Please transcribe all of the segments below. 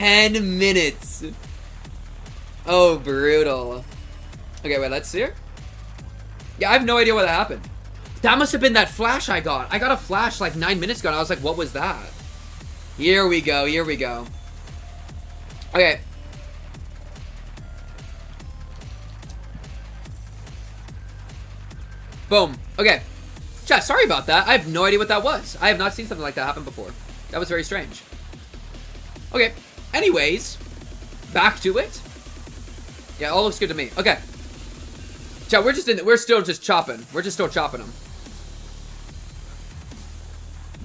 10 minutes. Oh, brutal. Okay, wait, let's see her. Yeah, I have no idea what happened. That must have been that flash I got. I got a flash like 9 minutes ago, and I was like, what was that? Here we go, here we go. Okay. Boom. Okay. Chat, sorry about that. I have no idea what that was. I have not seen something like that happen before. That was very strange. Okay. Anyways, back to it. Yeah, all looks good to me. Okay. Chat, we're still just chopping. We're just still chopping them.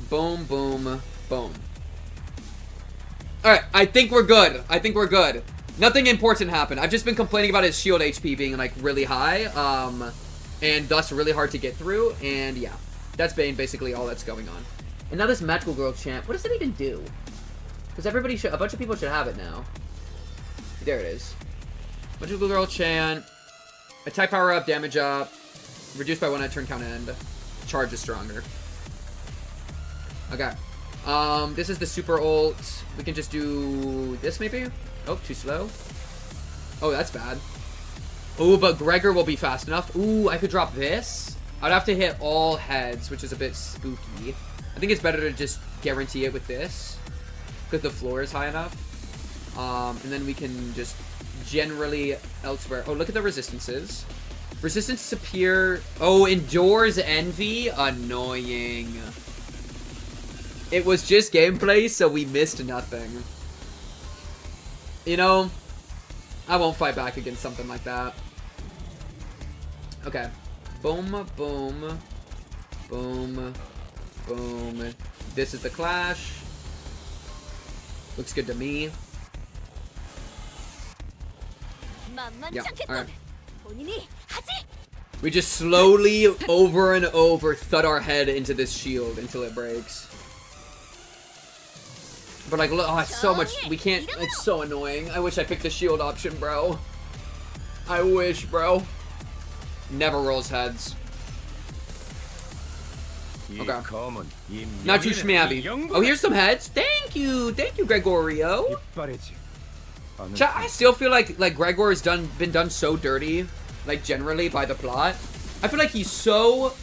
Boom, boom, boom. Alright, I think we're good. I think we're good. Nothing important happened. I've just been complaining about his shield HP being, like, really high. And thus really hard to get through. And, yeah. That's basically all that's going on. And now this magical girl chant. What does it even do? Because everybody should... A bunch of people should have it now. There it is. Magical girl chant. Attack power up, damage up. Reduced by 1 at turn count end. Charge is stronger. Okay. This is the super ult. We can just do this maybe? Oh, too slow. Oh, that's bad. Ooh, but Gregor will be fast enough. Ooh, I could drop this. I'd have to hit all heads, which is a bit spooky. I think it's better to just guarantee it with this. Because the floor is high enough. And then we can just generally elsewhere. Oh, look at the resistances. Resistance appear. Oh, endures envy. Annoying. It was just gameplay, so we missed nothing. You know, I won't fight back against something like that. Okay. Boom, boom, boom, boom. This is the clash. Looks good to me. Yeah, alright. We just slowly, over and over, thud our head into this shield until it breaks. But like, look, oh, it's so much, we can't, it's so annoying. I wish I picked the shield option, bro. I wish, bro. Never rolls heads. Okay. Not too shabby. Oh, here's some heads. Thank you, Gregorio. Chat, I still feel like Gregor has been done so dirty, like generally by the plot. I feel like he's so,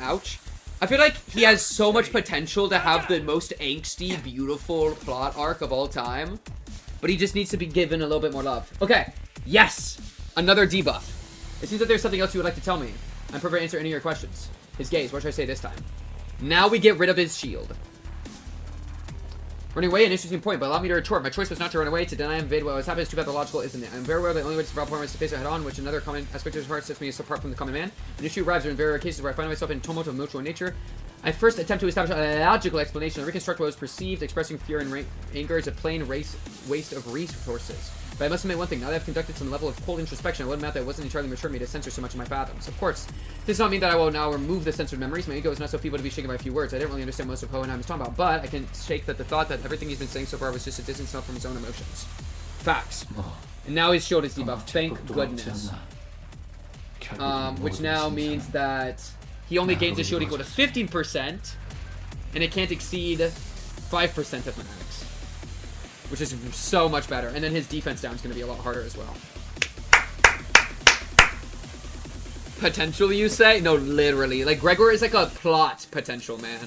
ouch. I feel like he has so much potential to have the most angsty, beautiful plot arc of all time. But he just needs to be given a little bit more love. Okay. Yes! Another debuff. It seems that there's something else you would like to tell me. I'm prepared to answer any of your questions. His gaze. What should I say this time? Now we get rid of his shield. Running away, an interesting point, but allow me to retort. My choice was not to run away, to deny and invade what was happening is too pathological, isn't it? I'm very aware the only way to survive is to face it head on, which another common aspect of his heart sets me apart from the common man. An issue arrives in very rare cases where I find myself in tumult of mutual nature. I first attempt to establish a logical explanation and reconstruct what was perceived. Expressing fear and anger is a plain waste of resources. But I must admit one thing, now that I've conducted some level of cold introspection, I would admit that it wasn't entirely mature me to censor so much of my fathoms. Of course, this does not mean that I will now remove the censored memories. My ego is not so feeble to be shaken by a few words. I didn't really understand most of what Hohenheim was talking about, but I can shake that the thought that everything he's been saying so far was just a distance from his own emotions. Facts. And now his shield is debuffed. Thank goodness. Which now means that he only gains a shield equal to 15%, and it can't exceed 5% of max. Which is so much better. And then his defense down is going to be a lot harder as well. Potential, you say? No, literally. Like, Gregor is like a plot potential, man.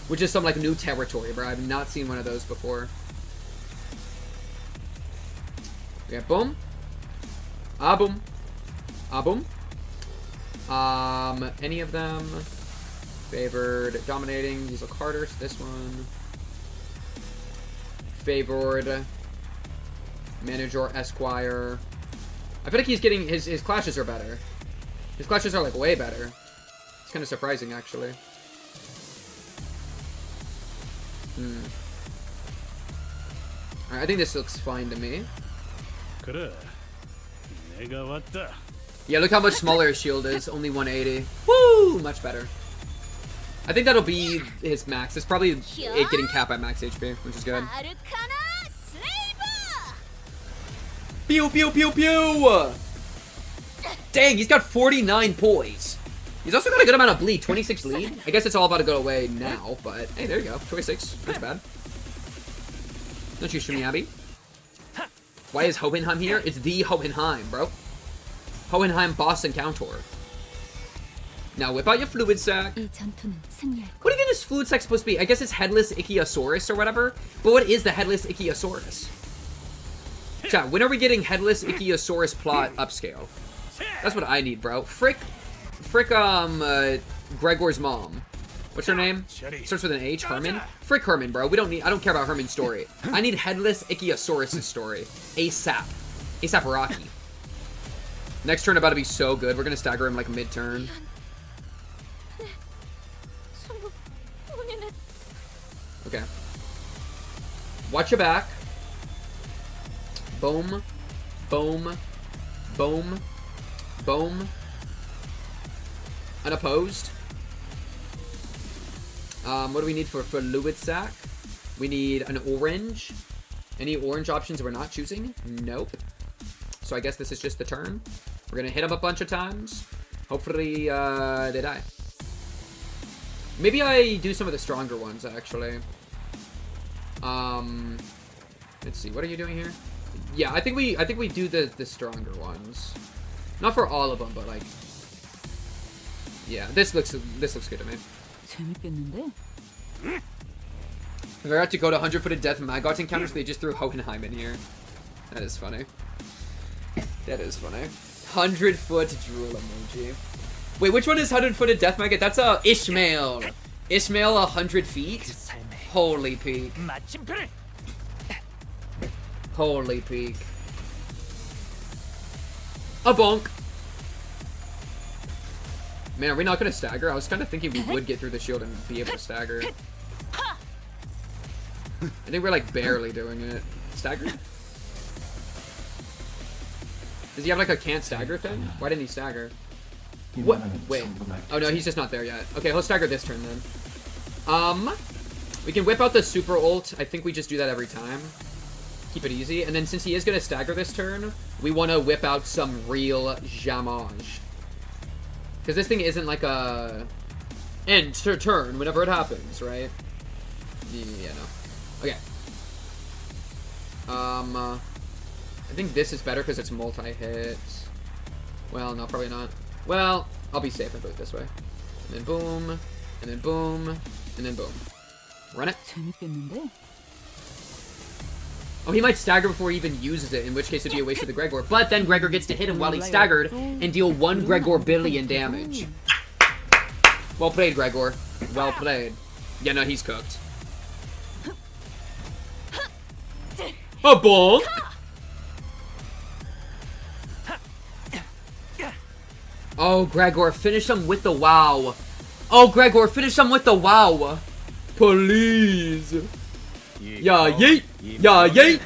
Which is some, like, new territory, bro. I've not seen one of those before. Yeah, boom. Ah, boom. Ah, boom. Any of them. Favored. Dominating. These look harder. So this one. Favored. Manager, Esquire. I feel like he's getting... His clashes are better. His clashes are, like, way better. It's kind of surprising, actually. Alright, I think this looks fine to me. Yeah, look how much smaller his shield is. Only 180. Woo! Much better. I think that'll be his max. It's probably it getting capped at max HP, which is good. Pew, pew, pew, pew! Dang, he's got 49 poise. He's also got a good amount of bleed. 26 lead. I guess it's all about to go away now, but hey, there you go. 26. Not bad. Don't you shoot me, Abby. Why is Hohenheim here? It's the Hohenheim, bro. Hohenheim boss encounter. Now whip out your fluid sack. What even is fluid sack supposed to be? I guess it's headless Ichthyosaurus or whatever. But what is the headless Ichthyosaurus? Chat, when are we getting headless Ichthyosaurus plot upscale? That's what I need, bro. Frick, Gregor's mom. What's her name? Starts with an H. Herman? Frick Herman, bro. I don't care about Herman's story. I need headless Ichthyosaurus' story. ASAP. ASAP Rocky. Next turn about to be so good. We're gonna stagger him like mid-turn. Okay. Watch your back. Boom. Boom. Boom. Boom. Unopposed. What do we need for fluid sack? We need an orange. Any orange options we're not choosing? Nope. So I guess this is just the turn. We're gonna hit them a bunch of times. Hopefully, they die. Maybe I do some of the stronger ones, actually. Let's see. What are you doing here? Yeah, I think we do the stronger ones. Not for all of them, but like, yeah, this looks good to me. I forgot to go to 100-footed death Maggot encounters, so they just threw Hohenheim in here. That is funny. That is funny. 100-foot drool emoji. Wait, which one is 100-footed death maggot? That's Ishmael. Ishmael 100 feet? Holy peak. Holy peak. A bonk. Man, are we not gonna stagger? I was kind of thinking we would get through the shield and be able to stagger. I think we're like barely doing it. Stagger? Does he have like a can't stagger thing? Why didn't he stagger? What? Wait. Oh no, he's just not there yet. Okay, he'll stagger this turn then. We can whip out the super ult. I think we just do that every time. Keep it easy. And then since he is gonna stagger this turn, we want to whip out some real jamage. Because this thing isn't like a end to turn whenever it happens, right? Yeah, no. Okay. I think this is better because it's multi-hit. Well, no, probably not. Well, I'll be safe and put it this way. And then boom, and then boom, and then boom. Run it. Oh, he might stagger before he even uses it, in which case it'd be a waste of the Gregor. But then Gregor gets to hit him while he's staggered and deal 1 Gregor billion damage. Well played, Gregor. Well played. Yeah, no, he's cooked. A bonk! Oh, Gregor, finish him with the wow. Oh, Gregor, finish him with the wow. Please. Yeah, yeet. Yeah, yeet.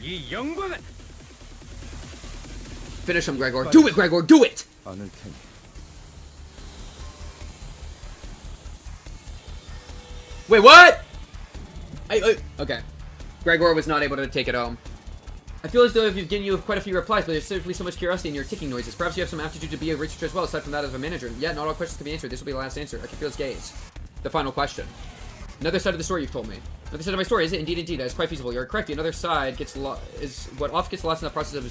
Finish him, Gregor. Do it, Gregor. Do it. Wait, what? Okay. Gregor was not able to take it home. I feel as though you've given you quite a few replies, but there's simply so much curiosity in your ticking noises. Perhaps you have some aptitude to be a researcher as well, aside from that of a manager. Yet, not all questions can be answered. This will be the last answer. I can feel his gaze. The final question. Another side of the story you've told me. Another side of my story. Is it? Indeed. That is quite feasible. You're correct. The other side is what often gets lost in the process of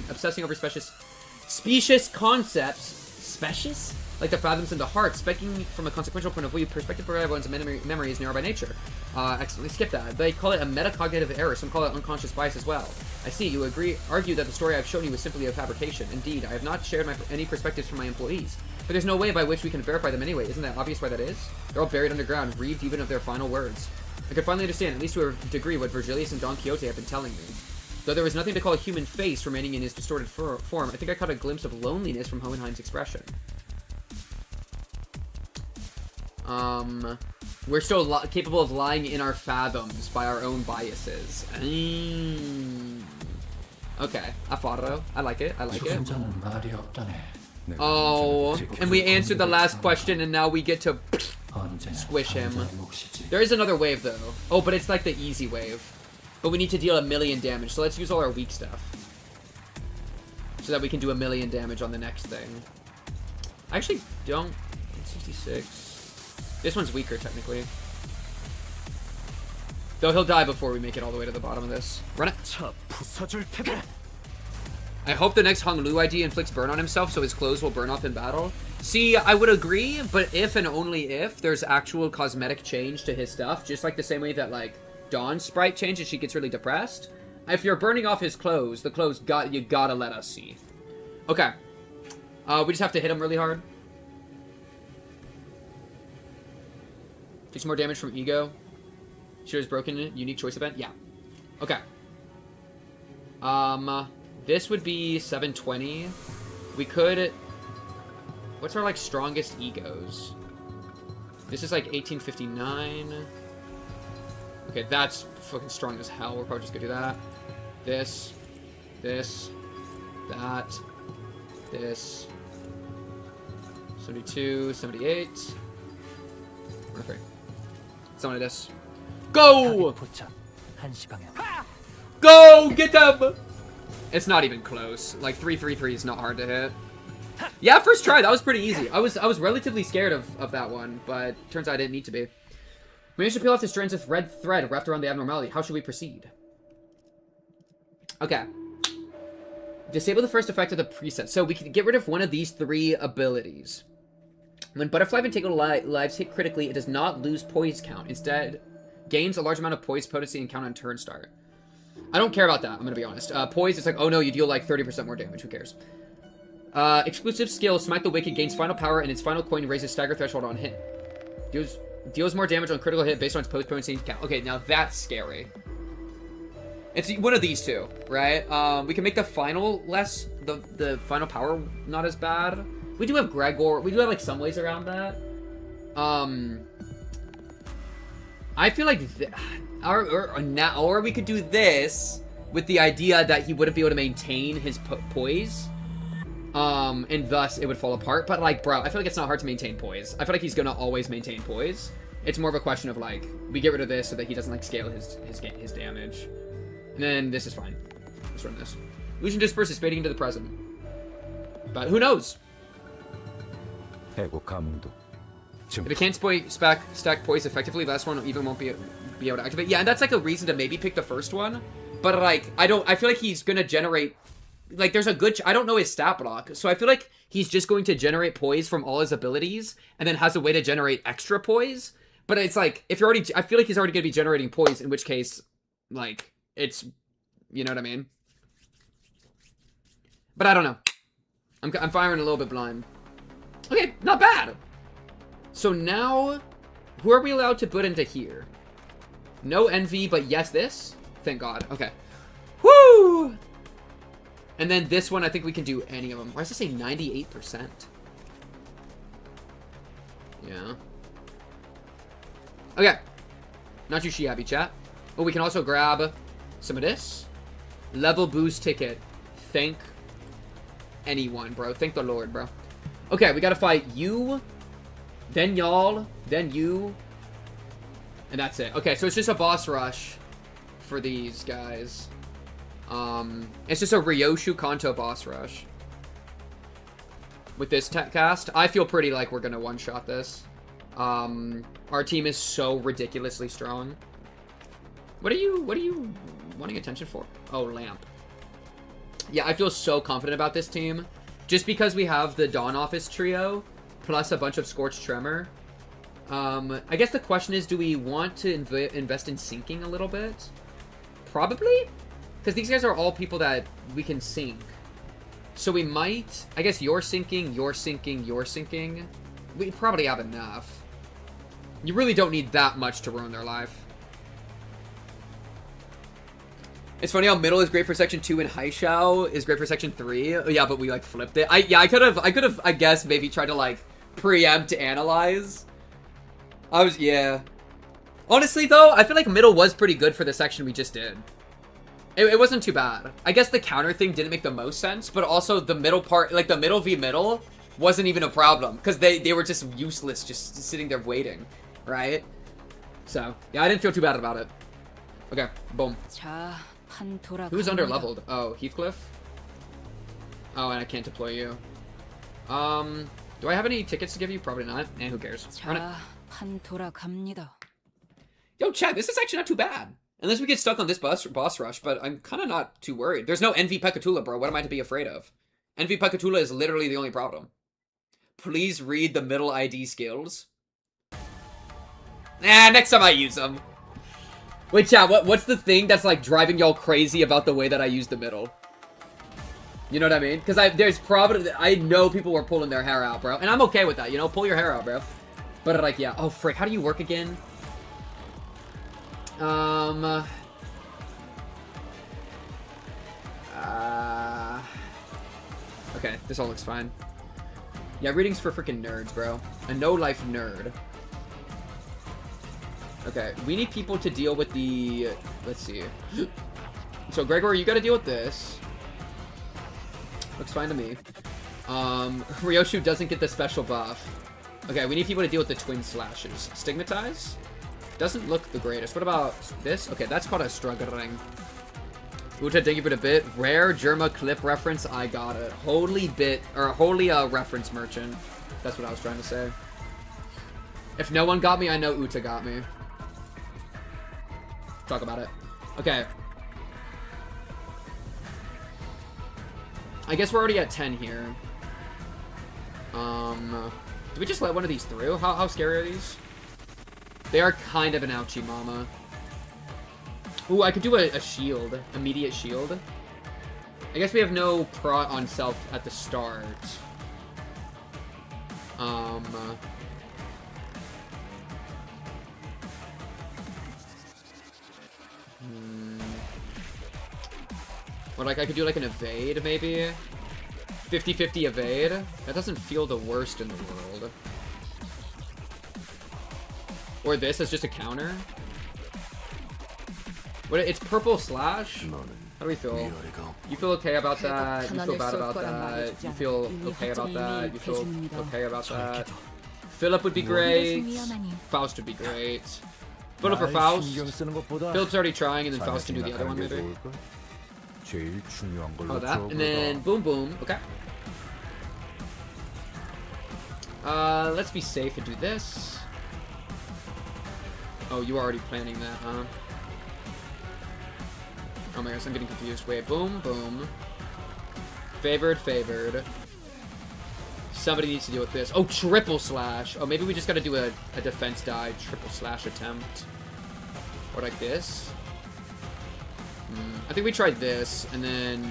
obsessing over specious concepts. Specious? Like the fathoms and the heart. Speaking from a consequential point of view, perspective for everyone's memory is narrow by nature. Excellently skip that. They call it a metacognitive error. Some call it unconscious bias as well. I see. You argue that the story I've shown you is simply a fabrication. Indeed, I have not shared any perspectives from my employees. But there's no way by which we can verify them anyway. Isn't that obvious why that is? They're all buried underground, reaved even of their final words. I could finally understand, at least to a degree, what Virgilius and Don Quixote have been telling me. Though there was nothing to call a human face remaining in his distorted form, I think I caught a glimpse of loneliness from Hohenheim's expression. We're still capable of lying in our fathoms by our own biases. Okay, I follow. I like it. Oh, and we answered the last question, and now we get to squish him. There is another wave, though. Oh, but it's like the easy wave. But we need to deal 1,000,000 damage, so let's use all our weak stuff. So that we can do 1,000,000 damage on the next thing. I actually don't... 66... This one's weaker, technically. Though he'll die before we make it all the way to the bottom of this. Run it. I hope the next Hong Lu ID inflicts burn on himself so his clothes will burn off in battle. See, I would agree, but if and only if there's actual cosmetic change to his stuff, just like the same way that, like, Dawn's sprite changes, she gets really depressed. If you're burning off his clothes, the clothes you gotta let us see. Okay. We just have to hit him really hard. Take some more damage from Ego. Shares broken, unique choice event? Yeah. Okay. This would be 720. We could... What's our, like, strongest egos? This is, like, 1859. Okay, that's fucking strong as hell. We're probably just gonna do that. This. That. This. 72, 78. Okay. Some of this. Go! Go! Get them! It's not even close. Like, 333 is not hard to hit. Yeah, first try. That was pretty easy. I was relatively scared of that one, but turns out I didn't need to be. We managed to peel off the strands of red thread wrapped around the abnormality. How should we proceed? Okay. Disable the first effect of the preset. So we can get rid of one of these 3 abilities. When Butterfly and Tangled lives hit critically, it does not lose poise count. Instead, gains a large amount of poise potency and count on turn start. I don't care about that, I'm going to be honest. Poise, it's like, oh no, you deal like 30% more damage. Who cares? Exclusive skill, Smite the Wicked, gains final power, and its final coin raises stagger threshold on hit. Deals more damage on critical hit based on its post potency count. Okay, now that's scary. It's one of these two, right? We can make the final less, the final power not as bad. We do have Gregor. We do have, like, some ways around that. I feel like... Or we could do this with the idea that he wouldn't be able to maintain his poise. And thus it would fall apart. But, like, bro, I feel like it's not hard to maintain poise. I feel like he's gonna always maintain poise. It's more of a question of, like, we get rid of this so that he doesn't, like, scale his damage. And then this is fine. Let's run this. Illusion Disperse is fading into the present. But who knows? If it can't stack poise effectively, last one even won't be able to activate. Yeah, and that's like a reason to maybe pick the first one. But like, I feel like he's gonna generate, like, there's a good, I don't know his stat block, so I feel like he's just going to generate poise from all his abilities, and then has a way to generate extra poise. But it's like, if you're already, I feel like he's already gonna be generating poise, in which case, like, it's, you know what I mean? But I don't know. I'm firing a little bit blind. Okay, not bad. So now, who are we allowed to put into here? No envy, but yes this? Thank God. Okay. Woo! And then this one, I think we can do any of them. Why does it say 98%? Yeah. Okay. Not too shabby, chat. Oh, we can also grab some of this. Level boost ticket. Thank anyone, bro. Thank the Lord, bro. Okay, we gotta fight you, then y'all, then you, and that's it. Okay, so it's just a boss rush for these guys. It's just a Ryoshu Kanto boss rush. With this tech cast, I feel pretty like we're gonna one-shot this. Our team is so ridiculously strong. What are you wanting attention for? Oh, lamp. Yeah, I feel so confident about this team. Just because we have the Dawn Office trio, plus a bunch of Scorched Tremor. I guess the question is, do we want to invest in syncing a little bit? Probably? Because these guys are all people that we can sync. So we might... I guess you're syncing, you're syncing, you're syncing. We probably have enough. You really don't need that much to ruin their life. It's funny how middle is great for section 2 and Haishao is great for section 3. Oh, yeah, but we like flipped it. I could have I guess maybe tried to like preempt analyze. Yeah. Honestly though, I feel like middle was pretty good for the section we just did. It wasn't too bad. I guess the counter thing didn't make the most sense, but also the middle part, like the middle v middle, wasn't even a problem because they were just useless, just sitting there waiting, right? So yeah, I didn't feel too bad about it. Okay, boom. Who's under-leveled? Oh, Heathcliff? Oh, and I can't deploy you. Do I have any tickets to give you? Probably not. Eh, who cares? Run it. Yo, chat, this is actually not too bad. Unless we get stuck on this boss rush, but I'm kind of not too worried. There's no Envy Pekatula, bro. What am I to be afraid of? Envy Pekatula is literally the only problem. Please read the middle ID skills. Nah, next time I use them. Wait, chat, what's the thing that's, like, driving y'all crazy about the way that I use the middle? You know what I mean? Because there's probably... I know people were pulling their hair out, bro. And I'm okay with that, you know? Pull your hair out, bro. But, like, yeah. Oh, frick. How do you work again? Okay, this all looks fine. Yeah, readings for freaking nerds, bro. A no-life nerd. Okay, we need people to deal with the... Let's see. So, Gregor, you gotta deal with this. Looks fine to me. Ryoshu doesn't get the special buff. Okay, we need people to deal with the twin slashes. Stigmatize? Doesn't look the greatest. What about this? Okay, that's called a struggling. Uta, thank you for the bit. Rare Germa clip reference. I got it. Holy bit, or holy reference merchant. That's what I was trying to say. If no one got me, I know Uta got me. Talk about it. Okay. I guess we're already at 10 here. Do we just let one of these through? How scary are these? They are kind of an ouchie mama. Ooh, I could do a shield. Immediate shield. I guess we have no prot on self at the start. Or like I could do like an evade maybe. 50-50 evade. That doesn't feel the worst in the world. Or this as just a counter. What? It's purple slash? How do we feel? You feel okay about that? You feel bad about that? You feel okay about that? You feel okay about that? Philip would be great. Faust would be great. Philip or Faust? Philip's already trying, and then Faust can do the other one maybe. Oh, that. And then boom boom. Okay. Let's be safe and do this. Oh, you were already planning that, huh? Oh my gosh, I'm getting confused. Wait, boom, boom. Favored, favored. Somebody needs to deal with this. Oh, triple slash. Oh, maybe we just gotta do a defense die triple slash attempt. Or like this. I think we tried this, and then...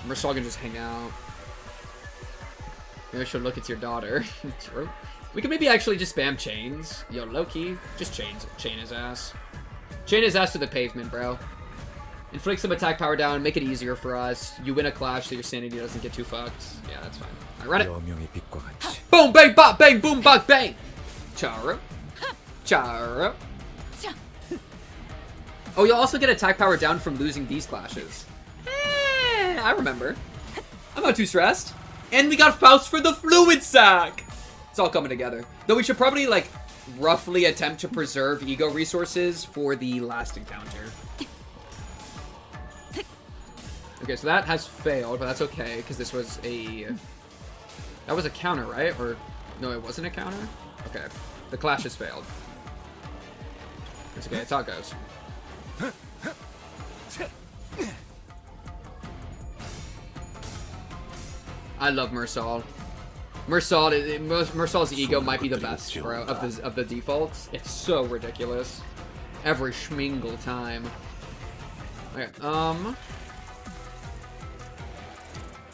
Mersal can just hang out. Maybe I should look, it's your daughter. True. We could maybe actually just spam chains. Yo, low-key. Just chain his ass. Chain his ass to the pavement, bro. Inflict some attack power down, make it easier for us. You win a clash so your sanity doesn't get too fucked. Yeah, that's fine. Alright, run it. Boom, bang, bop, bang, boom, bop, bang! Charo. Charo. Oh, you'll also get attack power down from losing these clashes. I remember. I'm not too stressed. And we got Faust for the fluid sack! It's all coming together. Though we should probably, like, roughly attempt to preserve ego resources for the last encounter. Okay, so that has failed, but that's okay, because this was a... That was a counter, right? Or... No, it wasn't a counter? Okay. The clash has failed. It's okay, it's how it goes. I love Mersal. Mersal's ego might be the best, bro, of the defaults. It's so ridiculous. Every schmingle time. Okay,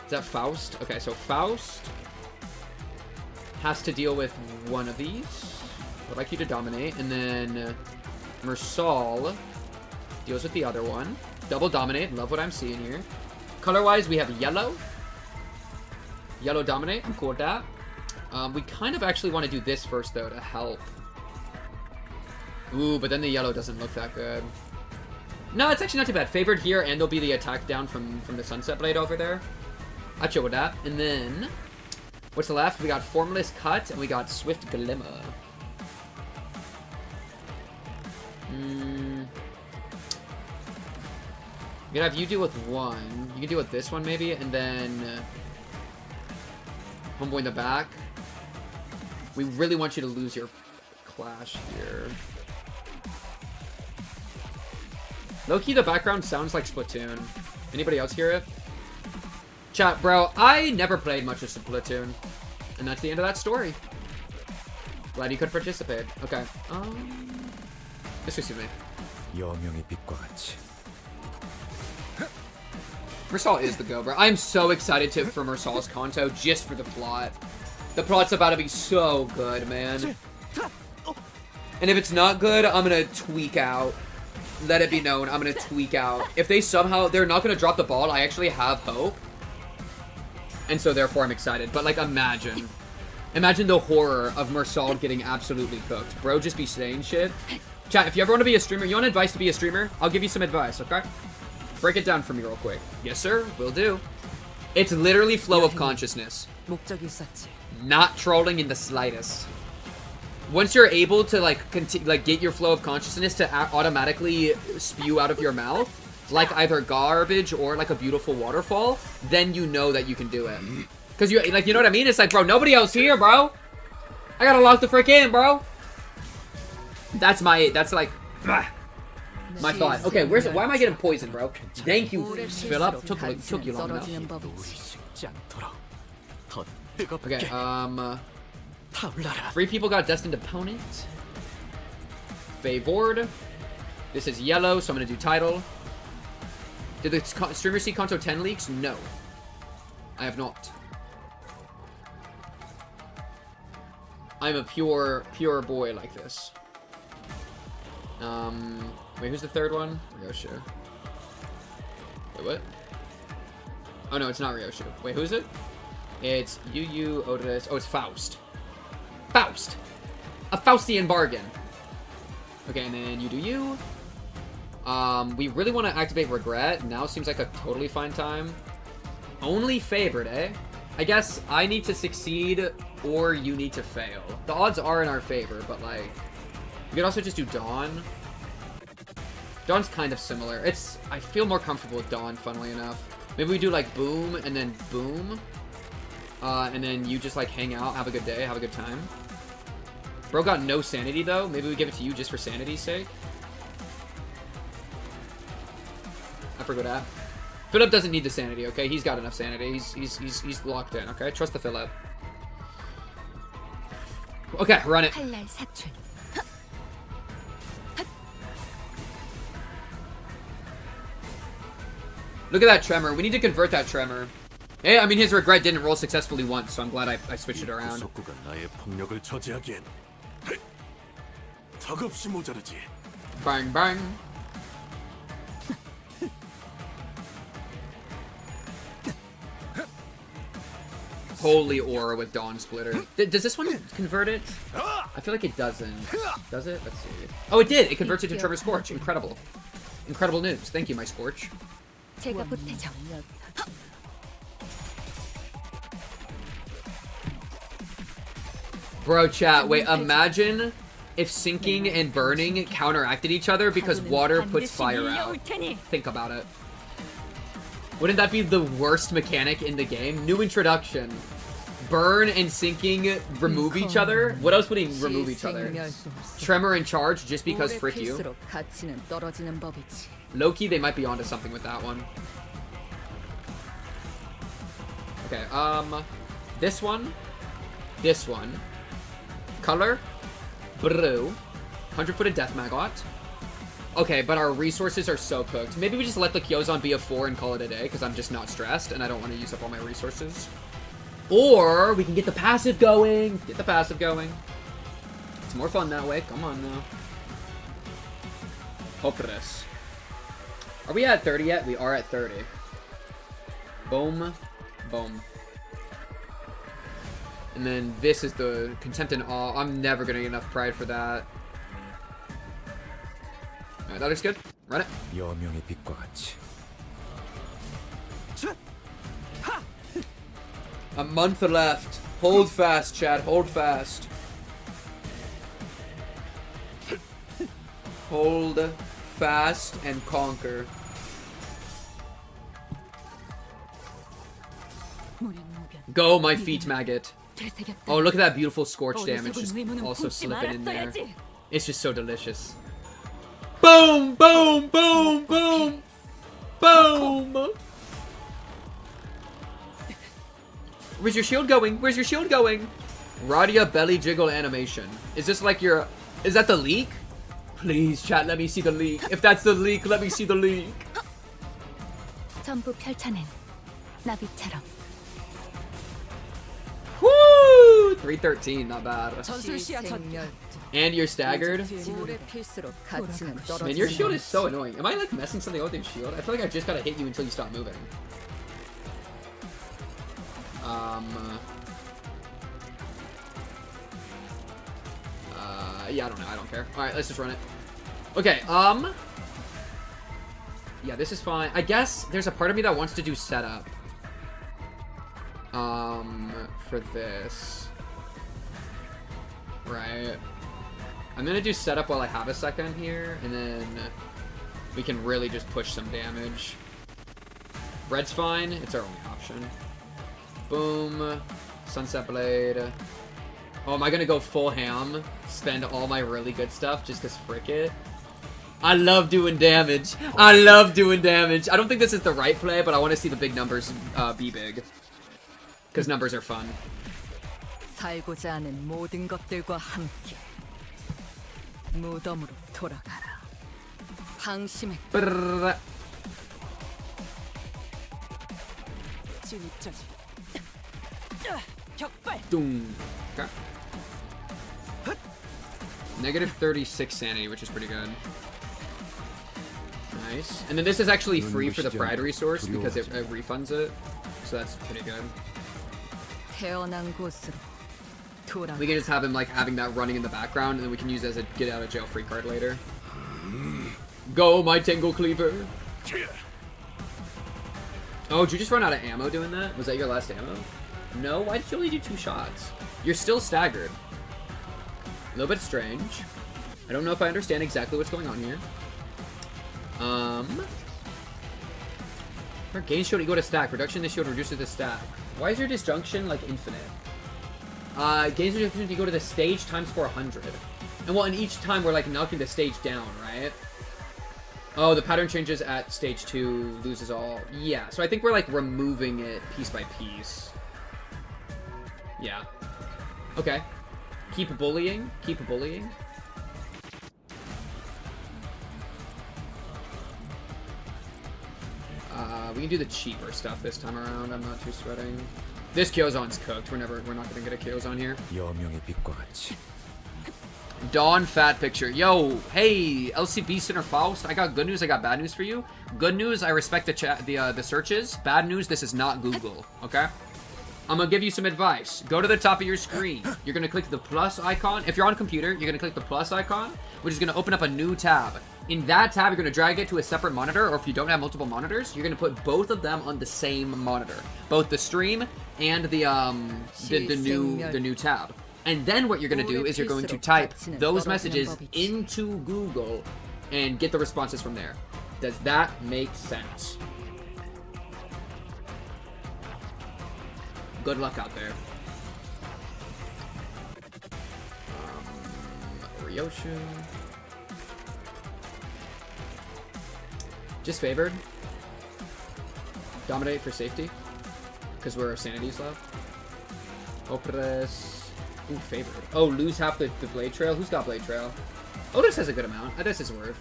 is that Faust? Okay, so Faust has to deal with one of these. I'd like you to dominate, and then Mersal deals with the other one. Double dominate. Love what I'm seeing here. Color-wise, we have yellow. Yellow dominate. I'm cool with that. We kind of actually want to do this first, though, to help. Ooh, but then the yellow doesn't look that good. No, it's actually not too bad. Favored here, and there'll be the attack down from the Sunset Blade over there. I'll chill with that. And then, what's left? We got Formless Cut, and we got Swift Glimmer. I'm gonna have you deal with one. You can deal with this one, maybe, and then... Homeboy in the back. We really want you to lose your clash here. Low-key, the background sounds like Splatoon. Anybody else hear it? Chat, bro, I never played much of Splatoon. And that's the end of that story. Glad you could participate. Okay. Excuse me. Mersal is the go, bro. I'm so excited for Mersal's Kanto just for the plot. The plot's about to be so good, man. And if it's not good, I'm gonna tweak out. Let it be known, I'm gonna tweak out. If they somehow, they're not gonna drop the ball, I actually have hope. And so therefore I'm excited. But like, imagine the horror of Mersal getting absolutely cooked. Bro, just be saying shit. Chat, if you ever want to be a streamer, you want advice to be a streamer? I'll give you some advice, okay? Break it down for me real quick. Yes, sir, will do. It's literally flow of consciousness. Not trolling in the slightest. Once you're able to like get your flow of consciousness to automatically spew out of your mouth, like either garbage or like a beautiful waterfall, then you know that you can do it. Cause you know what I mean? It's like, bro, nobody else here, bro. I gotta lock the frick in, bro. That's like my thought. Okay, why am I getting poisoned, bro? Thank you, Philip. Took you long enough. Okay, 3 people got destined opponent. Favored. This is yellow, so I'm gonna do title. Did the streamer see Kanto 10 leaks? No. I have not. I'm a pure boy like this. Wait, who's the third one? Ryoshu. Wait, what? Oh no, it's not Ryoshu. Wait, who is it? It's Yu Otis. Oh, it's Faust. Faust! A Faustian bargain. Okay, and then you do you. We really want to activate Regret. Now seems like a totally fine time. Only favored, eh? I guess I need to succeed or you need to fail. The odds are in our favor, but like... We could also just do Dawn. Dawn's kind of similar. I feel more comfortable with Dawn, funnily enough. Maybe we do like Boom and then Boom. And then you just like hang out, have a good day, have a good time. Bro got no sanity though. Maybe we give it to you just for sanity's sake. I forgot that. Philip doesn't need the sanity, okay? He's got enough sanity. He's locked in, okay? Trust the Philip. Okay, run it. Look at that tremor. We need to convert that tremor. Hey, I mean, his regret didn't roll successfully once, so I'm glad I switched it around. Bang, bang. Holy aura with Dawn Splitter. Does this one convert it? I feel like it doesn't. Does it? Let's see. Oh, it did. It converts it to Trevor Scorch. Incredible. Incredible news. Thank you, my Scorch. Bro, chat, wait, imagine if sinking and burning counteracted each other because water puts fire out. Think about it. Wouldn't that be the worst mechanic in the game? New introduction. Burn and sinking remove each other? What else would he remove each other? Tremor and charge just because frick you? Low-key, they might be onto something with that one. Okay, this one. This one. Color. Brew. 100-footed Death Maggot. Okay, but our resources are so cooked. Maybe we just let the Kyozan be a 4 and call it a day, because I'm just not stressed, and I don't want to use up all my resources. Or, we can get the passive going. Get the passive going. It's more fun that way. Come on, now. Hopeless. Are we at 30 yet? We are at 30. Boom. Boom. And then this is the Contempt and Awe. I'm never going to get enough pride for that. Alright, that looks good. Run it. A month left. Hold fast, Chad. Hold fast. Hold fast and conquer. Go, my feet maggot. Oh, look at that beautiful scorch damage just also slipping in there. It's just so delicious. Boom, boom, boom, boom, boom. Where's your shield going? Where's your shield going? Radia belly jiggle animation. Is this like your... Is that the leak? Please, chat, let me see the leak. If that's the leak, let me see the leak. 전부 펼쳐낸 나비처럼. Woo! 313, not bad. And you're staggered? Man, your shield is so annoying. Am I like messing something up with your shield? I feel like I just gotta hit you until you stop moving. Yeah, I don't know. I don't care. Alright, let's just run it. Okay, yeah, this is fine. I guess there's a part of me that wants to do setup. For this. Right. I'm gonna do setup while I have a second here, and then we can really just push some damage. Red's fine. It's our only option. Boom. Sunset Blade. Oh, am I gonna go full ham? Spend all my really good stuff just because frick it? I love doing damage. I love doing damage. I don't think this is the right play, but I want to see the big numbers be big. Because numbers are fun. 살고자 하는 모든 것들과 함께 무덤으로 돌아가라. 방심의 진짜지. 격발. Doom. Okay. Negative 36 sanity, which is pretty good. Nice. And then this is actually free for the Pride resource because it refunds it. So that's pretty good. 태어난 곳으로 돌아가. We can just have him like having that running in the background, and then we can use it as a get out of jail free card later. Go, my Tangle Cleaver. Oh, did you just run out of ammo doing that? Was that your last ammo? No? Why did you only do 2 shots? You're still staggered. A little bit strange. I don't know if I understand exactly what's going on here. Our gain shield equal to stack. Reduction in the shield reduces the stack. Why is your disjunction like infinite? Gains reduction equal to the stage times 400. And well, in each time we're like knocking the stage down, right? Oh, the pattern changes at stage 2, loses all. Yeah, so I think we're like removing it piece by piece. Yeah. Okay. Keep bullying. Keep bullying. We can do the cheaper stuff this time around. I'm not too sweating. This Kyozan's cooked. We're not gonna get a Kyozan here. Dawn fat picture. Yo, hey, LCB Center Faust. I got good news. I got bad news for you. Good news. I respect the chat, the searches. Bad news. This is not Google. Okay. I'm gonna give you some advice. Go to the top of your screen. You're gonna click the plus icon. If you're on a computer, you're gonna click the plus icon, which is gonna open up a new tab. In that tab, you're gonna drag it to a separate monitor, or if you don't have multiple monitors, you're gonna put both of them on the same monitor, both the stream and the new tab. And then what you're gonna do is you're going to type those messages into Google and get the responses from there. Does that make sense? Good luck out there. Ryoshu. Just favored. Dominate for safety. Because we're sanity's left. Opres. Ooh, favored. Oh, lose half the blade trail. Who's got blade trail? Oh, this has a good amount. This is worth.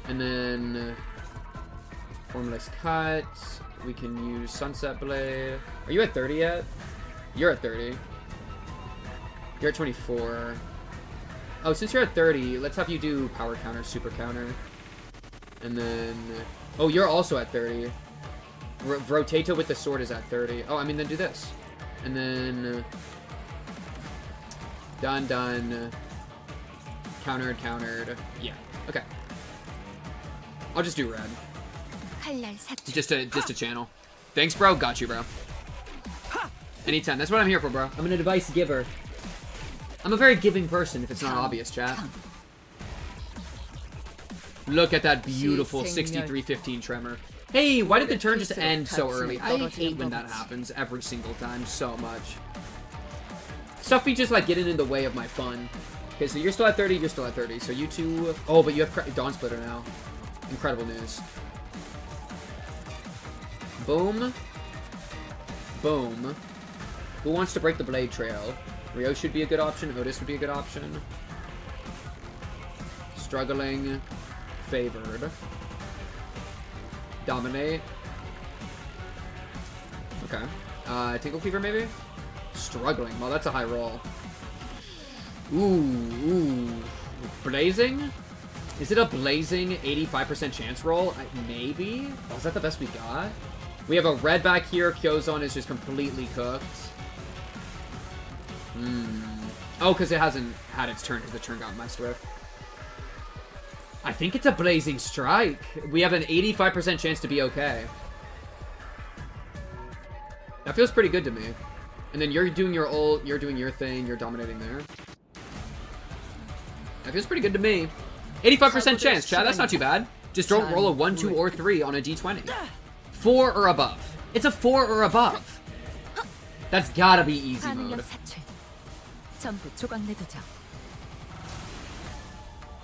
And then formless cut. We can use sunset blade. Are you at 30 yet? You're at 30. You're at 24. Oh, since you're at 30, let's have you do power counter, super counter. And then... Oh, you're also at 30. Rotato with the sword is at 30. Oh, I mean, then do this. And then... Done. Countered. Yeah. Okay. I'll just do red. Just to channel. Thanks, bro. Got you, bro. Anytime. That's what I'm here for, bro. I'm an advice giver. I'm a very giving person, if it's not obvious, chat. Look at that beautiful 6315 tremor. Hey, why did the turn just end so early? I hate when that happens every single time so much. Stuff be just like getting in the way of my fun. Okay, so you're still at 30, you're still at 30. So you two... Oh, but you have Dawn Splitter now. Incredible news. Boom. Boom. Who wants to break the Blade Trail? Rio should be a good option. Otis would be a good option. Struggling. Favored. Dominate. Okay. Tinkle Fever, maybe? Struggling. Well, that's a high roll. Ooh. Blazing? Is it a blazing 85% chance roll? Maybe? Oh, is that the best we got? We have a red back here. Kyozon is just completely cooked. Oh, because it hasn't had its turn because the turn got messed with. I think it's a blazing strike. We have an 85% chance to be okay. That feels pretty good to me. And then you're doing your ult, you're doing your thing, you're dominating there. That feels pretty good to me. 85% chance, Chad. That's not too bad. Just don't roll a 1, 2, or 3 on a d20. 4 or above. It's a 4 or above. That's gotta be easy mode.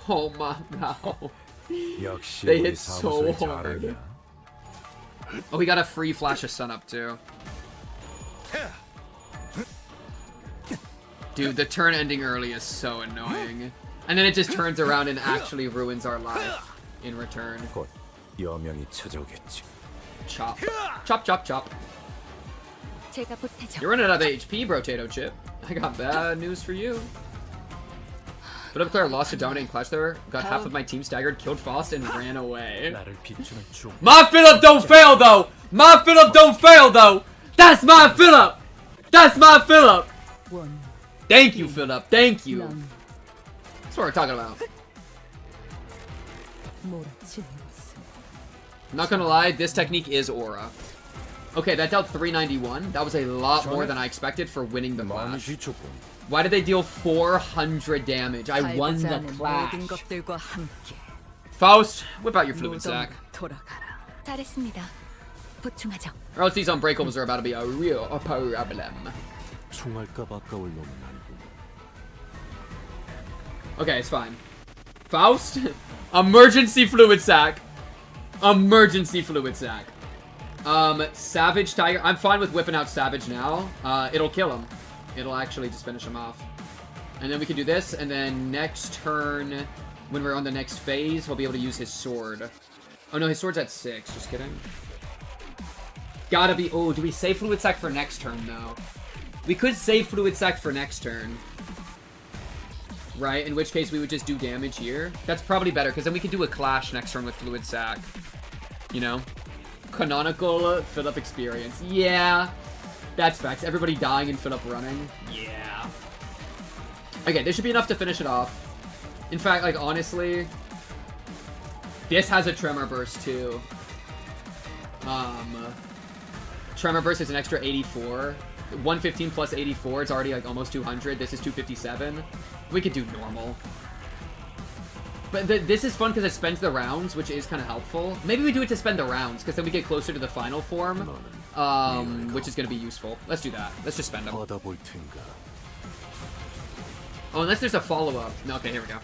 Oh my god. They hit so hard. Oh, we got a free flash of sun up too. Dude, the turn ending early is so annoying. And then it just turns around and actually ruins our life in return. Chop. Chop, chop, chop. You're running out of HP, Brotato Chip. I got bad news for you. But up Claire lost to dominating clutch there. Got half of my team staggered, killed Faust, and ran away. My Philip don't fail though! My Philip don't fail though! That's my Philip! That's my Philip! Thank you, Philip. Thank you. That's what we're talking about. I'm not gonna lie, this technique is aura. Okay, that dealt 391. That was a lot more than I expected for winning the clash. Why did they deal 400 damage? I won the clash. Faust, whip out your fluid sack. Or else these unbreakables are about to be a real problem. Okay, it's fine. Faust, emergency fluid sack. Emergency fluid sack. Savage Tiger. I'm fine with whipping out Savage now. It'll kill him. It'll actually just finish him off. And then we can do this, and then next turn, when we're on the next phase, he'll be able to use his sword. Oh no, his sword's at 6. Just kidding. Gotta be... Oh, do we save Fluid Sac for next turn, though? We could save Fluid Sac for next turn. Right? In which case, we would just do damage here. That's probably better, because then we could do a clash next turn with Fluid Sac. You know? Canonical Philip experience. Yeah. That's facts. Everybody dying and Philip running. Yeah. Okay, this should be enough to finish it off. In fact, like, honestly, this has a Tremor Burst, too. Tremor Burst is an extra 84. 115 plus 84, it's already, like, almost 200. This is 257. We could do normal. But this is fun because it spends the rounds, which is kind of helpful. Maybe we do it to spend the rounds, because then we get closer to the final form, which is going to be useful. Let's do that. Let's just spend them. Oh, unless there's a follow-up. No, okay, here we go.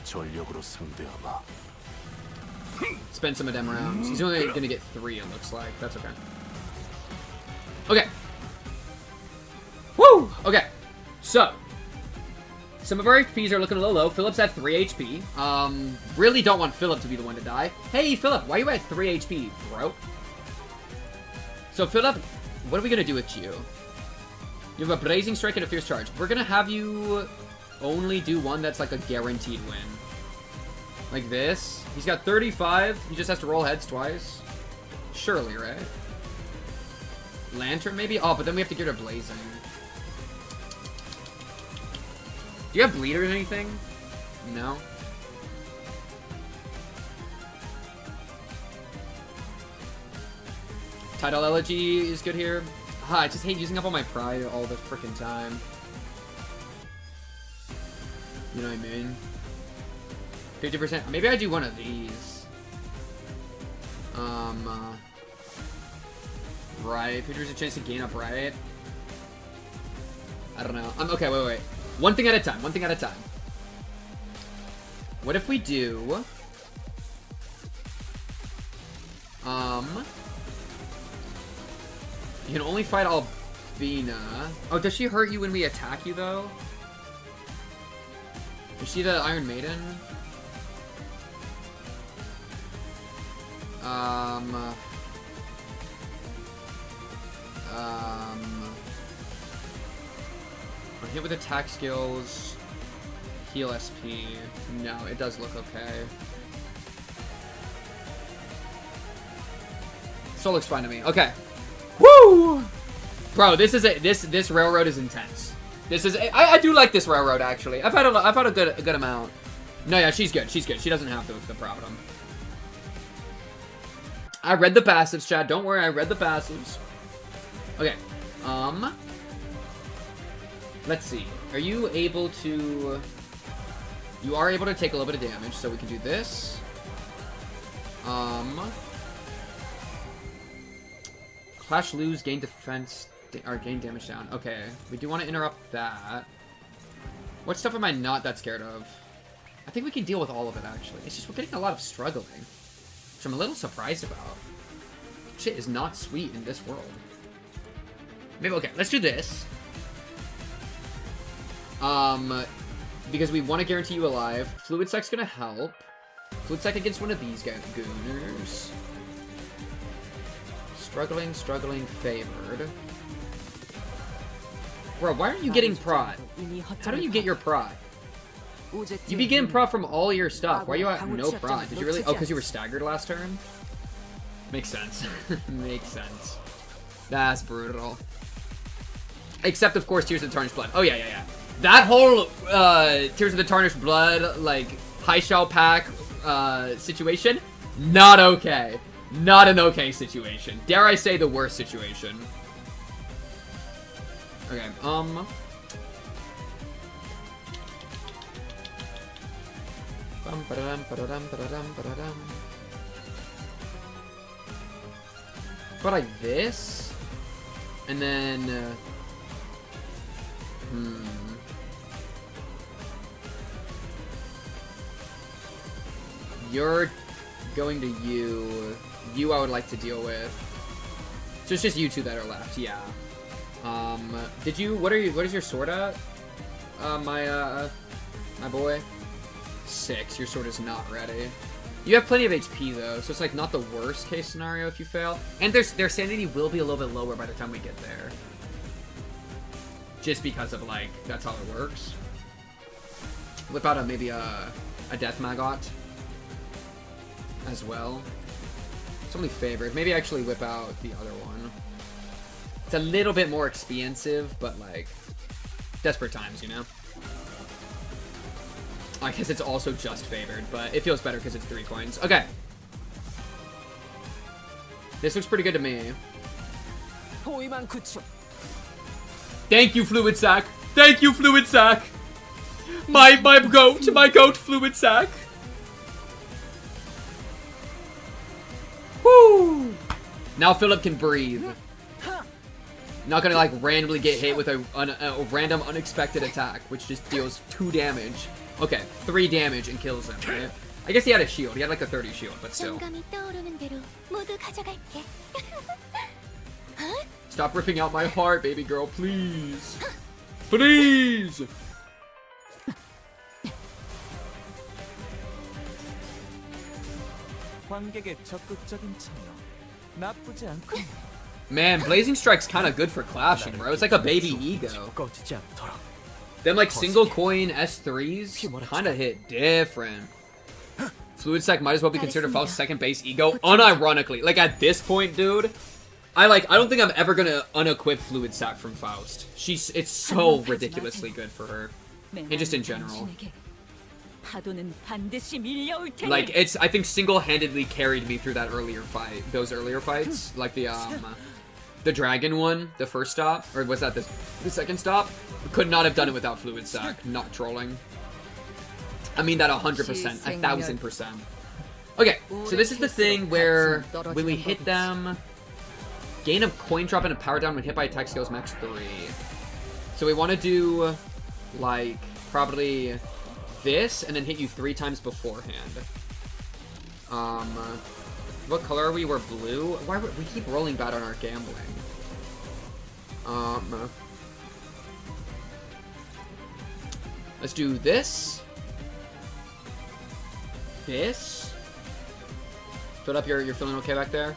Spend some of them rounds. He's only going to get 3, it looks like. That's okay. Okay. Woo! Okay. So, some of our HPs are looking a little low. Philip's at 3 HP. Really don't want Philip to be the one to die. Hey, Philip, why are you at 3 HP, bro? So, Philip, what are we going to do with you? You have a Blazing Strike and a Fierce Charge. We're going to have you only do one that's like a guaranteed win. Like this. He's got 35. He just has to roll heads twice. Surely, right? Lantern, maybe? Oh, but then we have to get rid of Blazing. Do you have Bleed or anything? No? Tidal Elegy is good here. I just hate using up all my pride all the frickin' time. You know what I mean? 50%. Maybe I do one of these. Right. 50% chance to gain up right. I don't know. Okay, wait. One thing at a time. One thing at a time. What if we do... You can only fight Albina. Oh, does she hurt you when we attack you, though? Is she the Iron Maiden? Hit with attack skills. Heal SP. No, it does look okay. Still looks fine to me. Okay. Woo! Bro, this railroad is intense. This is I do like this railroad actually. I've had a good amount. No, yeah, she's good. She's good. She doesn't have the problem. I read the passives, Chad. Don't worry, I read the passives. Okay. Let's see. Are you able to... You are able to take a little bit of damage, so we can do this. Clash, lose, gain defense, or gain damage down. Okay, we do want to interrupt that. What stuff am I not that scared of? I think we can deal with all of it, actually. It's just we're getting a lot of struggling, which I'm a little surprised about. Shit is not sweet in this world. Maybe, okay, let's do this. Because we want to guarantee you alive. Fluid Sec's gonna help. Fluid Sec against one of these guys, gooners. Struggling, favored. Bro, why aren't you getting prot? How do you get your prot? You begin prot from all your stuff. Why are you at no prot? Did you really? Oh, because you were staggered last turn? Makes sense. Makes sense. That's brutal. Except, of course, Tears of the Tarnished Blood. Oh, yeah. That whole Tears of the Tarnished Blood, like, high shell pack situation, not okay. Not an okay situation. Dare I say the worst situation. Okay, But like this, and then, You're going to you I would like to deal with. So it's just you two that are left, yeah. What is your sword at? My boy? 6, your sword is not ready. You have plenty of HP though, so it's like not the worst case scenario if you fail. And their sanity will be a little bit lower by the time we get there. Just because of like, that's how it works. Whip out maybe a Death Maggot as well. It's only favored. Maybe actually whip out the other one. It's a little bit more expensive, but like, desperate times, you know? I guess it's also just favored, but it feels better because it's 3 coins. Okay. This looks pretty good to me. Thank you, Fluid Sack. Thank you, Fluid Sack. My goat, Fluid Sack. Woo! Now Philip can breathe. Not gonna like randomly get hit with a random unexpected attack, which just deals 2 damage. Okay, 3 damage and kills him, right? I guess he had a shield. He had like a 30 shield, but still. Stop ripping out my heart, baby girl, please. Please! Man, Blazing Strike's kind of good for clashing, bro. It's like a baby ego. Them like single coin S3s kind of hit different. Fluid Sack might as well be considered Faust's second base ego, unironically. Like at this point, dude, I don't think I'm ever gonna unequip Fluid Sack from Faust. It's so ridiculously good for her, and just in general. Like I think single-handedly carried me through that earlier fight, those earlier fights, like the dragon one, the first stop, or was that the second stop? Could not have done it without Fluid Sack. Not trolling. I mean that 100%, 1000%. Okay, so this is the thing where when we hit them, gain a coin drop and a power down when hit by attack skills max 3. So we want to do like probably this, and then hit you 3 times beforehand. What color are we? We're blue. Why would we keep rolling bad on our gambling? Let's do this. This. Fill up. You're feeling okay back there?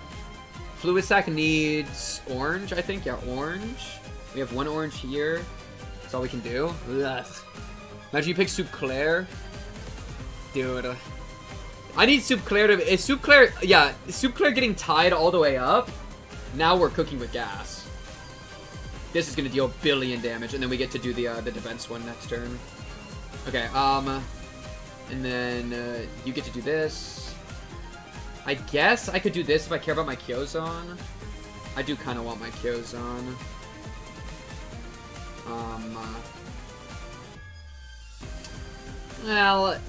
Fluid sac needs orange, I think. Yeah, orange. We have 1 orange here. That's all we can do. Ugh. Imagine you pick Soup Claire. Dude. I need Soup Claire to... Is Soup Claire... Yeah, is Soup Claire getting tied all the way up? Now we're cooking with gas. This is going to deal a billion damage, and then we get to do the defense one next turn. Okay, and then you get to do this. I guess I could do this if I care about my Kyozan. I do kind of want my Kyozan. Well,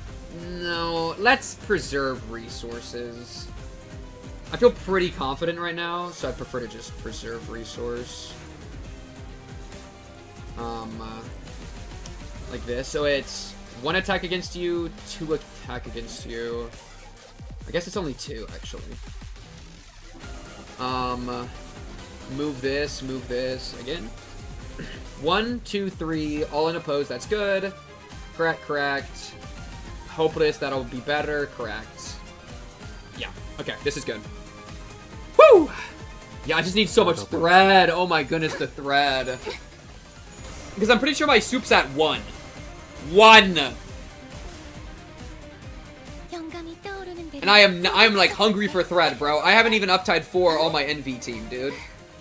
no. Let's preserve resources. I feel pretty confident right now, so I prefer to just preserve resource. Like this. So it's 1 attack against you, 2 attack against you. I guess it's only 2, actually. Move this again. 1, 2, 3, all unopposed. That's good. Correct. Hopeless. That'll be better. Correct. Yeah. Okay. This is good. Woo! Yeah, I just need so much thread. Oh my goodness, the thread. Because I'm pretty sure my soup's at 1. 1! And I'm like hungry for thread, bro. I haven't even uptied 4 all my NV team, dude.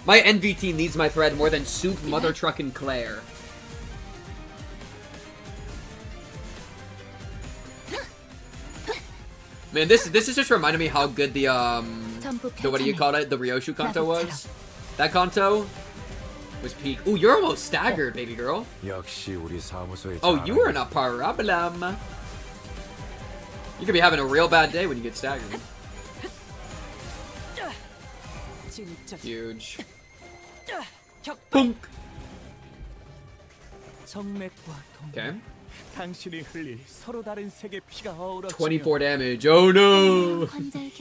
My NV team needs my thread more than Soup, Mother Truck, and Claire. Man, this is just reminding me how good the what do you call it? The Ryoshu Kanto was. That Kanto was peak. Ooh, you're almost staggered, baby girl. Oh, you were in a problem. You could be having a real bad day when you get staggered. Huge. Boom. Okay. 24 damage. Oh no! Okay,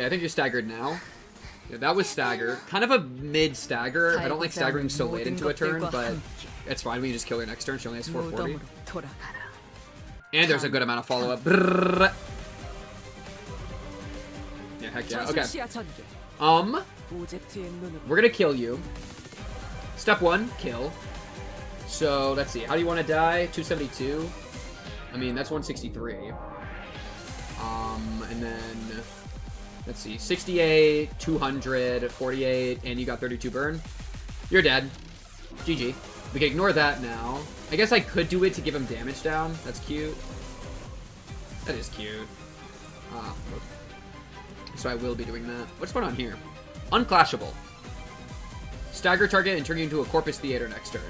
I think you're staggered now. Yeah, that was stagger. Kind of a mid-stagger. I don't like staggering so late into a turn, but it's fine. We can just kill her next turn. She only has 440. And there's a good amount of follow-up. Yeah, heck yeah. Okay. We're gonna kill you. Step 1, kill. So, let's see. How do you want to die? 272. I mean, that's 163. And then, let's see. 68, 200, 48, and you got 32 burn. You're dead. GG. We can ignore that now. I guess I could do it to give him damage down. That's cute. That is cute. So I will be doing that. What's going on here? Unclashable. Stagger target and turn you into a Corpus Theater next turn.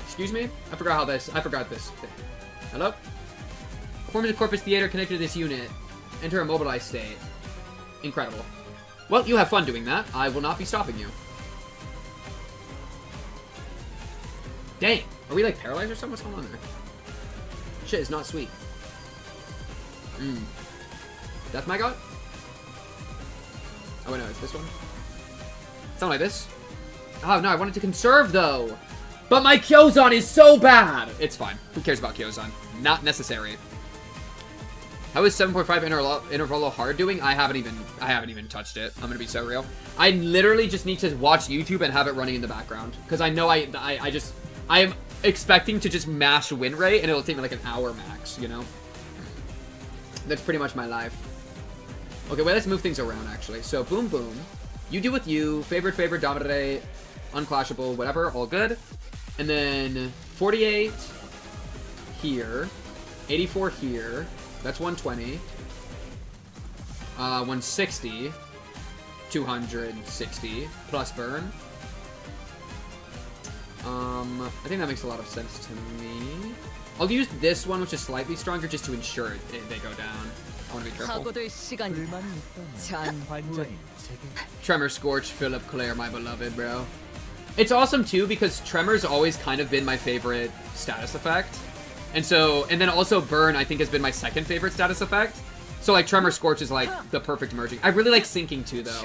Excuse me? I forgot this thing. Hello? Perform the Corpus Theater connected to this unit. Enter immobilized state. Incredible. Well, you have fun doing that. I will not be stopping you. Dang. Are we like paralyzed or something? What's going on there? Shit is not sweet. Death my god? Oh wait, no, it's this one. Something like this. Oh no, I wanted to conserve though. But my Kyozan is so bad! It's fine. Who cares about Kyozan? Not necessary. How is 7.5 interval hard doing? I haven't even touched it. I'm gonna be so real. I literally just need to watch YouTube and have it running in the background. Because I know I am expecting to just mash win rate and it'll take me like an hour max, you know? That's pretty much my life. Okay, wait, let's move things around actually. So boom boom. You do with you, favorite, dominate, unclashable, whatever, all good. And then 48 here, 84 here, that's 120, 160, 260, plus burn. I think that makes a lot of sense to me. I'll use this one, which is slightly stronger, just to ensure they go down. I want to be careful. Tremor, Scorch, Philip, Claire, my beloved, bro. It's awesome too because Tremor's always kind of been my favorite status effect. And then also Burn I think has been my second favorite status effect. So like Tremor Scorch is like the perfect merging. I really like Sinking too though.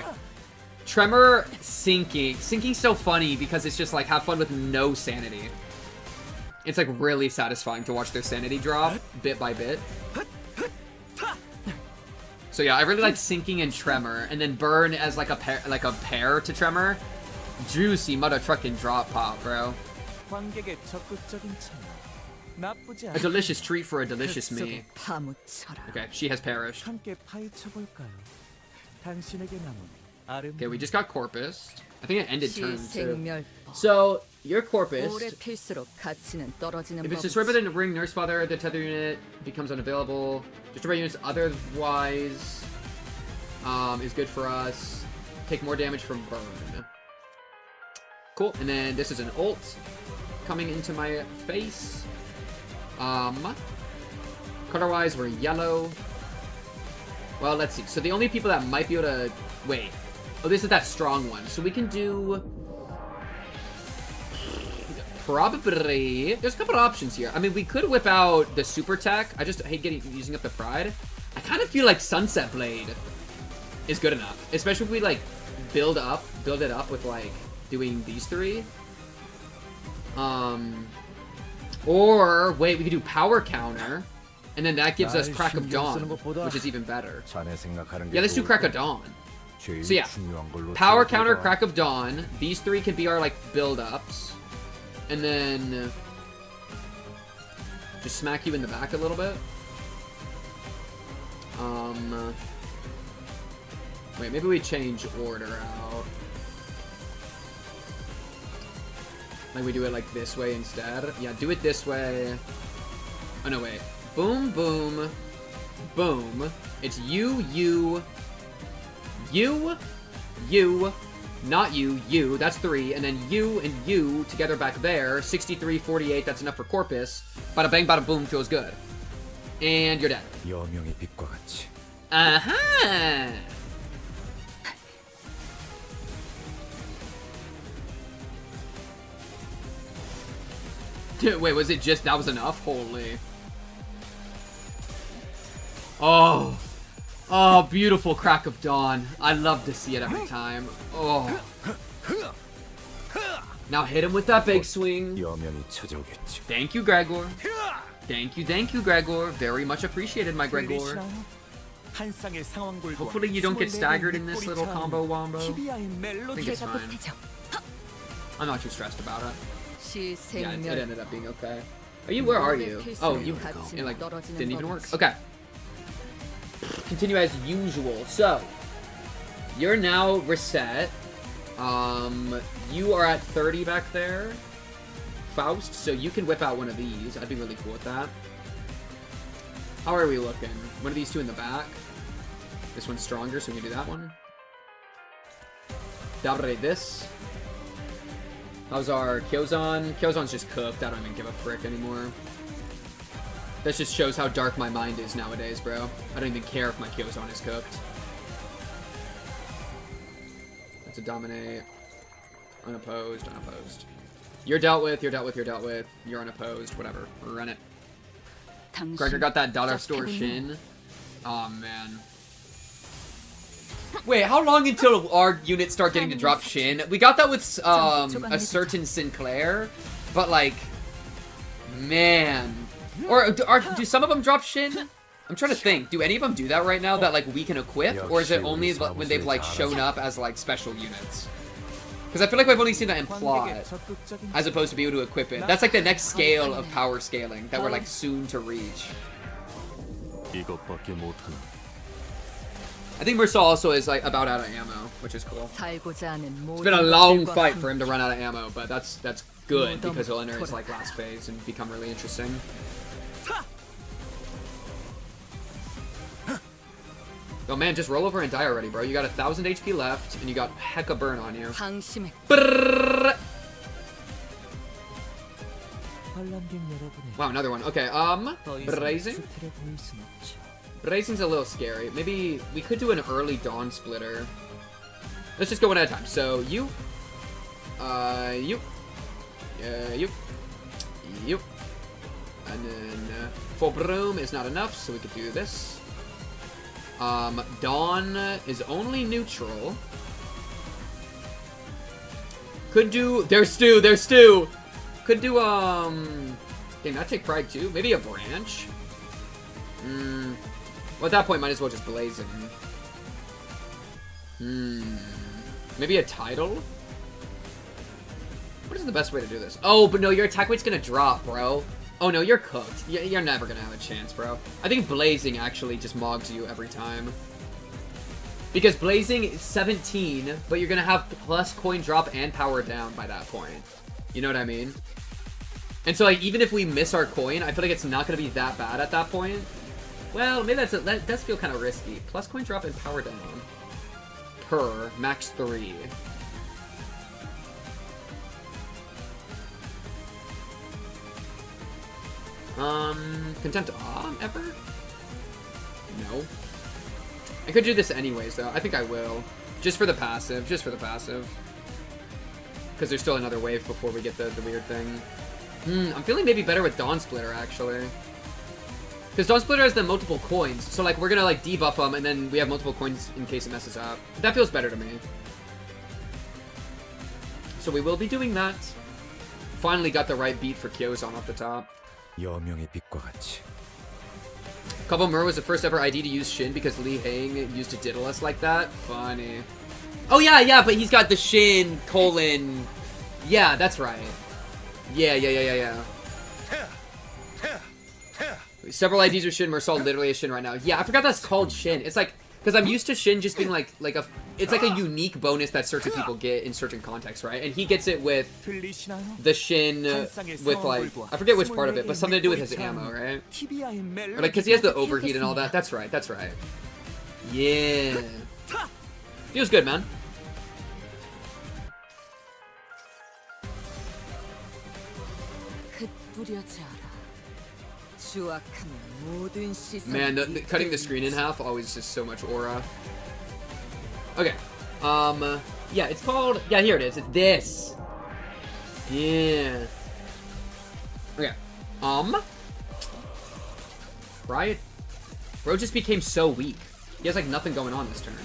Tremor Sinking's so funny because it's just like have fun with no sanity. It's like really satisfying to watch their sanity drop bit by bit. So yeah, I really like Sinking and Tremor, and then Burn as like a pair to Tremor. Juicy mother trucking drop pop, bro. A delicious treat for a delicious me. Okay, she has perished. Okay, we just got Corpus. I think it ended turn too. So, you're Corpus. If it's destroyed by the Ring Nurse Father, the tether unit becomes unavailable. Destroy units otherwise is good for us. Take more damage from Burn. Cool. And then this is an ult coming into my face. Color-wise, we're yellow. Well, let's see. So the only people that might be able to... Wait. Oh, this is that strong one. So we can do... Probably... There's a couple of options here. I mean, we could whip out the super tech. I just hate using up the pride. I kind of feel like Sunset Blade is good enough. Especially if we, like, build it up with, like, doing these three. Or, wait, we could do Power Counter. And then that gives us Crack of Dawn, which is even better. Yeah, let's do Crack of Dawn. So yeah, Power Counter, Crack of Dawn. These three can be our, like, build-ups. And then... just smack you in the back a little bit. Wait, maybe we change order out. Like we do it like this way instead. Yeah, do it this way. Oh no, wait. Boom, boom, boom. It's you, not you. That's 3, and then you and you together back there. 63, 48. That's enough for Corpus. Bada bang, bada boom. Feels good. And you're dead. Uh-huh. Wait, was it just that was enough? Holy. Oh. Oh, beautiful Crack of Dawn. I love to see it every time. Oh. Now hit him with that big swing. Thank you, Gregor. Thank you, Gregor. Very much appreciated, my Gregor. Hopefully you don't get staggered in this little combo wombo. I think it's fine. I'm not too stressed about it. Yeah, it ended up being okay. Are you? Where are you? Oh, you it, like didn't even work. Okay. Continue as usual. So you're now reset. You are at 30 back there, Faust. So you can whip out one of these. I'd be really cool with that. How are we looking? One of these two in the back. This one's stronger, so we can do that one. Dabre this. How's our Kyozan? Kyozan's just cooked. I don't even give a frick anymore. That just shows how dark my mind is nowadays, bro. I don't even care if my Kyozan is cooked. That's a dominate. Unopposed, unopposed. You're dealt with, you're dealt with, you're dealt with. You're unopposed, whatever. Run it. Gregor got that dollar store shin. Oh, man. Wait, how long until our units start getting to drop shin? We got that with a certain Sinclair, but like, man. Or do some of them drop shin? I'm trying to think. Do any of them do that right now that like we can equip, or is it only when they've like shown up as like special units? Because I feel like I've only seen that in plot, as opposed to be able to equip it. That's like the next scale of power scaling that we're like soon to reach. I think Mursal also is like about out of ammo, which is cool. It's been a long fight for him to run out of ammo, but that's good because he'll enter his like last phase and become really interesting. Oh man, just roll over and die already, bro. You got 1,000 HP left, and you got hecka burn on you. Brrr. Wow, another one. Okay, Brazing? Brazing's a little scary. Maybe we could do an early Dawn Splitter. Let's just go one at a time. So, you. You. You. You. And then full broom is not enough, so we could do this. Dawn is only neutral. Could do... There's Stu! There's Stu! Could do, Can that take Pride too? Maybe a branch? Well, at that point, might as well just blaze it. Maybe a title? What is the best way to do this? Oh, but no, your attack weight's gonna drop, bro. Oh no, you're cooked. You're never gonna have a chance, bro. I think blazing actually just mogs you every time. Because blazing is 17, but you're gonna have plus coin drop and power down by that point. You know what I mean? And so, like, even if we miss our coin, I feel like it's not gonna be that bad at that point. Well, maybe that does feel kind of risky. Plus coin drop and power down. Per max 3. Contempt ever? No. I could do this anyways, though. I think I will. Just for the passive. Just for the passive. Because there's still another wave before we get the weird thing. I'm feeling maybe better with Dawn Splitter, actually. Because Dawn Splitter has the multiple coins. So, like, we're gonna, like, debuff them, and then we have multiple coins in case it messes up. That feels better to me. So we will be doing that. Finally got the right beat for Kyozan off the top. Kabo Mur was the first ever ID to use Shin because Lee Hang used to diddle us like that. Funny. Oh yeah, but he's got the Shin, colon... Yeah, that's right. Yeah. Several IDs with Shin. Mersal literally is Shin right now. Yeah, I forgot that's called Shin. It's like... Because I'm used to Shin just being like a... It's like a unique bonus that certain people get in certain contexts, right? And he gets it with the Shin with, like... I forget which part of it, but something to do with his ammo, right? Or like, because he has the overheat and all that. That's right. Yeah. Feels good, man. Man, cutting the screen in half always just so much aura. Okay. Yeah, it's called... Yeah, here it is. It's this. Yeah. Okay. Riot. Bro just became so weak. He has, like, nothing going on this turn.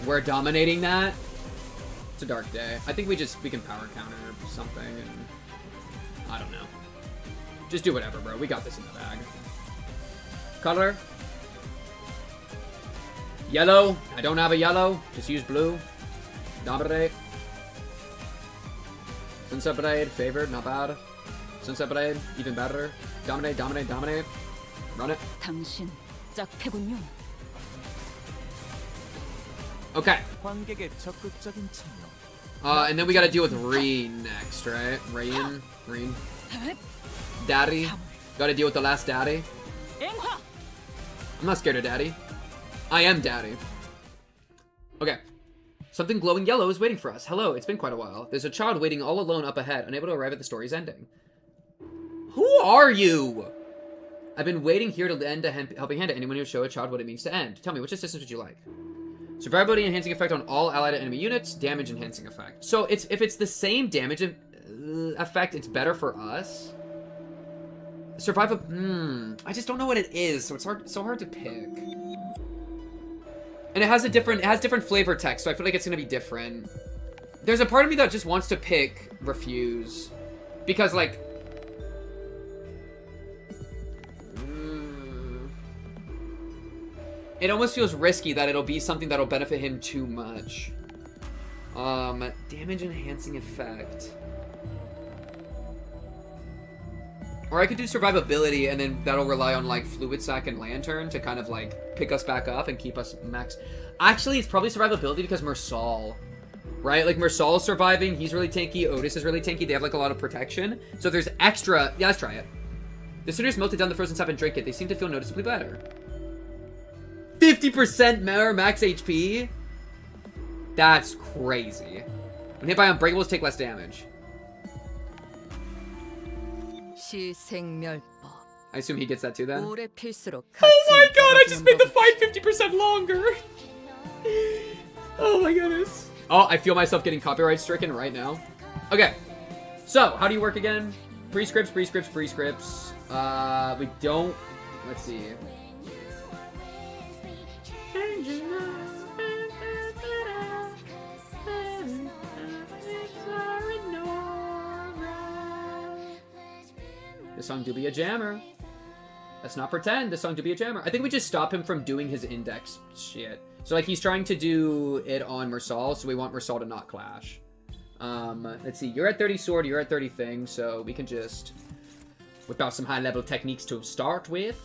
We're dominating that. It's a dark day. I think we can power counter or something, and... I don't know. Just do whatever, bro. We got this in the bag. Color. Yellow. I don't have a yellow. Just use blue. Dominate. Sunset Blade. Favored. Not bad. Sunset Blade. Even better. Dominate. Run it. Okay. And then we gotta deal with Reen next, right? Reen. Daddy. Gotta deal with the last daddy. I'm not scared of daddy. I am daddy. Okay. Something glowing yellow is waiting for us. Hello, it's been quite a while. There's a child waiting all alone up ahead, unable to arrive at the story's ending. Who are you? I've been waiting here to lend a helping hand to anyone who show a child what it means to end. Tell me, which assistance would you like? Survivability enhancing effect on all allied enemy units. Damage enhancing effect. So if it's the same damage effect, it's better for us. I just don't know what it is, so it's so hard to pick. And it has different flavor text, so I feel like it's gonna be different. There's a part of me that just wants to pick refuse, because like, it almost feels risky that it'll be something that'll benefit him too much. Damage enhancing effect. Or I could do survivability, and then that'll rely on, like, Fluid Sac and Lantern to kind of, like, pick us back up and keep us max. Actually, it's probably survivability because Mersal, right? Like, Mersal's surviving, he's really tanky, Otis is really tanky, they have, like, a lot of protection. So if there's extra... Yeah, let's try it. The Sinners melted down the frozen sap and drink it. They seem to feel noticeably better. 50% more max HP? That's crazy. When hit by Unbreakables, take less damage. I assume he gets that too then? Oh my god, I just made the fight 50% longer! Oh my goodness. Oh, I feel myself getting copyright stricken right now. Okay. So, how do you work again? Prescripts, prescripts, prescripts. We don't... Let's see. This song do be a jammer. Let's not pretend this song to be a jammer. I think we just stop him from doing his index shit. So, like, he's trying to do it on Mersal, so we want Mersal to not clash. Let's see. You're at 30 sword, you're at 30 thing, so we can just whip out some high-level techniques to start with.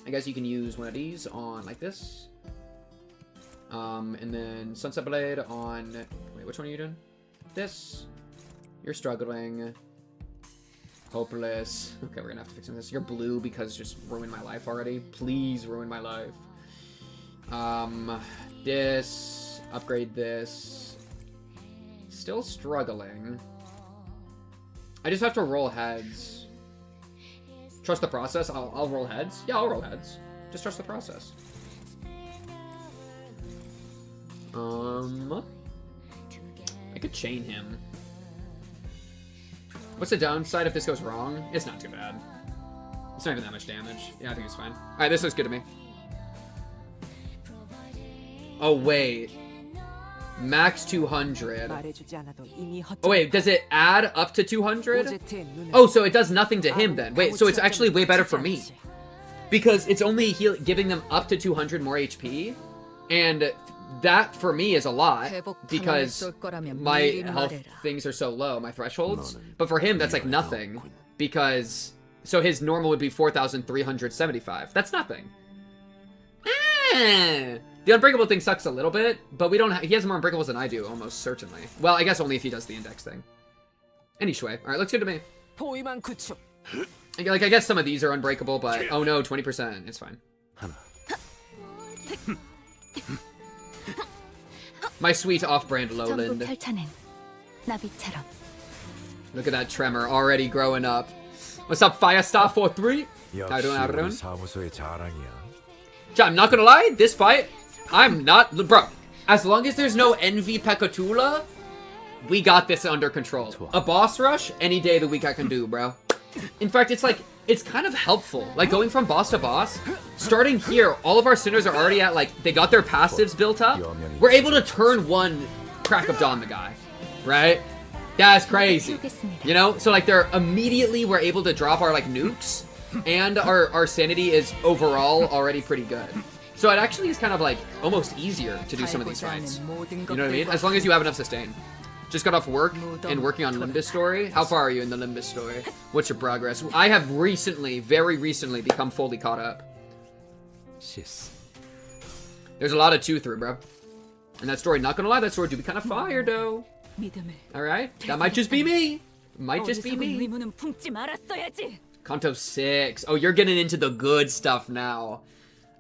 I guess you can use one of these on, like this. And then Sunset Blade on... Wait, which one are you doing? This. You're struggling. Hopeless. Okay, we're gonna have to fix this. You're blue because just ruined my life already. Please ruin my life. This. Upgrade this. Still struggling. I just have to roll heads. Trust the process? I'll roll heads? Yeah, I'll roll heads. Just trust the process. I could chain him. What's the downside if this goes wrong? It's not too bad. It's not even that much damage. Yeah, I think it's fine. Alright, this looks good to me. Oh, wait. Max 200. Oh, wait, does it add up to 200? Oh, so it does nothing to him then. Wait, so it's actually way better for me. Because it's only giving them up to 200 more HP. And that, for me, is a lot. Because my health things are so low, my thresholds. But for him, that's like nothing. Because... So his normal would be 4,375. That's nothing. The Unbreakable thing sucks a little bit, but we don't. He has more Unbreakables than I do, almost certainly. Well, I guess only if he does the index thing. Anyway, all right, looks good to me. Like, I guess some of these are unbreakable, but oh no, 20%. It's fine. My sweet off-brand lowland. Look at that tremor already growing up. What's up, Firestar43? How you doing, everyone? I'm not gonna lie, this fight, I'm not... Bro, as long as there's no Envy Pekatula, we got this under control. A boss rush, any day of the week I can do, bro. In fact, it's like, it's kind of helpful. Like, going from boss to boss, starting here, all of our sinners are already at, like, they got their passives built up. We're able to turn one Crack of Dawn the guy, right? That's crazy. You know? So, like, they're immediately, we're able to drop our, like, nukes. And our sanity is overall already pretty good. So it actually is kind of like almost easier to do some of these fights. You know what I mean? As long as you have enough sustain. Just got off work and working on Limbus story. How far are you in the Limbus story? What's your progress? I have recently, very recently, become fully caught up. There's a lot of chew through, bro. And that story, not gonna lie, that story do be kind of fire, though. Alright? That might just be me. Might just be me. Kanto 6. Oh, you're getting into the good stuff now.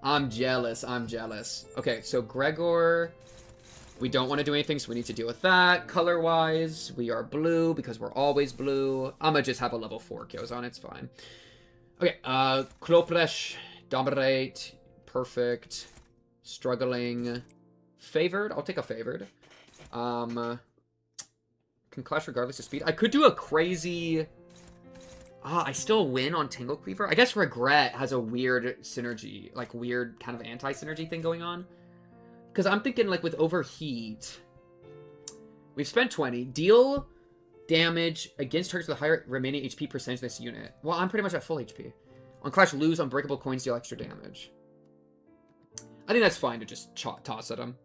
I'm jealous. I'm jealous. Okay, so Gregor. We don't want to do anything, so we need to deal with that. Color-wise, we are blue because we're always blue. I'm gonna just have a level 4 Kyozan. It's fine. Okay, Kloplesh, Dominate. Perfect. Struggling. Favored. I'll take a favored. Can clash regardless of speed. I could do a crazy... I still win on Tangle Cleaver? I guess Regret has a weird synergy, like weird kind of anti-synergy thing going on. Because I'm thinking like with Overheat, we've spent 20. Deal damage against targets with higher remaining HP percentage in this unit. Well, I'm pretty much at full HP. On Clash, lose Unbreakable coins, deal extra damage. I think that's fine to just toss at him.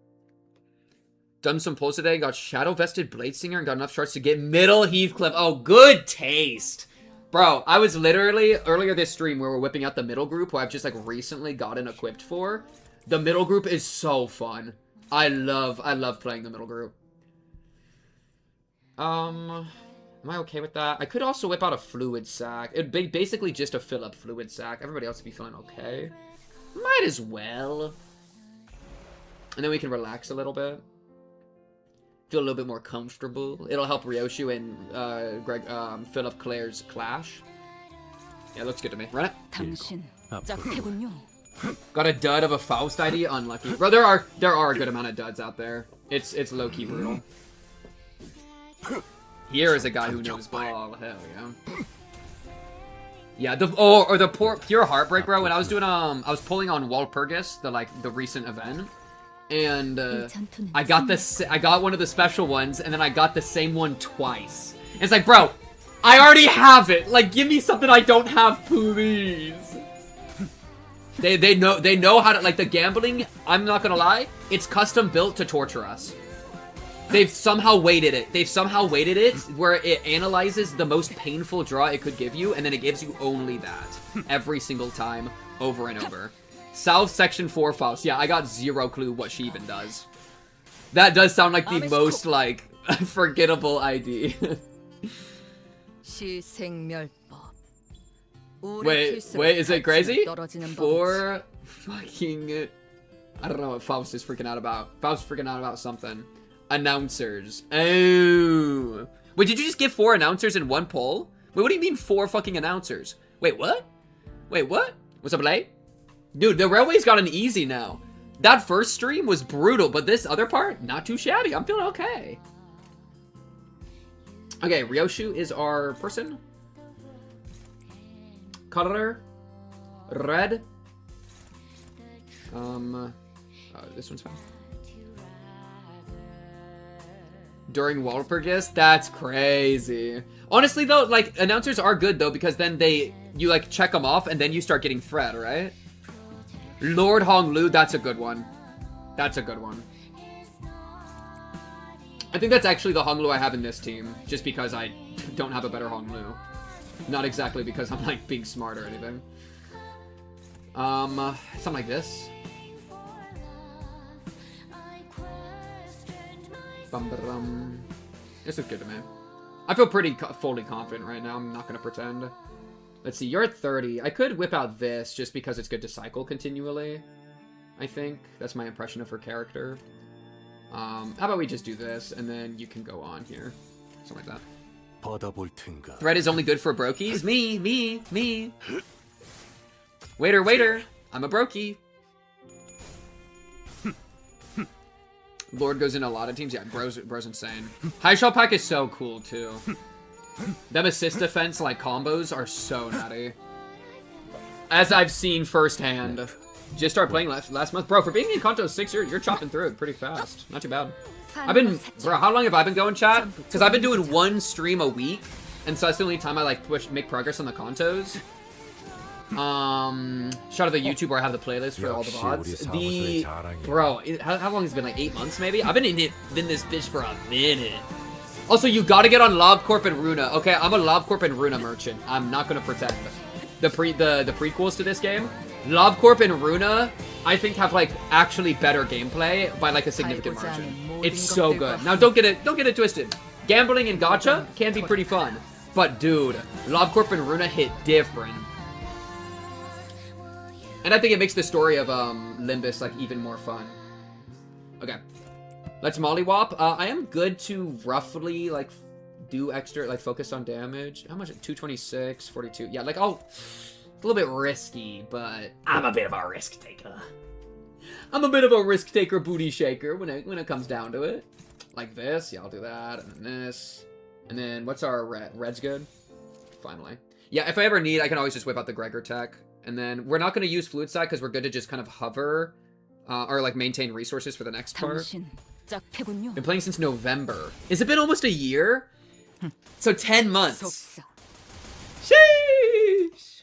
Done some pulls today, got Shadow Vested Bladesinger and got enough shards to get Middle Heathcliff. Oh, good taste! Bro, I was literally, earlier this stream where we're whipping out the middle group, who I've just, like, recently gotten equipped for. The middle group is so fun. I love playing the middle group. Am I okay with that? I could also whip out a Fluid Sack. It'd be basically just a fill-up Fluid Sack. Everybody else would be feeling okay. Might as well. And then we can relax a little bit. Feel a little bit more comfortable. It'll help Ryoshu and Greg fill up Claire's Clash. Yeah, looks good to me. Run it. Got a dud of a Faust ID? Unlucky. Bro, there are a good amount of duds out there. It's low-key brutal. Here is a guy who knows ball. Hell yeah. Yeah, the pure heartbreak, bro. When I was doing I was pulling on Walpurgis, the recent event, and I got one of the special ones, and then I got the same one twice. And it's like, bro, I already have it. Like, give me something I don't have, please. They know how to, like, the gambling. I'm not gonna lie, it's custom built to torture us. They've somehow weighted it where it analyzes the most painful draw it could give you, and then it gives you only that every single time, over and over. South Section 4 Faust. Yeah, I got zero clue what she even does. That does sound like the most, like, forgettable ID. Wait, is it crazy? For fucking... I don't know what Faust is freaking out about. Faust is freaking out about something. Announcers. Oh. Wait, did you just give 4 announcers in one poll? Wait, what do you mean 4 fucking announcers? Wait, what? Wait, what? What's up, late? Dude, the railway's got an easy now. That first stream was brutal, but this other part, not too shabby. I'm feeling okay. Okay, Ryoshu is our person. Color. Red. This one's fine. During Walpurgis? That's crazy. Honestly, though, like, announcers are good, though, because then you, like, check them off, and then you start getting thread, right? Lord Honglu, that's a good one. That's a good one. I think that's actually the Honglu I have in this team, just because I don't have a better Honglu. Not exactly because I'm, like, being smart or anything. Something like this. Bum-ba-dum. This is good to me. I feel pretty fully confident right now. I'm not going to pretend. Let's see. You're at 30. I could whip out this just because it's good to cycle continually. I think. That's my impression of her character. How about we just do this, and then you can go on here. Something like that. Thread is only good for brokies? Me. Waiter. I'm a brokey. Lord goes in a lot of teams. Yeah, bro's insane. High Shell Pack is so cool, too. Them assist defense, like, combos are so nutty. As I've seen firsthand. Just started playing last month. Bro, for being in Kanto 6, you're chopping through it pretty fast. Not too bad. Bro, how long have I been going, chat? Because I've been doing 1 stream a week. And so that's the only time I, like, make progress on the Kantos. Shout out the YouTube where I have the playlist for all the VODs. Bro, how long has it been? Like 8 months, maybe? I've been in this bitch for a minute. Also, you gotta get on LobCorp and Runa. Okay, I'm a LobCorp and Runa merchant. I'm not gonna pretend. The prequels to this game, LobCorp and Runa, I think have like actually better gameplay by like a significant margin. It's so good. Now don't get it twisted. Gambling and gacha can be pretty fun, but dude, LobCorp and Runa hit different. And I think it makes the story of Limbus like even more fun. Okay, let's mollywop. I am good to roughly like do extra, like focus on damage. How much? 226, 42. Yeah, like a little bit risky, but I'm a bit of a risk taker. I'm a bit of a risk taker, booty shaker when it comes down to it. Like this. Yeah, I'll do that, and then this, and then what's our red? Red's good. Finally. Yeah, if I ever need, I can always just whip out the Gregor tech. And then we're not going to use Fluid Side because we're good to just kind of hover or like maintain resources for the next part. Been playing since November. Has it been almost a year? So 10 months. Sheesh.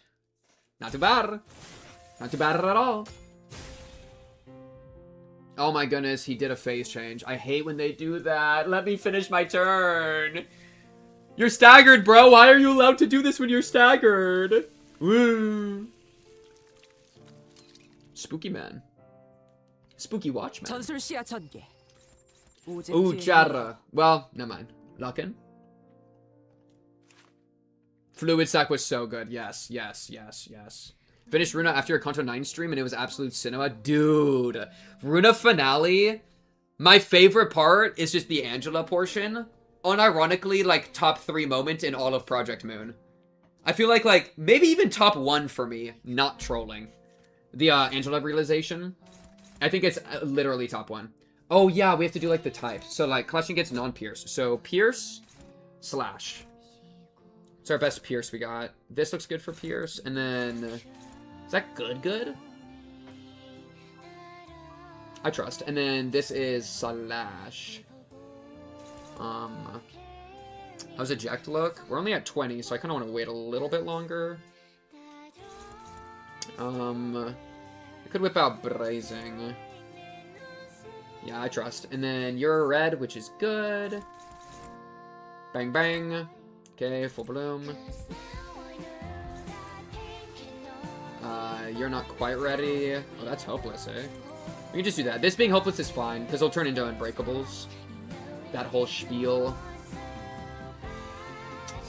Not too bad. Not too bad at all. Oh my goodness, he did a phase change. I hate when they do that. Let me finish my turn. You're staggered, bro. Why are you allowed to do this when you're staggered? Woo. Spooky man. Spooky watchman. Ooh, Chara. Well, never mind. Lock in. Fluid Sack was so good. Yes. Finished Runa after a Kanto 9 stream and it was absolute cinema. Dude. Runa finale. My favorite part is just the Angela portion. Unironically, like, top 3 moment in all of Project Moon. I feel like, maybe even top 1 for me. Not trolling. The Angela realization. I think it's literally top 1. Oh, yeah, we have to do, like, the type. So, like, collection gets non-pierce. So, pierce, slash. It's our best pierce we got. This looks good for pierce. And then... Is that good? I trust. And then this is slash. How's eject look? We're only at 20, so I kind of want to wait a little bit longer. I could whip out Brazing. Yeah, I trust. And then you're red, which is good. Bang, bang. Okay, full bloom. You're not quite ready. Oh, that's hopeless, eh? We can just do that. This being hopeless is fine, because it'll turn into unbreakables. That whole spiel.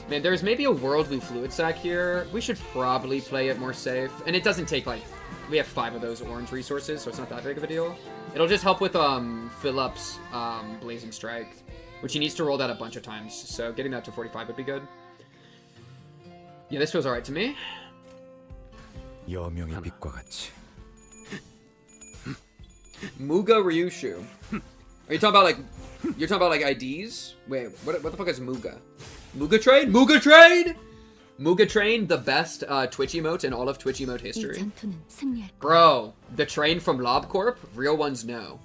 Man, there's maybe a world we fluid sack here. We should probably play it more safe. And it doesn't take, like... We have 5 of those orange resources, so it's not that big of a deal. It'll just help with Philip's Blazing Strike, which he needs to roll that a bunch of times. So getting that to 45 would be good. Yeah, this feels alright to me. 여명의 빛과 같이. Muga Ryushu. Are you talking about like... You're talking about like IDs? Wait, what the fuck is Muga? Muga Train? Muga Train? Muga Train, the best Twitch emote in all of Twitch emote 이 history. 전투는 승리할 거야. Bro, the train from LobCorp? Real ones know.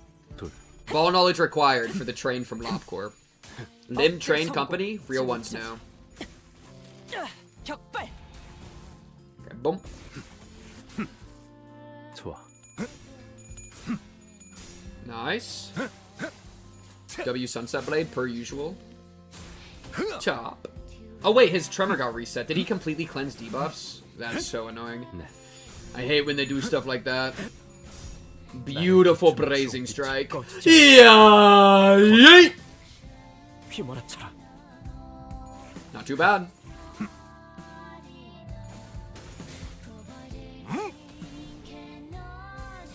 Ball knowledge required for the train from LobCorp. Lim Train Company? Real ones know. 격발. Okay, boom. 좋아. Nice. W Sunset Blade, per usual. Chop. Oh wait, his tremor got reset. Did he completely cleanse debuffs? That's so annoying. I hate when they do stuff like that. Beautiful Blazing Strike. Yeah! Yeet! 휘몰아쳐라. Not too bad.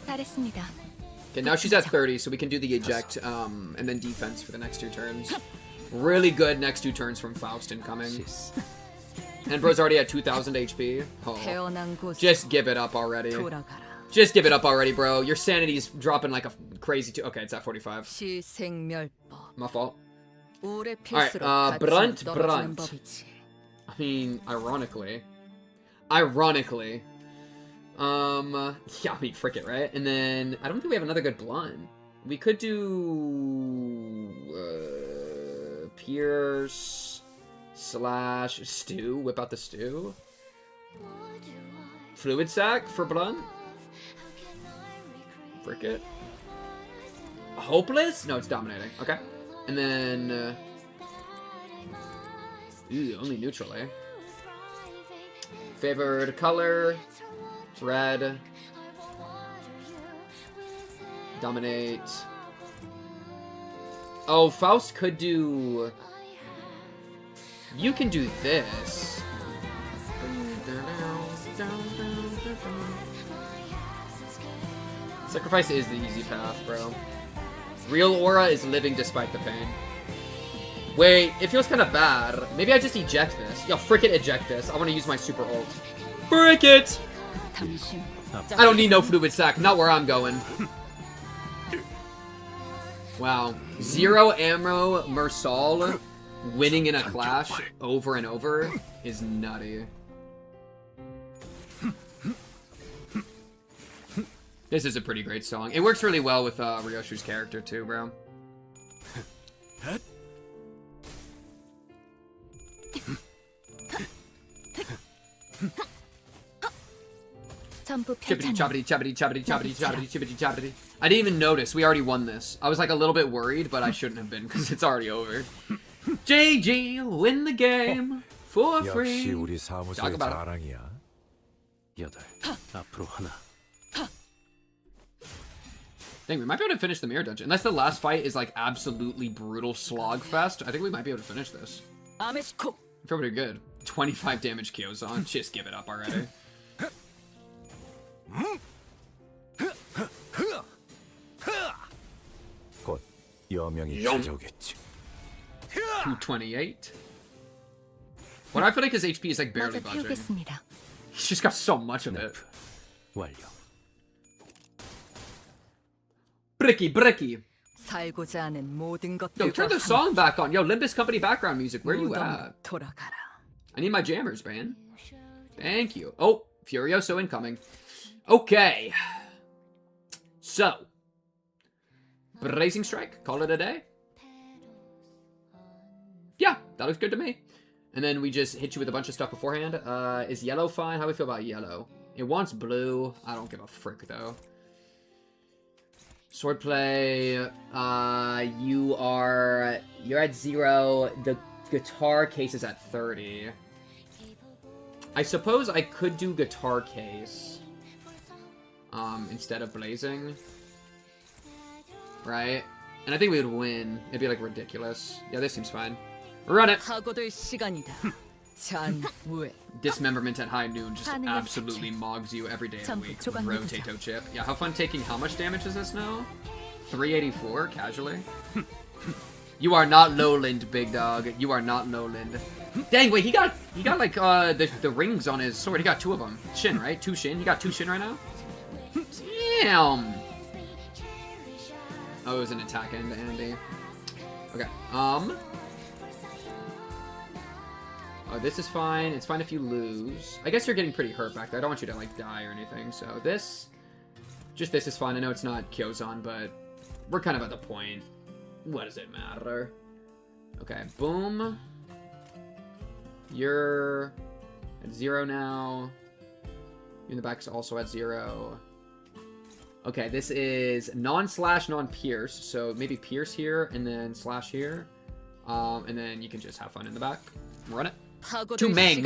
잘했습니다. Okay, now she's at 30, so we can do the eject, and then defense for the next 2 turns. Really good next 2 turns from Faust incoming. And bro's already at 2,000 HP. Oh. 태어난 곳. Just give it up already. 돌아가라. Just give it up already, bro. Your sanity's dropping like a crazy... Okay, it's at 45. 시생멸법. My fault. 우레 Alright, 필수로 같이 Brunt. 떨어지는 법이지. I mean, ironically. Yeah, I mean, frick it, right? And then, I don't think we have another good blunt. We could do... Pierce... Slash... Stew. Whip out the stew. Fluid sack for blunt. Frick it. Hopeless? No, it's dominating. Okay. And then... Ooh, only neutral, eh? Favored color... Red. Dominate. Oh, Faust could do... You can do this. Sacrifice is the easy path, bro. Real aura is living despite the pain. Wait, it feels kind of bad. Maybe I just eject this. Yo, frick it, eject this. I want to use my super ult. Frick it! 당신. I don't need no fluid sack. Not where I'm going. Wow. 0 ammo Mersal winning in a clash over and over is nutty. This is a pretty great song. It works really well with Ryoshu's character too, bro. 전부 Chippity 펼쳐내. choppity choppity choppity choppity choppity chippity choppity. I didn't even notice. We already won this. I was like a little bit worried, but I shouldn't have been because it's already over. JG win the game for free. 역시 우리 Talk 사무소의 about it. 자랑이야. 8. 앞으로 하나. Dang, we might be able to finish the mirror dungeon. Unless the last fight is like absolutely brutal slog fest. I think we might be able to finish this. 아메시코. I feel pretty good. 25 damage Kyozan. Just give it up already. 곧 여명이 찾아오겠지. 228. What I feel like his HP is like barely 마저 budging. 태우겠습니다. He's just got so much of it. 완료. Bricky, bricky. 살고자 하는 모든 Yo, turn the 것들과 song back on. Yo, Limbus Company background music. Where you 무덤으로 at? 돌아가라. I need my jammers, man. Thank you. Oh, Furioso incoming. Okay. So. Blazing Strike. Call it a day. Yeah, that looks good to me. And then we just hit you with a bunch of stuff beforehand. Is yellow fine? How do we feel about yellow? It wants blue. I don't give a frick, though. Swordplay. You're at 0. The guitar case is at 30. I suppose I could do guitar case. Instead of blazing. Right? And I think we would win. It'd be like ridiculous. Yeah, this seems fine. Run it! 하고들 시간이다. 잔무에. Dismemberment at high noon just absolutely mogs you every day of the week. Rotato chip. Yeah, have fun taking how much damage is this now? 384, casually. You are not lowland, big dog. You are not lowland. Dang, wait, he got like the rings on his sword. He got 2 of them. Shin, right? 2 Shin. He got 2 Shin right now? Damn! Oh, it was an attack end, Andy. Okay, oh, this is fine. It's fine if you lose. I guess you're getting pretty hurt back there. I don't want you to, like, die or anything. So this... Just this is fine. I know it's not Kyozan, but we're kind of at the point. What does it matter? Okay, boom. You're at 0 now. You're in the back's also at 0. Okay, this is non-slash, non-pierce. So maybe pierce here and then slash here. And then you can just have fun in the back. Run it. To Mang,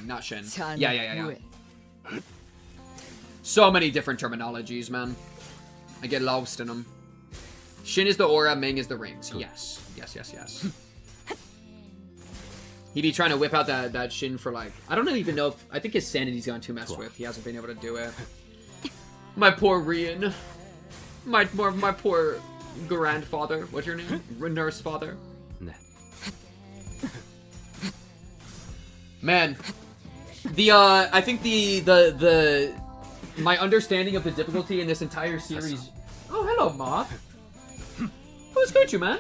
not Shin. Yeah. So many different terminologies, man. I get lost in them. Shin is the aura, Mang is the rings. Yes. He'd be trying to whip out that Shin for like... I don't even know if... I think his sanity's gone too messed with. He hasn't been able to do it. My poor Rian. My poor grandfather. What's your name? Nurse father. Man, I think my understanding of the difficulty in this entire series. Oh, hello, Moth. Who's got you, man?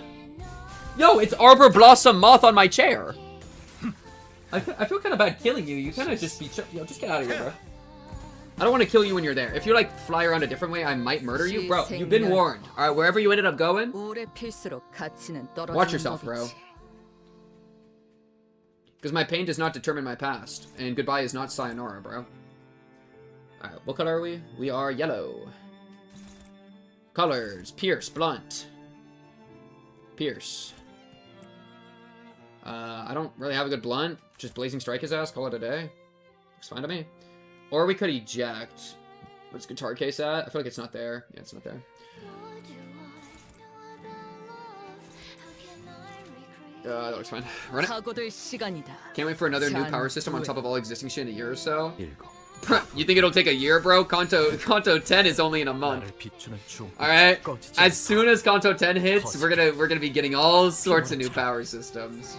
Yo, it's Arbor Blossom Moth on my chair. I feel kind of bad killing you. You kind of just be yo, just get out of here, bro. I don't want to kill you when you're there. If you like fly around a different way, I might murder you, bro. You've been warned. All right, wherever you ended up going, watch yourself, bro. Because my pain does not determine my past. And goodbye is not sayonara, bro. Alright, what color are we? We are yellow. Colors. Pierce. Blunt. Pierce. I don't really have a good blunt. Just Blazing Strike his ass. Call it a day. Looks fine to me. Or we could eject. What's guitar case at? I feel like it's not there. Yeah, it's not there. That looks fine. Run it. Can't wait for another new power system on top of all existing shit in a year or so. You think it'll take a year, bro? Kanto 10 is only in a month. Alright? As soon as Kanto 10 hits, we're gonna be getting all sorts of new power systems.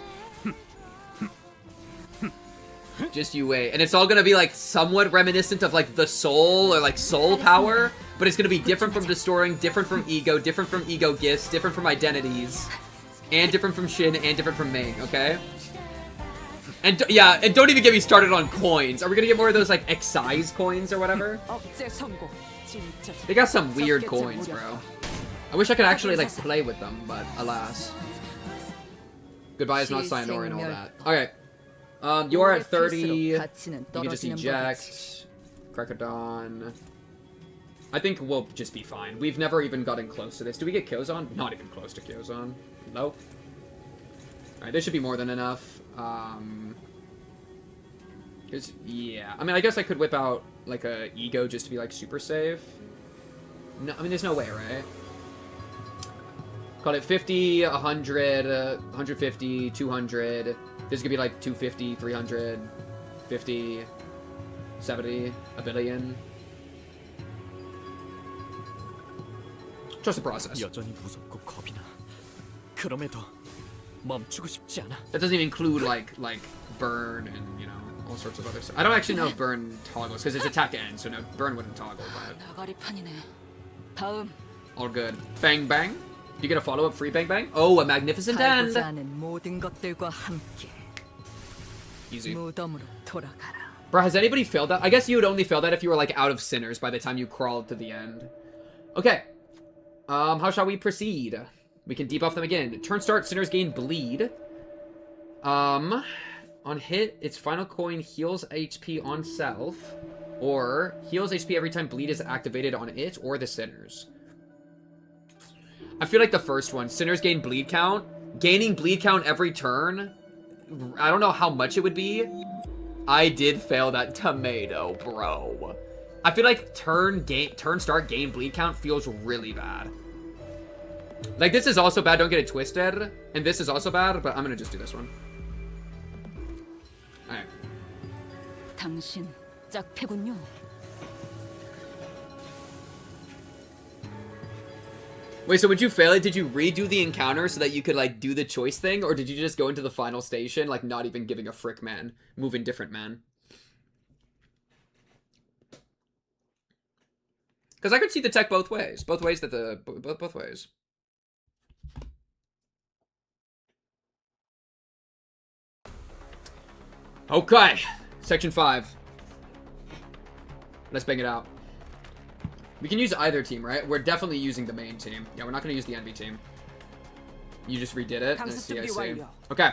Just you wait. And it's all gonna be like somewhat reminiscent of like the soul or like soul power, but it's gonna be different from Destroying, different from ego gifts, different from identities. And different from Shin, and different from Mang, okay? And yeah, and don't even get me started on coins. Are we gonna get more of those, like, excise coins or whatever? They got some weird coins, bro. I wish I could actually, like, play with them, but alas. Goodbye is not sayonara and all that. Okay. You are at 30. You can just eject. Crackodon. I think we'll just be fine. We've never even gotten close to this. Do we get Kyozan? Not even close to Kyozan. Nope. Alright, this should be more than enough. Yeah. I mean, I guess I could whip out, like, a ego just to be, like, super safe. No, I mean, there's no way, right? Call it 50, 100, 150, 200. This could be, like, 250, 300, 50, 70, a billion. Trust the process. That doesn't even include like burn and, you know, all sorts of other stuff. I don't actually know if burn toggles because it's attack ends, so no, burn wouldn't toggle. But all good. Bang bang. Do you get a follow-up free bang bang? Oh, a magnificent end. 살고자 하는 모든 것들과 함께 Easy. 무덤으로 돌아가라. Bro, has anybody failed that? I guess you would only fail that if you were like out of sinners by the time you crawled to the end. Okay. How shall we proceed? We can debuff them again. Turn start, sinners gain bleed. On hit, its final coin heals HP on self, or heals HP every time bleed is activated on it or the sinners. I feel like the first one, sinners gain bleed count. Gaining bleed count every turn, I don't know how much it would be. I did fail that tomato, bro. I feel like turn start gain bleed count feels really bad. Like, this is also bad, don't get it twisted. And this is also bad, but I'm gonna just do this one. Alright. 당신 짝패군요. Wait, so would you fail it? Did you redo the encounter so that you could, like, do the choice thing? Or did you just go into the final station, like, not even giving a frick, man? Moving different, man. Because I could see the tech both ways. Both ways that the... Both ways. Okay. Section 5. Let's bang it out. We can use either team, right? We're definitely using the main team. Yeah, we're not going to use the envy team. You just redid it? I see. Okay.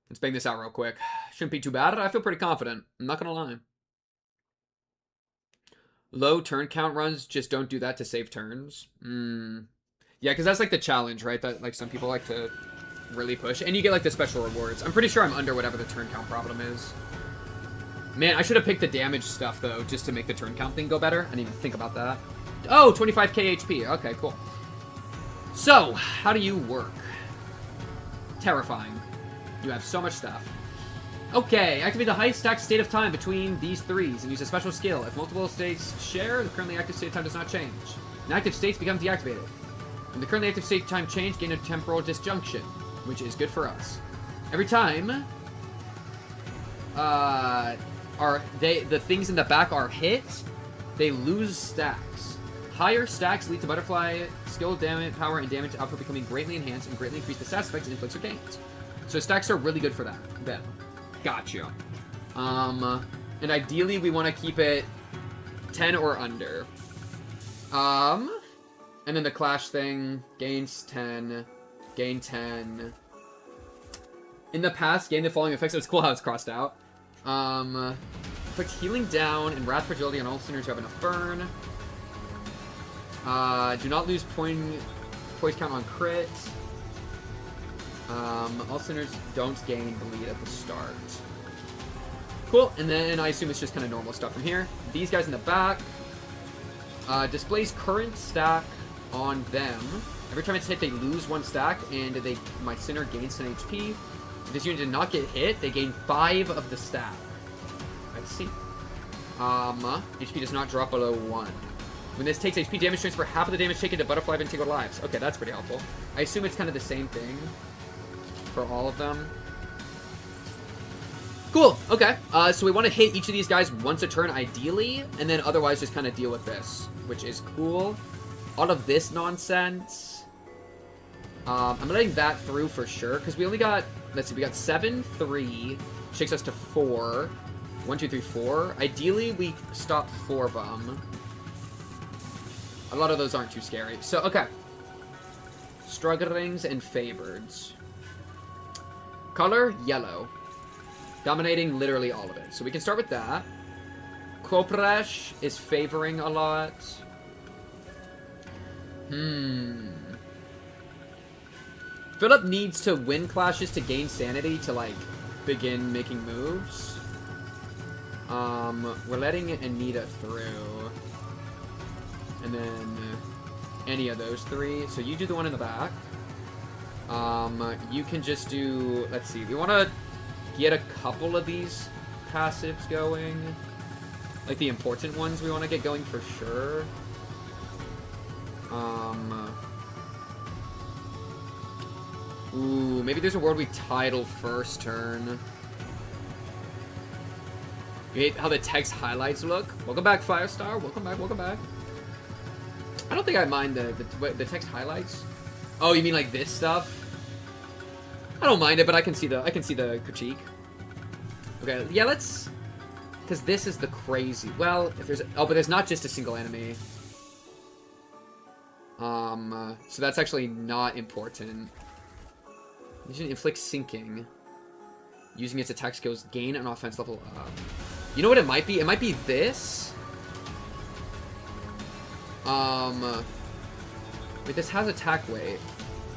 Let's bang this out real quick. Shouldn't be too bad. I feel pretty confident. I'm not going to lie. Low turn count runs, just don't do that to save turns. Yeah, because that's like the challenge, right? That like some people like to really push. And you get like the special rewards. I'm pretty sure I'm under whatever the turn count problem is. Man, I should have picked the damage stuff, though, just to make the turn count thing go better. I didn't even think about that. Oh, 25k HP. Okay, cool. So, how do you work? Terrifying. You have so much stuff. Okay, activate the high stack state of time between these threes and use a special skill. If multiple states share, the currently active state of time does not change. Inactive states become deactivated. When the currently active state of time change, gain a temporal disjunction, which is good for us. Every time... the things in the back are hit, they lose stacks. Higher stacks lead to butterfly skill damage, power, and damage output becoming greatly enhanced and greatly increase the stats effects it inflicts or gains. So stacks are really good for that. Then, gotcha. And ideally we want to keep it 10 or under. And then the clash thing gains 10, gain 10. In the past, gain the following effects. So it's cool how it's crossed out. Put healing down and wrath fragility on all sinners who have enough burn. Do not lose poise count on crit. All sinners don't gain bleed at the start. Cool, and then I assume it's just kind of normal stuff from here. These guys in the back. Displays current stack on them. Every time it's hit, they lose 1 stack, and my sinner gains 10 HP. If this unit did not get hit, they gain 5 of the stack. I see. HP does not drop below 1. When this takes HP damage, transfer half of the damage taken to butterfly and tangled lives. Okay, that's pretty helpful. I assume it's kind of the same thing for all of them. Cool, okay. So we want to hit each of these guys once a turn, ideally, and then otherwise just kind of deal with this, which is cool. All of this nonsense. I'm letting that through for sure, because we only got, let's see, we got 7, 3, which takes us to 4. 1, 2, 3, 4. Ideally, we stop 4 of them. A lot of those aren't too scary. So, okay. Strugglings and favoreds. Color, yellow. Dominating literally all of it. So we can start with that. Kopresh is favoring a lot. Philip needs to win clashes to gain sanity to, like, begin making moves. We're letting Anita through. And then any of those 3. So you do the one in the back. You can just do, let's see, we want to get a couple of these passives going. Like the important ones we want to get going for sure. Ooh, maybe there's a word we title first turn. You hate how the text highlights look? Welcome back, Firestar. Welcome back, welcome back. don't think I mind the text highlights. Oh, you mean like this stuff? I don't mind it, but I can see the critique. Okay, yeah, let's, because this is the crazy. Well, if there's but there's not just a single enemy. So that's actually not important. You should inflict sinking. Using its attack skills, gain an offense level up. You know what it might be? It might be this. Wait, this has attack weight.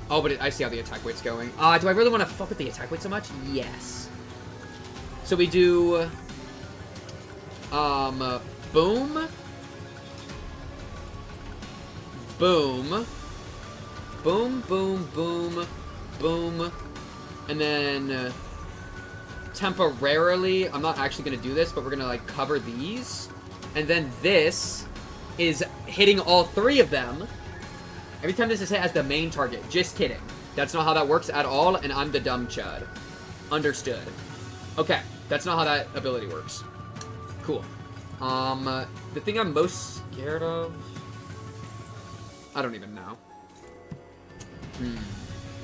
Oh, but I see how the attack weight's going. Do I really want to fuck with the attack weight so much? Yes. So we do... boom. Boom. Boom, boom, boom, boom. And then... temporarily, I'm not actually going to do this, but we're going to, like, cover these. And then this is hitting all three of them. Every time this is hit as the main target. Just kidding. That's not how that works at all, and I'm the dumb chud. Understood. Okay, that's not how that ability works. Cool. The thing I'm most scared of... I don't even know.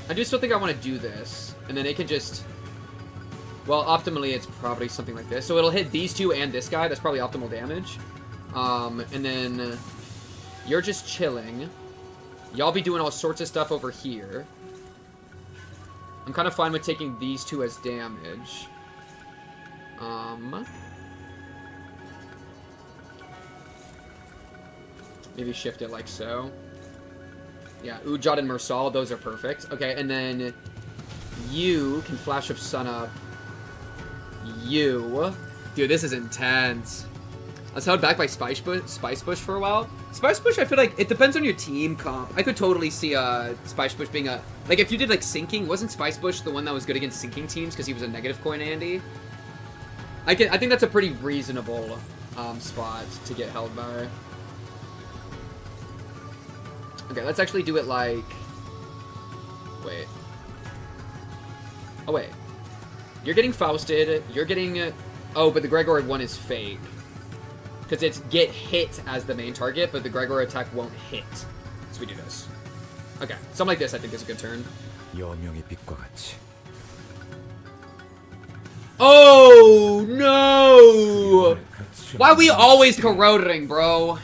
I do still think I want to do this, and then it can just... Well, optimally, it's probably something like this. So it'll hit these two and this guy. That's probably optimal damage. And then you're just chilling. Y'all be doing all sorts of stuff over here. I'm kind of fine with taking these two as damage. Maybe shift it like so. Yeah, Ujat and Mersal, those are perfect. Okay, and then you can Flash of Sun up. You. Dude, this is intense. I was held back by Spice Bush for a while. Spice Bush, I feel like it depends on your team comp. I could totally see Spice Bush being a... Like, if you did, like, sinking, wasn't Spice Bush the one that was good against sinking teams because he was a negative coin Andy? I think that's a pretty reasonable spot to get held by. Okay, let's actually do it like... Wait. Oh, wait. You're getting Fausted. You're getting... Oh, but the Gregor one is fake. Because it's get hit as the main target, but the Gregor attack won't hit. So we do this. Okay, something like this I think is a good turn. Oh, no! Why are we always corroding, bro?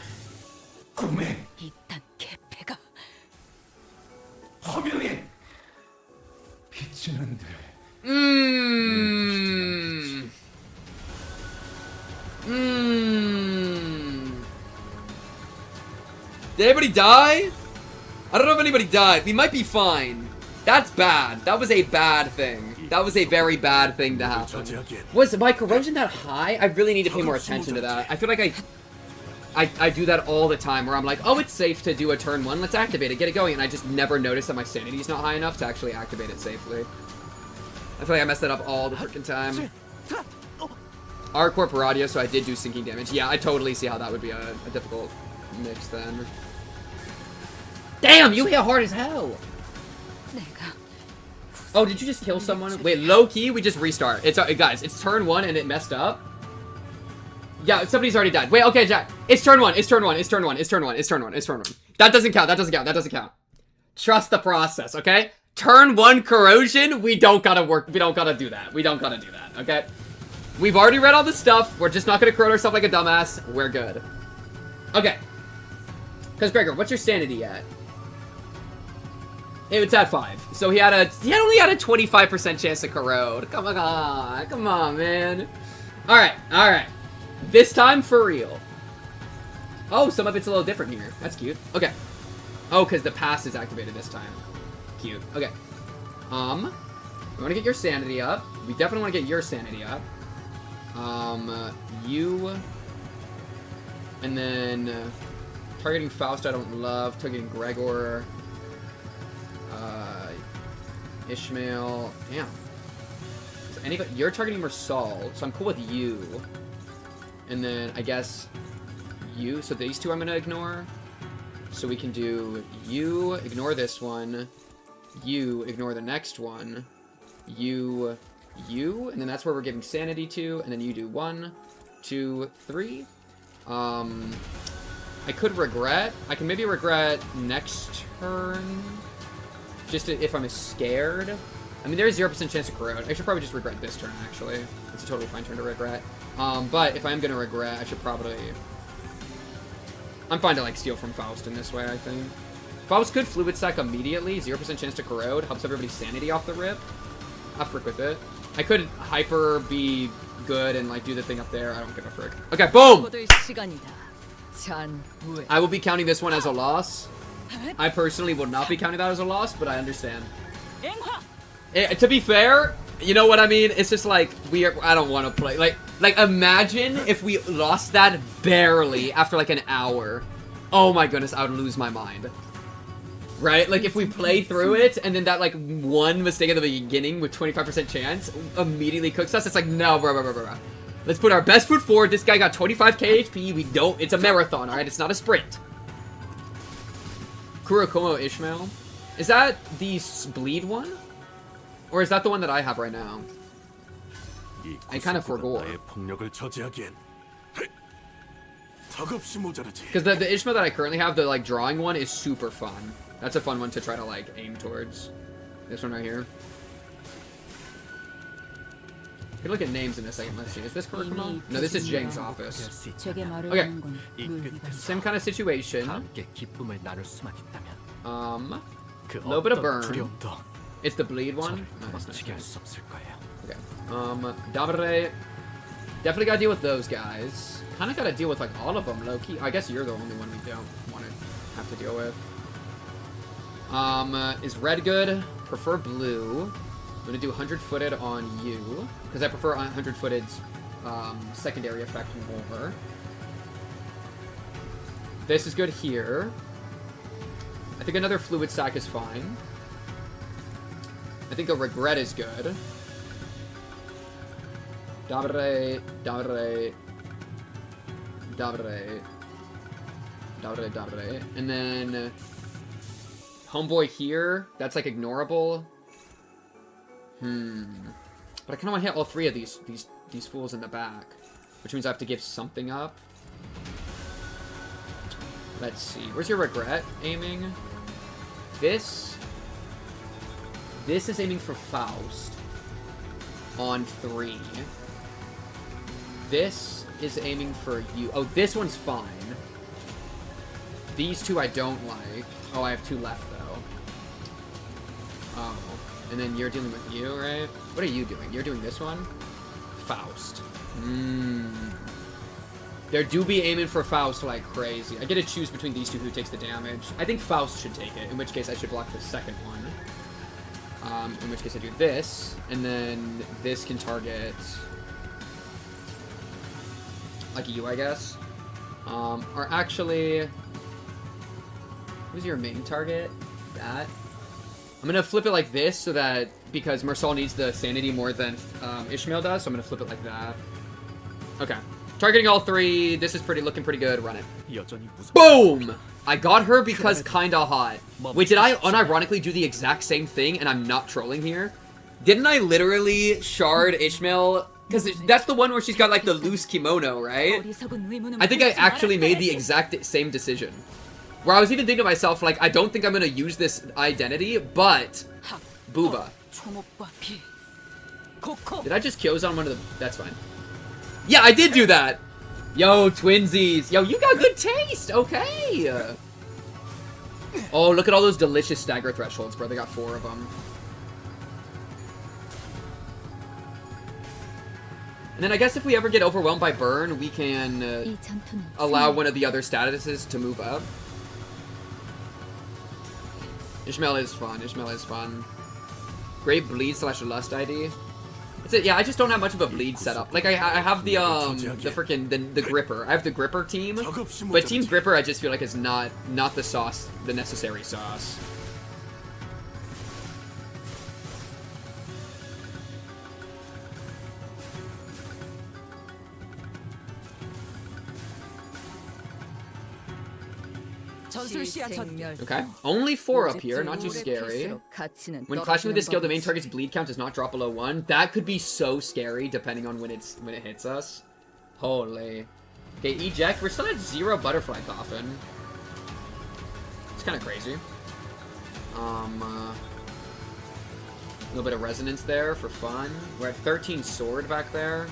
이딴 개패가 화면에 비치는데. Did anybody die? I don't know if anybody died. We might be fine. That's bad. That was a bad thing. That was a very bad thing to happen. Was my corrosion that high? I really need to pay more attention to that. I feel like I do that all the time where I'm like, oh, it's safe to do a turn one. Let's activate it. Get it going. And I just never notice that my sanity is not high enough to actually activate it safely. I feel like I messed that up all the freaking time. Our Corporadio, so I did do sinking damage. Yeah, I totally see how that would be a difficult mix then. Damn, you hit hard as hell! Oh, did you just kill someone? Wait, low-key, we just restart. It's guys, it's turn one and it messed up. Yeah, somebody's already died. Wait, okay, Jack. It's turn one, it's turn one, it's turn one, it's turn one, it's turn one, it's turn one. That doesn't count, that doesn't count, that doesn't count. Trust the process, okay? Turn one corrosion, we don't gotta do that. We don't gotta do that, okay? We've already read all the stuff. We're just not gonna corrode ourselves like a dumbass. We're good. Okay. Because Gregor, what's your sanity at? It's at 5. So he only had a 25% chance to corrode. Come on, man. Alright. This time for real. Oh, some of it's a little different here. That's cute. Okay. Oh, because the pass is activated this time. Cute. Okay. We want to get your sanity up. We definitely want to get your sanity up. You. And then, targeting Faust I don't love. Targeting Gregor. Ishmael. Damn. Anybody? You're targeting Mersal, so I'm cool with you. And then, I guess, you. So these two I'm gonna ignore. So we can do you, ignore this one. You, ignore the next one. You, and then that's where we're giving sanity to, and then you do 1, 2, 3. I could regret. I can maybe regret next turn. Just if I'm scared. I mean, there is 0% chance to corrode. I should probably just regret this turn, actually. It's a totally fine turn to regret. But if I am going to regret, I should probably... I'm fine to, like, steal from Faust in this way, I think. Faust could Fluid Sack immediately. 0% chance to corrode. Helps everybody's sanity off the rip. I'll frick with it. I could Hyper be good and, like, do the thing up there. I don't give a frick. Okay, boom! I will be counting this one as a loss. I personally will not be counting that as a loss, but I understand. To be fair, you know what I mean? It's just like, I don't want to play. Like, imagine if we lost that barely after like an hour. Oh my goodness, I would lose my mind. Right? Like, if we play through it, and then that, like, one mistake at the beginning with 25% chance immediately cooks us, it's like, no, bro. Let's put our best foot forward. This guy got 25k HP. We don't... It's a marathon, alright? It's not a sprint. Kurokomo Ishmael. Is that the bleed one? Or is that the one that I have right now? I kind of forgot. Because the Ishmael that I currently have, the, like, drawing one, is super fun. That's a fun one to try to, like, aim towards. This one right here. We can look at names in a second. Let's see. Is this Kurokomo? No, this is Jang's office. Okay. Same kind of situation. A little bit of burn. It's the bleed one. Nice. Okay. Dabre. Definitely gotta deal with those guys. Kinda gotta deal with, like, all of them, low-key. I guess you're the only one we don't want to have to deal with. Is red good? Prefer blue. I'm gonna do 100-footed on you. Because I prefer 100-footed's secondary effect more. This is good here. I think another Fluid Sack is fine. I think a regret is good. Dabre. And then Homeboy here. That's like ignorable. But I kinda wanna hit all three of these fools in the back. Which means I have to give something up. Let's see. Where's your regret aiming? This is aiming for Faust on 3. This is aiming for you. Oh, this one's fine. These two I don't like. Oh, I have 2 left, though. Oh. And then you're dealing with you, right? What are you doing? You're doing this one? Faust. There do be aiming for Faust like crazy. I get to choose between these two who takes the damage. I think Faust should take it, in which case I should block the second one. In which case I do this, and then this can target like you, I guess. Or actually, who's your main target? That. I'm gonna flip it like this so that, because Marsal needs the sanity more than Ishmael does, so I'm gonna flip it like that. Okay. Targeting all 3. This is looking pretty good. Run it. Boom! I got her because kinda hot. Wait, did I unironically do the exact same thing and I'm not trolling here? Didn't I literally shard Ishmael? Because that's the one where she's got like the loose kimono, right? I think I actually made the exact same decision. Where I was even thinking to myself, like, I don't think I'm gonna use this identity, but... Booba. Did I just Kyozan one of the... That's fine. Yeah, I did do that! Yo, twinsies. Yo, you got good taste! Okay! Oh, look at all those delicious stagger thresholds, bro. They got 4 of them. And then I guess if we ever get overwhelmed by burn, we can allow one of the other statuses to move up. Ishmael is fun. Ishmael is fun. Great bleed / lust ID. It's yeah, I just don't have much of a bleed setup. Like I have the freaking the gripper. I have the gripper team, but team gripper I just feel like is not the sauce, the necessary sauce. Okay, only 4 up here, not too scary. When clashing with this skill, the main target's bleed count does not drop below 1. That could be so scary, depending on when it hits us. Holy. Okay, eject. We're still at 0 butterfly coffin. It's kind of crazy. A little bit of resonance there for fun. We're at 13 sword back there.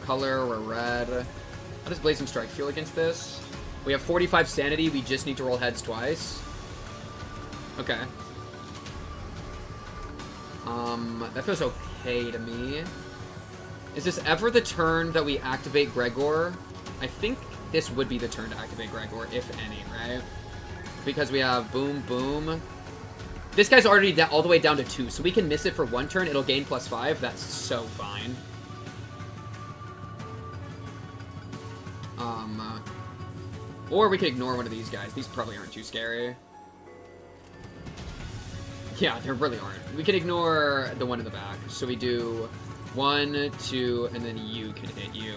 Color, we're red. How does Blazing Strike feel against this? We have 45 sanity. We just need to roll heads twice. Okay. That feels okay to me. Is this ever the turn that we activate Gregor? I think this would be the turn to activate Gregor, if any, right? Because we have boom, boom. This guy's already all the way down to 2, so we can miss it for 1 turn. It'll gain +5. That's so fine. Or we could ignore one of these guys. These probably aren't too scary. Yeah, they really aren't. We could ignore the one in the back. So we do 1, 2, and then you can hit you,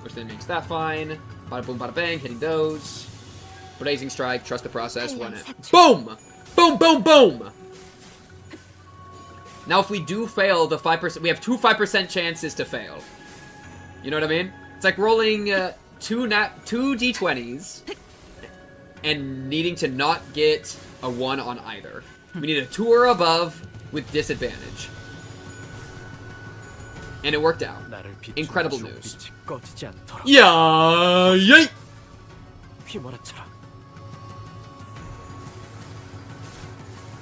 which then makes that fine. Bada boom, bada bang, hitting those. Blazing Strike, trust the process, one hit. Boom! Boom, boom, boom! Now if we do fail the 5%, we have 2 5% chances to fail. You know what I mean? It's like rolling 2 d20s and needing to not get a 1 on either. We need a 2 or above with disadvantage. And it worked out. Incredible news. Yeah! Yay!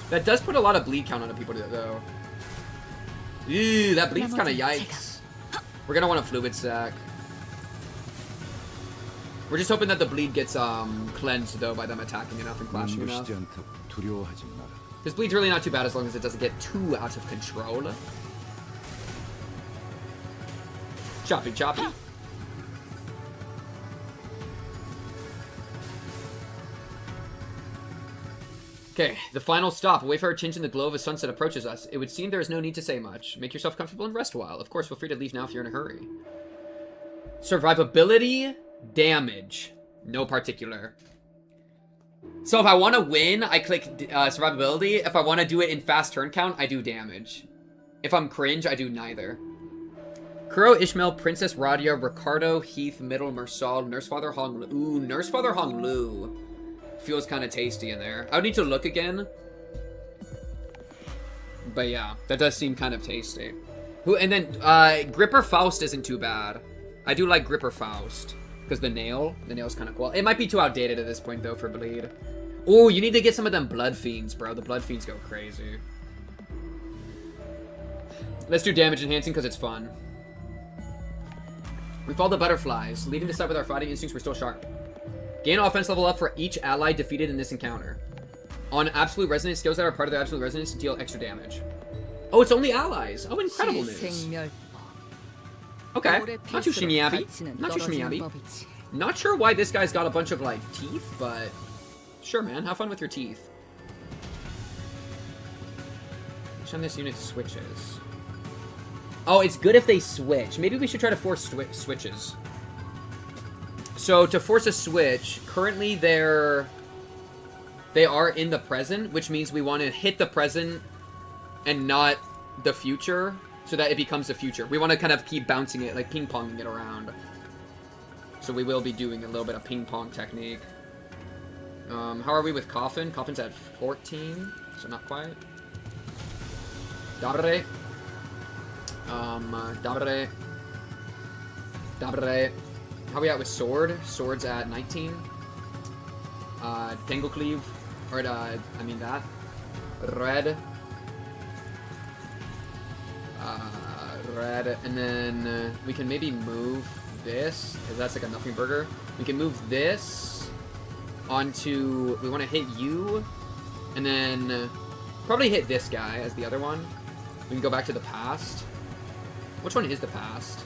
That does put a lot of bleed count on people, though. Ew, that bleed's kind of yikes. We're gonna want a fluid sac. We're just hoping that the bleed gets cleansed, though, by them attacking enough and clashing enough. This bleed's really not too bad as long as it doesn't get too out of control. Choppy, choppy. Okay, the final stop. A wayfarer tinge in the glow of a sunset approaches us. It would seem there is no need to say much. Make yourself comfortable and rest a while. Of course, feel free to leave now if you're in a hurry. Survivability, damage. No particular. So if I want to win, I click survivability. If I want to do it in fast turn count, I do damage. If I'm cringe, I do neither. Kuro, Ishmael, Princess Radia, Ricardo, Heath, Middle, Mersal, Nurse Father Hong Lu. Ooh, Nurse Father Hong Lu. Feels kind of tasty in there. I would need to look again. But yeah, that does seem kind of tasty. And then Gripper Faust isn't too bad. I do like Gripper Faust. Because the nail's kind of cool. It might be too outdated at this point, though, for bleed. Oh, you need to get some of them Blood Fiends, bro. The Blood Fiends go crazy. Let's do damage enhancing because it's fun. We follow the butterflies. Leaving this side with our fighting instincts, we're still sharp. Gain offense level up for each ally defeated in this encounter. On Absolute Resonance, skills that are part of the Absolute Resonance deal extra damage. Oh, it's only allies. Oh, incredible news. Okay, not too shimmy-abby. Not too shimmy-abby. Not sure why this guy's got a bunch of, like, teeth, but... Sure, man. Have fun with your teeth. Which on this unit switches? Oh, it's good if they switch. Maybe we should try to force switches. So, to force a switch, currently they are in the present, which means we want to hit the present and not the future, so that it becomes the future. We want to kind of keep bouncing it, like ping-ponging it around. So we will be doing a little bit of ping-pong technique. How are we with Coffin? Coffin's at 14, so not quite. Dabre. Dabre. Dabre. How are we at with Sword? Sword's at 19. Tangle Cleave. Or, I mean that. Red. Red. And then we can maybe move this, because that's like a nothing burger. We can move this onto... We want to hit you. And then probably hit this guy as the other one. We can go back to the past. Which one is the past?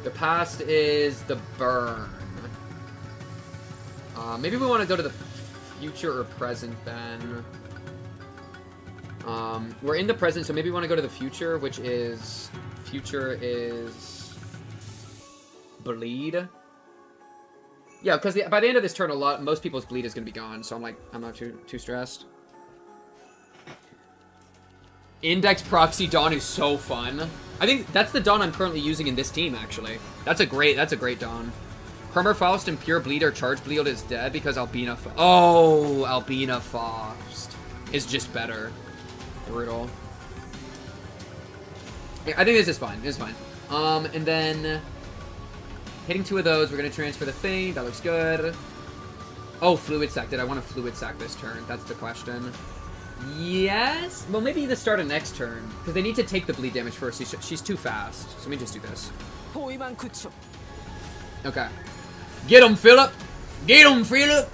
The past is the burn. Maybe we want to go to the future or present then. We're in the present, so maybe we want to go to the future, which is... Future is... Bleed. Yeah, because by the end of this turn, most people's bleed is going to be gone, so I'm not too stressed. Index Proxy Dawn is so fun. I think that's the Dawn I'm currently using in this team, actually. That's a great Dawn. Krummer Faust and Pure Bleed or Charge Bleed is dead because Albina Faust is just better. Brutal. Yeah, I think this is fine. This is fine. And then hitting 2 of those, we're gonna transfer the thing. That looks good. Oh, Fluid Sac. Did I want to Fluid Sac this turn? That's the question. Yes? Well, maybe the start of next turn. Because they need to take the bleed damage first. She's too fast. So let me just do this. Okay. Get him, Philip! Get him, Philip!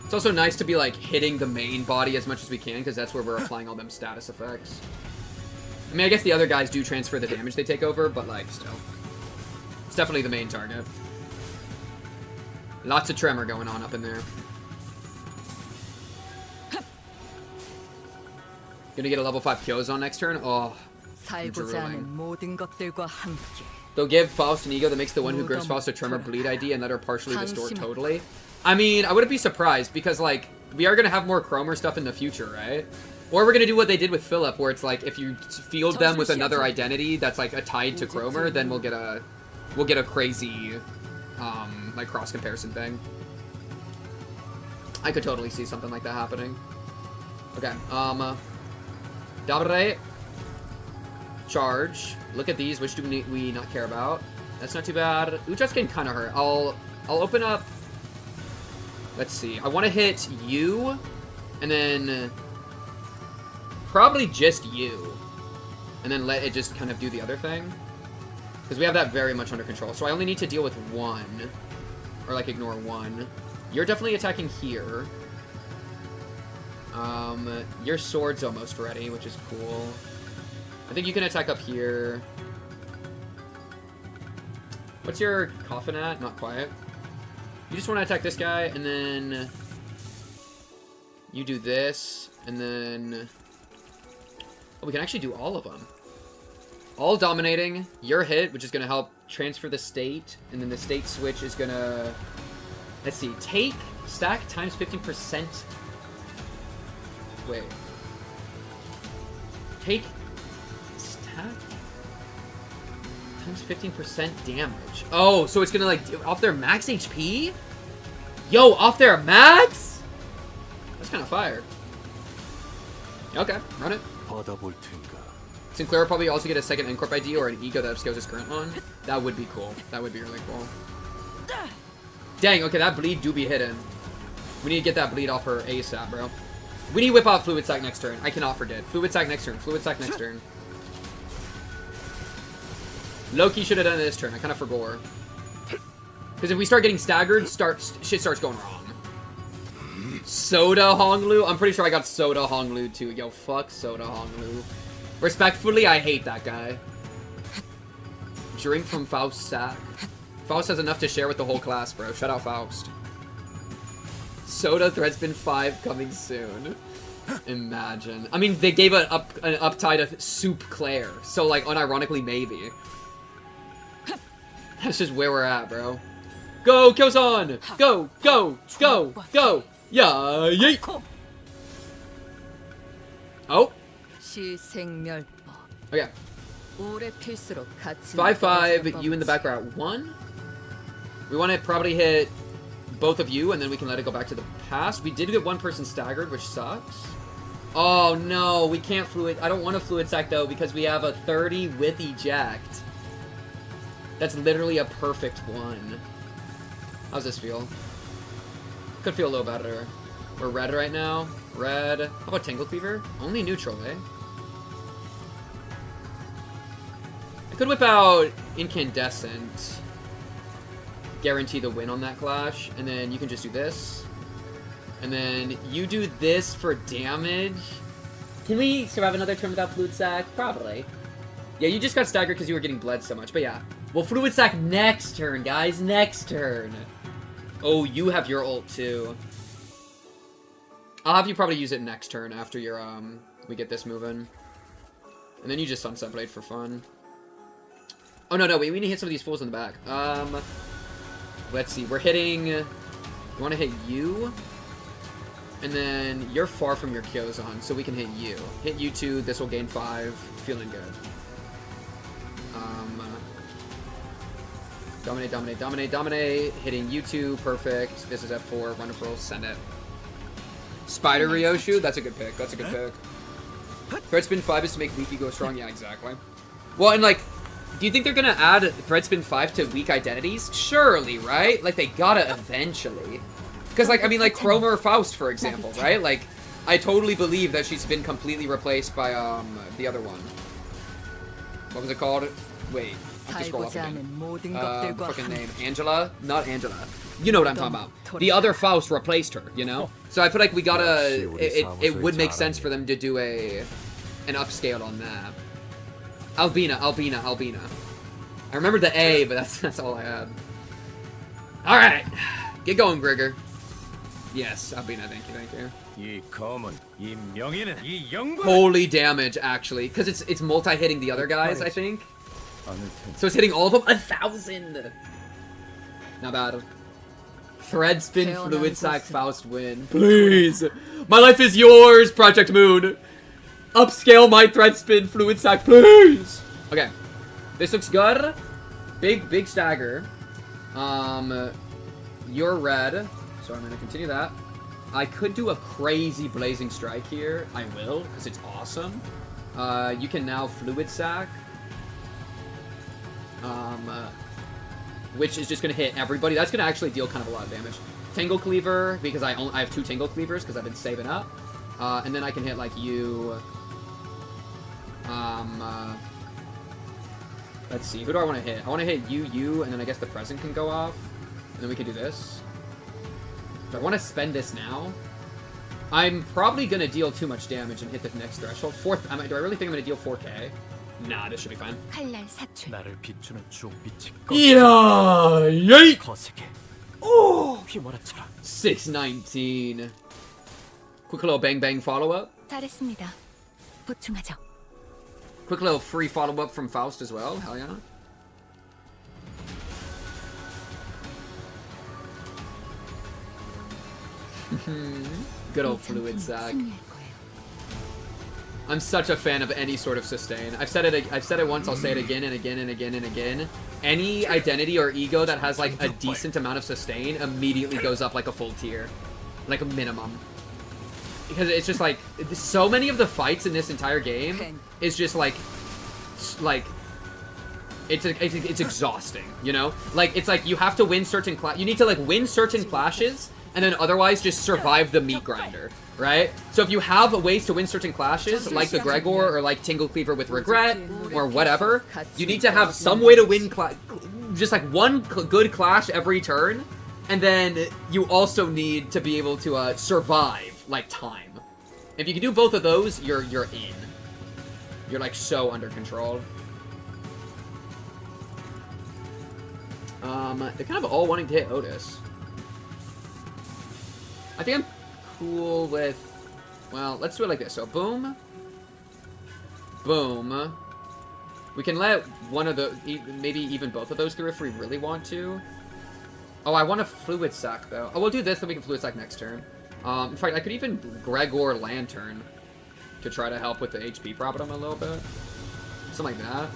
It's also nice to be, like, hitting the main body as much as we can, because that's where we're applying all them status effects. I mean, I guess the other guys do transfer the damage they take over, but, like, still. It's definitely the main target. Lots of tremor going on up in there. Gonna get a level 5 Kyozan next turn? Oh, drooling. They'll give Faust an ego that makes the one who grips Faust a tremor bleed ID and let her partially distort totally. I mean, I wouldn't be surprised, because, like, we are gonna have more Chromer stuff in the future, right? Or we're gonna do what they did with Philip, where it's like, if you field them with another identity that's, like, tied to Chromer, then we'll get a crazy, like, cross-comparison thing. I could totally see something like that happening. Okay, Dabre. Charge. Look at these, which do we not care about? That's not too bad. Ujat's getting kind of hurt. I'll open up... Let's see. I want to hit you, and then probably just you, and then let it just kind of do the other thing, because we have that very much under control. So I only need to deal with 1, or like ignore 1. You're definitely attacking here. Your sword's almost ready, which is cool. I think you can attack up here. What's your coffin at? Not quite. You just want to attack this guy, and then you do this, and then... Oh, we can actually do all of them. All dominating. Your hit, which is going to help transfer the state, and then the state switch is going to... Let's see. Take, stack times 15%. Wait. Take, stack times 15% damage. Oh, so it's gonna, like, off their max HP? Yo, off their max? That's kind of fire. Okay, run it. Sinclair will probably also get a second Incorp ID or an ego that upscales his current one. That would be cool. That would be really cool. Dang, okay, that bleed do be hidden. We need to get that bleed off her ASAP, bro. We need to whip out Fluid Sac next turn. I cannot forget. Fluid Sac next turn. Fluid Sac next turn. Loki should have done it this turn. I kind of forgot. Because if we start getting staggered, shit starts going wrong. Soda Honglu? I'm pretty sure I got Soda Honglu too. Yo, fuck Soda Honglu. Respectfully, I hate that guy. Drink from Faust's sack. Faust has enough to share with the whole class, bro. Shout out Faust. Soda Threadspin 5 coming soon. Imagine. I mean, they gave an uptide of Soup Claire, so, like, unironically, maybe. That's just where we're at, bro. Go, Kyozan! Go, go, go, go! Yeah, yeet! Oh. Okay. 5-5, you in the back row. 1. We want to probably hit both of you, and then we can let it go back to the past. We did get one person staggered, which sucks. Oh, no, we can't fluid... I don't want to Fluid Sac, though, because we have a 30 with eject. That's literally a perfect one. How's this feel? Could feel a little better. We're red right now. Red. How about Tangle Cleaver? Only neutral, eh? I could whip out Incandescent. Guarantee the win on that clash. And then you can just do this. And then you do this for damage. Can we survive another turn without Fluid Sac? Probably. Yeah, you just got staggered because you were getting bled so much. But yeah. Well, Fluid Sac next turn, guys. Next turn. Oh, you have your ult too. I'll have you probably use it next turn after your, we get this moving. And then you just Sunset Blade for fun. Oh, no, we need to hit some of these fools in the back. Let's see. We're hitting... You want to hit you? And then you're far from your Kyozan, so we can hit you. Hit you 2. This will gain 5. Feeling good. Dominate, dominate, dominate, dominate. Hitting you 2. Perfect. This is F4. Wonderful. Send it. Spider Ryoshu. That's a good pick. That's a good pick. Thread Spin 5 is to make Leafy go strong. Yeah, exactly. Well, and like... Do you think they're gonna add Threadspin 5 to weak identities? Surely, right? Like, they gotta eventually. Because, like, I mean, like, Chroma or Faust, for example, right? Like, I totally believe that she's been completely replaced by, the other one. What was it called? Wait, I have to scroll up again. Fucking name. Angela? Not Angela. You know what I'm talking about. The other Faust replaced her, you know? So I feel like we gotta... It would make sense for them to do an upscale on that. Albina. I remembered the A, but that's all I had. Alright. Get going, Grigor. Yes, Albina, thank you. Holy damage, actually. Because it's multi-hitting the other guys, I think. So it's hitting all of them? 1,000! Not bad. Thread Spin, Fluid Sac, Faust win. Please! My life is yours, Project Moon! Upscale my Thread Spin, Fluid Sac, please! Okay. This looks good. Big stagger. You're red. So I'm gonna continue that. I could do a crazy Blazing Strike here. I will, because it's awesome. You can now Fluid Sac. Which is just gonna hit everybody. That's gonna actually deal kind of a lot of damage. Tangle Cleaver, because I have 2 Tangle Cleavers, because I've been saving up. And then I can hit, like, you... let's see, who do I want to hit? I want to hit you, and then I guess the present can go off. And then we can do this. Do I want to spend this now? I'm probably going to deal too much damage and hit the next threshold. Do I really think I'm going to deal 4k? Nah, this should be fine. Yeah! Yay! Oh! 619. Quick little bang follow-up. 잘했습니다. 보충하죠. Quick little free follow-up from Faust as well. Hell yeah. Good old Fluid Sac. I'm such a fan of any sort of sustain. I've said it once, I'll say it again and again and again and again. Any identity or ego that has like a decent amount of sustain immediately goes up like a full tier. Like a minimum. Because it's just like, so many of the fights in this entire game is just like it's exhausting, you know? Like, it's like you have to win certain you need to like win certain clashes and then otherwise just survive the meat grinder, right? So if you have ways to win certain clashes, like the Gregor or like Tingle Cleaver with Regret or whatever, you need to have some way to win just like one good clash every turn, and then you also need to be able to survive like time. If you can do both of those, you're in. You're like so under control. They're kind of all wanting to hit Otis. I think I'm cool with... Well, let's do it like this. So, boom. Boom. We can let one of the... Maybe even both of those through if we really want to. Oh, I want a Fluid Sac, though. Oh, we'll do this, then we can Fluid Sac next turn. In fact, I could even Gregor Lantern to try to help with the HP problem a little bit. Something like that.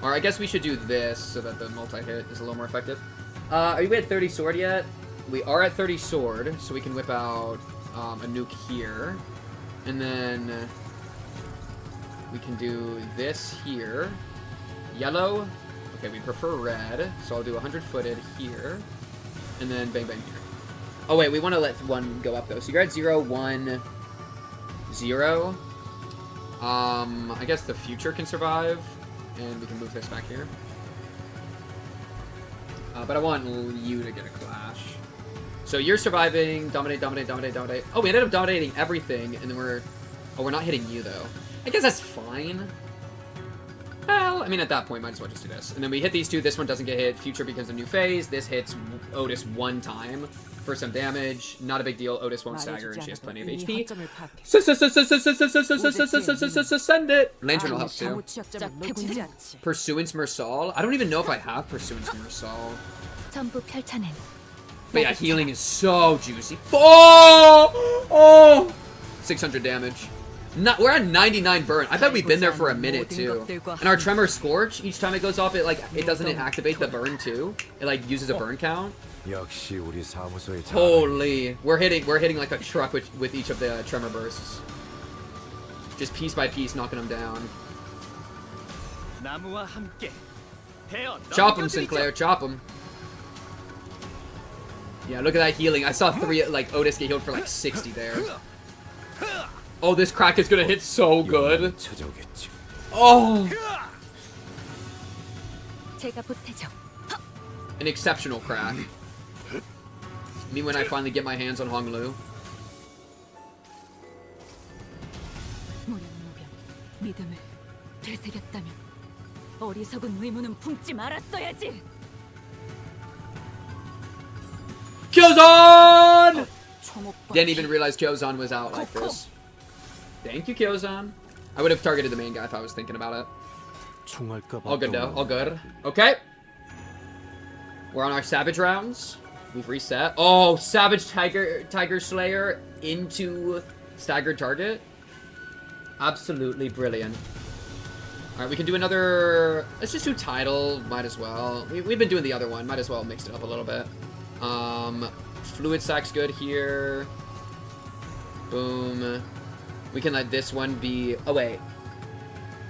Or I guess we should do this so that the multi-hit is a little more effective. Are we at 30 sword yet? We are at 30 sword, so we can whip out a nuke here. And then we can do this here. Yellow. Okay, we prefer red, so I'll do 100-footed here. And then bang bang here. Oh wait, we want to let one go up though. So you're at 0, 1, 0. I guess the future can survive. And we can move this back here. But I want you to get a clash. So you're surviving. Dominate, dominate, dominate, dominate. Oh, we ended up dominating everything. And then we're... Oh, we're not hitting you, though. I guess that's fine. Well, I mean, at that point, might as well just do this. And then we hit these two. This one doesn't get hit. Future becomes a new phase. This hits Otis one time for some damage. Not a big deal. Otis won't stagger, and she has plenty of HP. Send it! Lantern will help too. Pursuance Mersal? I don't even know if I have Pursuance Mersal. 전부 펼쳐낸. But yeah, healing is so juicy. Oh! 600 damage. We're at 99 burn. I bet we've been there for a minute too. And our Tremor Scorch, each time it goes off, it doesn't activate the burn too. It like uses a burn count. Holy, we're hitting like a truck with each of the Tremor bursts. Just piece by piece, knocking them down. Chop him, Sinclair. Chop him. Yeah, look at that healing. I saw Otis get healed for like 60 there. Oh, this crack is gonna hit so good. Oh! An exceptional crack. Me when I finally get my hands on Honglu. Kyozan! Didn't even realize Kyozan was out like this. Thank you, Kyozan. I would have targeted the main guy if I was thinking about it. All good though, all good. Okay. We're on our Savage rounds. We've reset. Oh, Savage Tiger Slayer into staggered target. Absolutely brilliant. Alright, we can do another... Let's just do Tidal. Might as well. We've been doing the other one. Might as well mix it up a little bit. Fluid Sack's good here. Boom. We can let this one be... Oh, wait.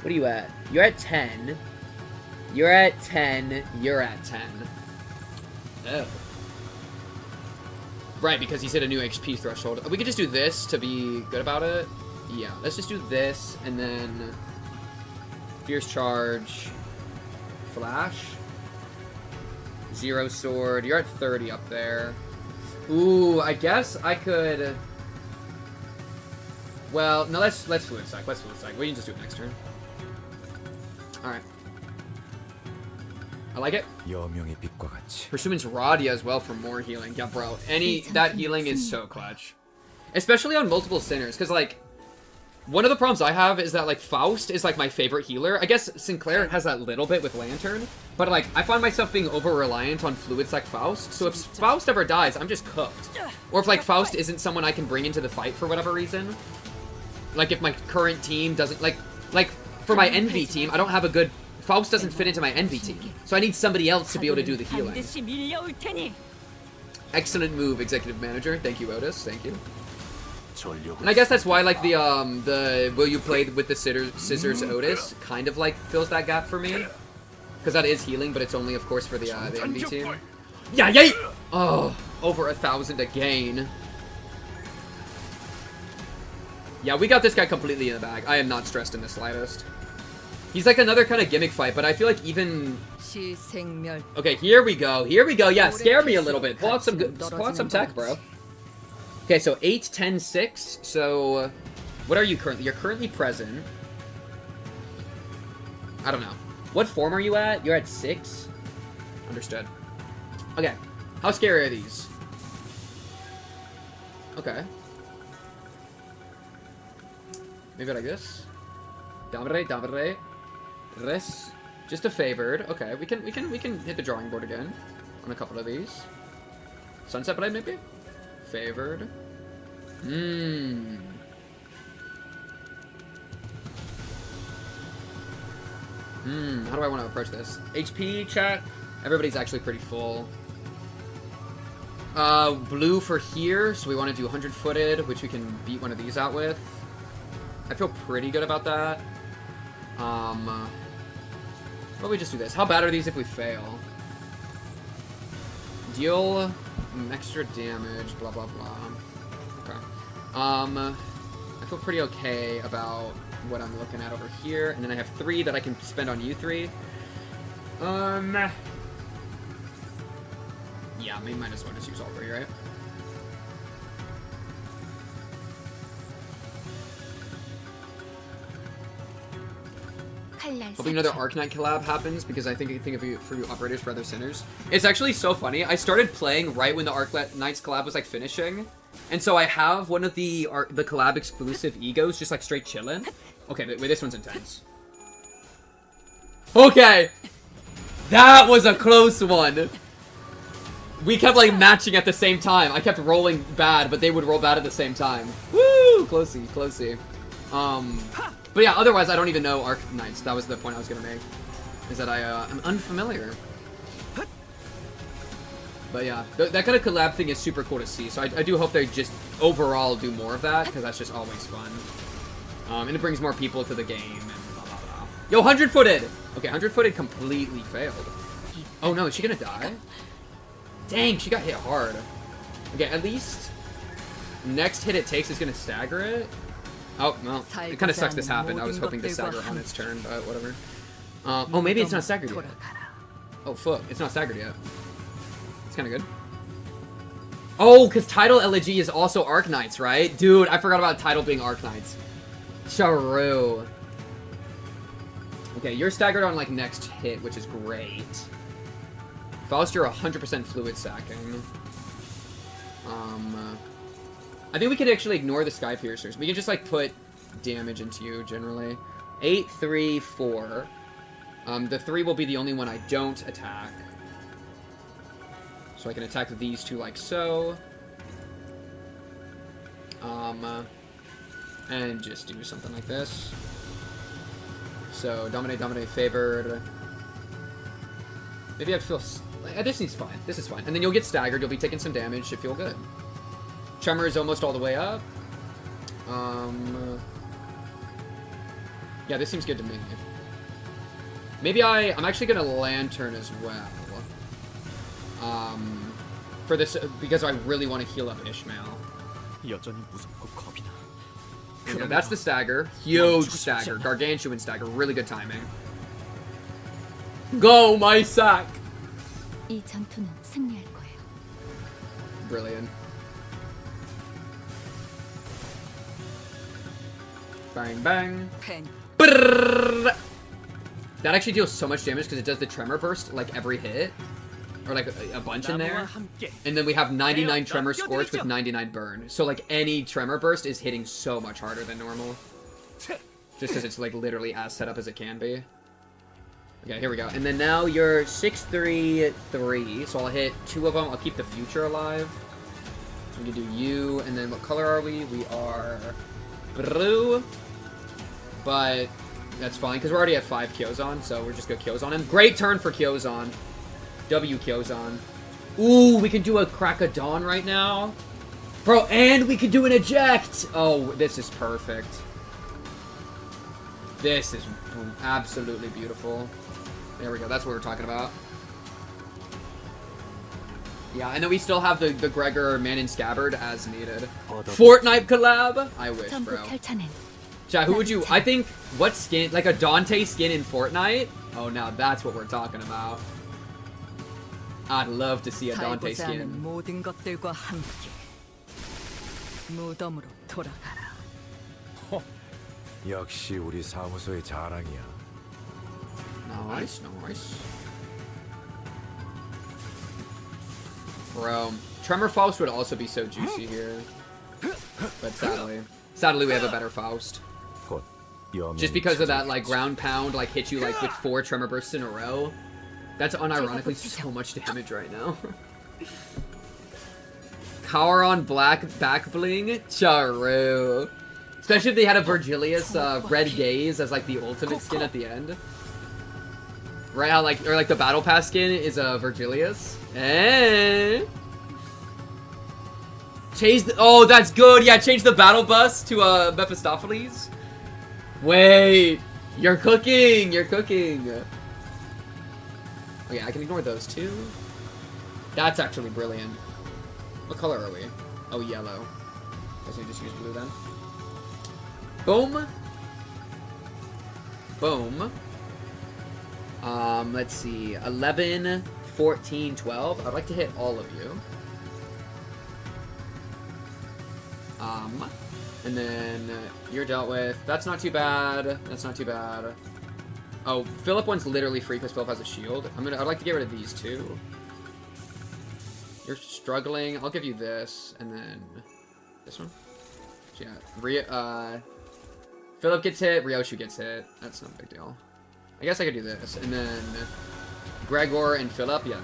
What are you at? You're at 10. You're at 10. You're at 10. Oh. Right, because he's hit a new HP threshold. We could just do this to be good about it. Yeah, let's just do this, and then... Fierce Charge. Flash. Zero Sword. You're at 30 up there. Ooh, I guess I could... Well, no, let's Fluid Sack. Let's Fluid Sack. We can just do it next turn. Alright. I like it. Pursuance Radia as well for more healing. Yeah, bro. That healing is so clutch. Especially on multiple Sinners, because, like, one of the problems I have is that, like, Faust is, like, my favorite healer. I guess Sinclair has that little bit with Lantern, but, like, I find myself being over-reliant on Fluid Sack Faust, so if Faust ever dies, I'm just cooked. Or if, like, Faust isn't someone I can bring into the fight for whatever reason. Like, if my current team doesn't, like, for my Envy team, I don't have a good... Faust doesn't fit into my Envy team, so I need somebody else to be able to do the healing. Excellent move, Executive Manager. Thank you, Otis. Thank you. And I guess that's why, like, the Will You Play with the Scissors Otis kind of, like, fills that gap for me. Because that is healing, but it's only, of course, for the Envy team. Yeah, yay! Oh, over 1,000 again. Yeah, we got this guy completely in the bag. I am not stressed in the slightest. He's like another kind of gimmick fight, but I feel like even... Okay, here we go. Here we go. Yeah, scare me a little bit. Pull out some tech, bro. Okay, so 8, 10, 6. So, what are you currently? You're currently present. I don't know. What form are you at? You're at 6? Understood. Okay. How scary are these? Okay. Maybe like this. Davre. Res. Just a favored. Okay, we can hit the drawing board again on a couple of these. Sunset Blade maybe? Favored. How do I want to approach this? HP chat. Everybody's actually pretty full. Blue for here, so we want to do 100-footed, which we can beat one of these out with. I feel pretty good about that. Why don't we just do this? How bad are these if we fail? Deal extra damage, blah, blah, blah. Okay. I feel pretty okay about what I'm looking at over here. And then I have 3 that I can spend on you 3. Yeah, we might as well just use all 3, right? Hoping another Arknight collab happens because I think of you for operators for other sinners. It's actually so funny. I started playing right when the Arknights collab was like finishing, and so I have one of the collab exclusive egos just like straight chilling. Okay, wait, this one's intense. Okay, that was a close one. We kept like matching at the same time. I kept rolling bad, but they would roll bad at the same time. Woo! Closey. But yeah, otherwise I don't even know Arknights. That was the point I was gonna make. Is that I'm unfamiliar. But yeah, that kind of collab thing is super cool to see. So I do hope they just overall do more of that, because that's just always fun. And it brings more people to the game and blah blah blah. Yo, 100-footed! Okay, 100-footed completely failed. Oh no, is she gonna die? Dang, she got hit hard. Okay, at least next hit it takes is gonna stagger it. Oh, well, it kind of sucks this happened. I was hoping to stagger on its turn, but whatever. Oh, maybe it's not staggered yet. Oh, fuck. It's not staggered yet. It's kind of good. Oh, because Tidal Elegy is also Arknights, right? Dude, I forgot about Tidal being Arknights. Charu. Okay, you're staggered on, like, next hit, which is great. Faust, you're 100% fluid sacking. I think we could actually ignore the Sky Piercers. We can just, like, put damage into you, generally. 8, 3, 4. The 3 will be the only one I don't attack. So I can attack these two like so. And just do something like this. So, Dominate, favored. Maybe I'd feel... This is fine. This is fine. And then you'll get staggered. You'll be taking some damage. Should feel good. Tremor is almost all the way up. Yeah, this seems good to me. Maybe I'm actually gonna Lantern as well. For this, because I really want to heal up Ishmael. Yeah, that's the stagger. Huge stagger. Gargantuan stagger. Really good timing. Go, my sack! 이 전투는 승리할 거예요. Brilliant. Bang, bang. Brrr. That actually deals so much damage because it does the Tremor Burst like every hit. Or like a bunch in there. And then we have 99 Tremor Scorch with 99 Burn. So like any Tremor Burst is hitting so much harder than normal. Just because it's like literally as set up as it can be. Okay, here we go. And then now you're 6, 3, 3. So I'll hit 2 of them. I'll keep the Future alive. So we can do you. And then what color are we? We are blue. But that's fine because we're already at 5 Kyozan. So we're just going to Kyozan him. Great turn for Kyozan. W Kyozan. Ooh, we can do a Crack of Dawn right now. Bro, and we can do an eject. Oh, this is perfect. This is absolutely beautiful. There we go. That's what we're talking about. Yeah, and then we still have the Gregor Man in Scabbard as needed. Fortnite collab? I wish, bro. Chat, who would you... I think... What skin? Like a Dante skin in Fortnite? Oh, now that's what we're talking about. I'd love to see a Dante skin. 역시 우리 사무소의 자랑이야. Nice, nice. Bro, Tremor Faust would also be so juicy here. But sadly we have a better Faust. Just because of that, like, ground pound, like, hit you, like, with 4 Tremor Bursts in a row. That's unironically so much damage right now. Kauron Black Back Bling? Charu. Especially if they had a Virgilius Red Gaze as, like, the ultimate skin at the end. Right, how, like, or, like, the Battle Pass skin is a Virgilius. Eh? Change the... Oh, that's good! Yeah, change the Battle Bus to, Mephistopheles. Wait! You're cooking! You're cooking! Okay, I can ignore those two. That's actually brilliant. What color are we? Oh, yellow. Guess we just use blue then. Boom. Boom. Let's see. 11, 14, 12. I'd like to hit all of you. And then you're dealt with. That's not too bad. That's not too bad. Oh, Philip one's literally free because Philip has a shield. I'd like to get rid of these two. You're struggling. I'll give you this, and then this one. Yeah, Philip gets hit. Ryoshu gets hit. That's not a big deal. I guess I could do this, and then Gregor and Philip. Yeah,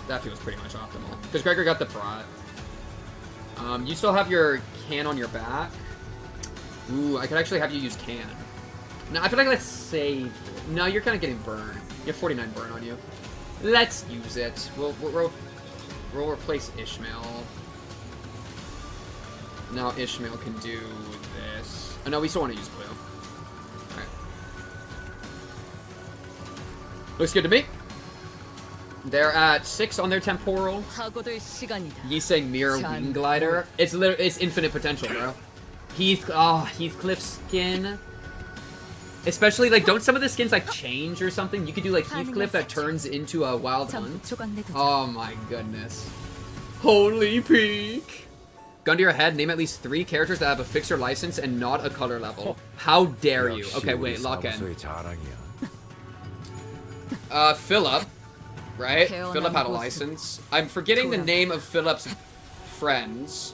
that feels pretty much optimal because Gregor got the prot. You still have your can on your back. Ooh, I could actually have you use can. No, I feel like let's save. No, you're kind of getting burned. You have 49 burn on you. Let's use it. We'll replace Ishmael. Now Ishmael can do this. Oh, no, we still want to use blue. Alright. Looks good to me. They're at 6 on their temporal. Yiseng Mirror Wing Glider. It's infinite potential, bro. Heathcliff skin. Especially, like, don't some of the skins, like, change or something? You could do, like, Heathcliff that turns into a wild hunt. Oh my goodness. Holy peak. Gun to your head, name at least 3 characters that have a fixer license and not a color level. How dare you? Okay, wait, lock in. Philip. Right? Philip had a license. I'm forgetting the name of Philip's friends.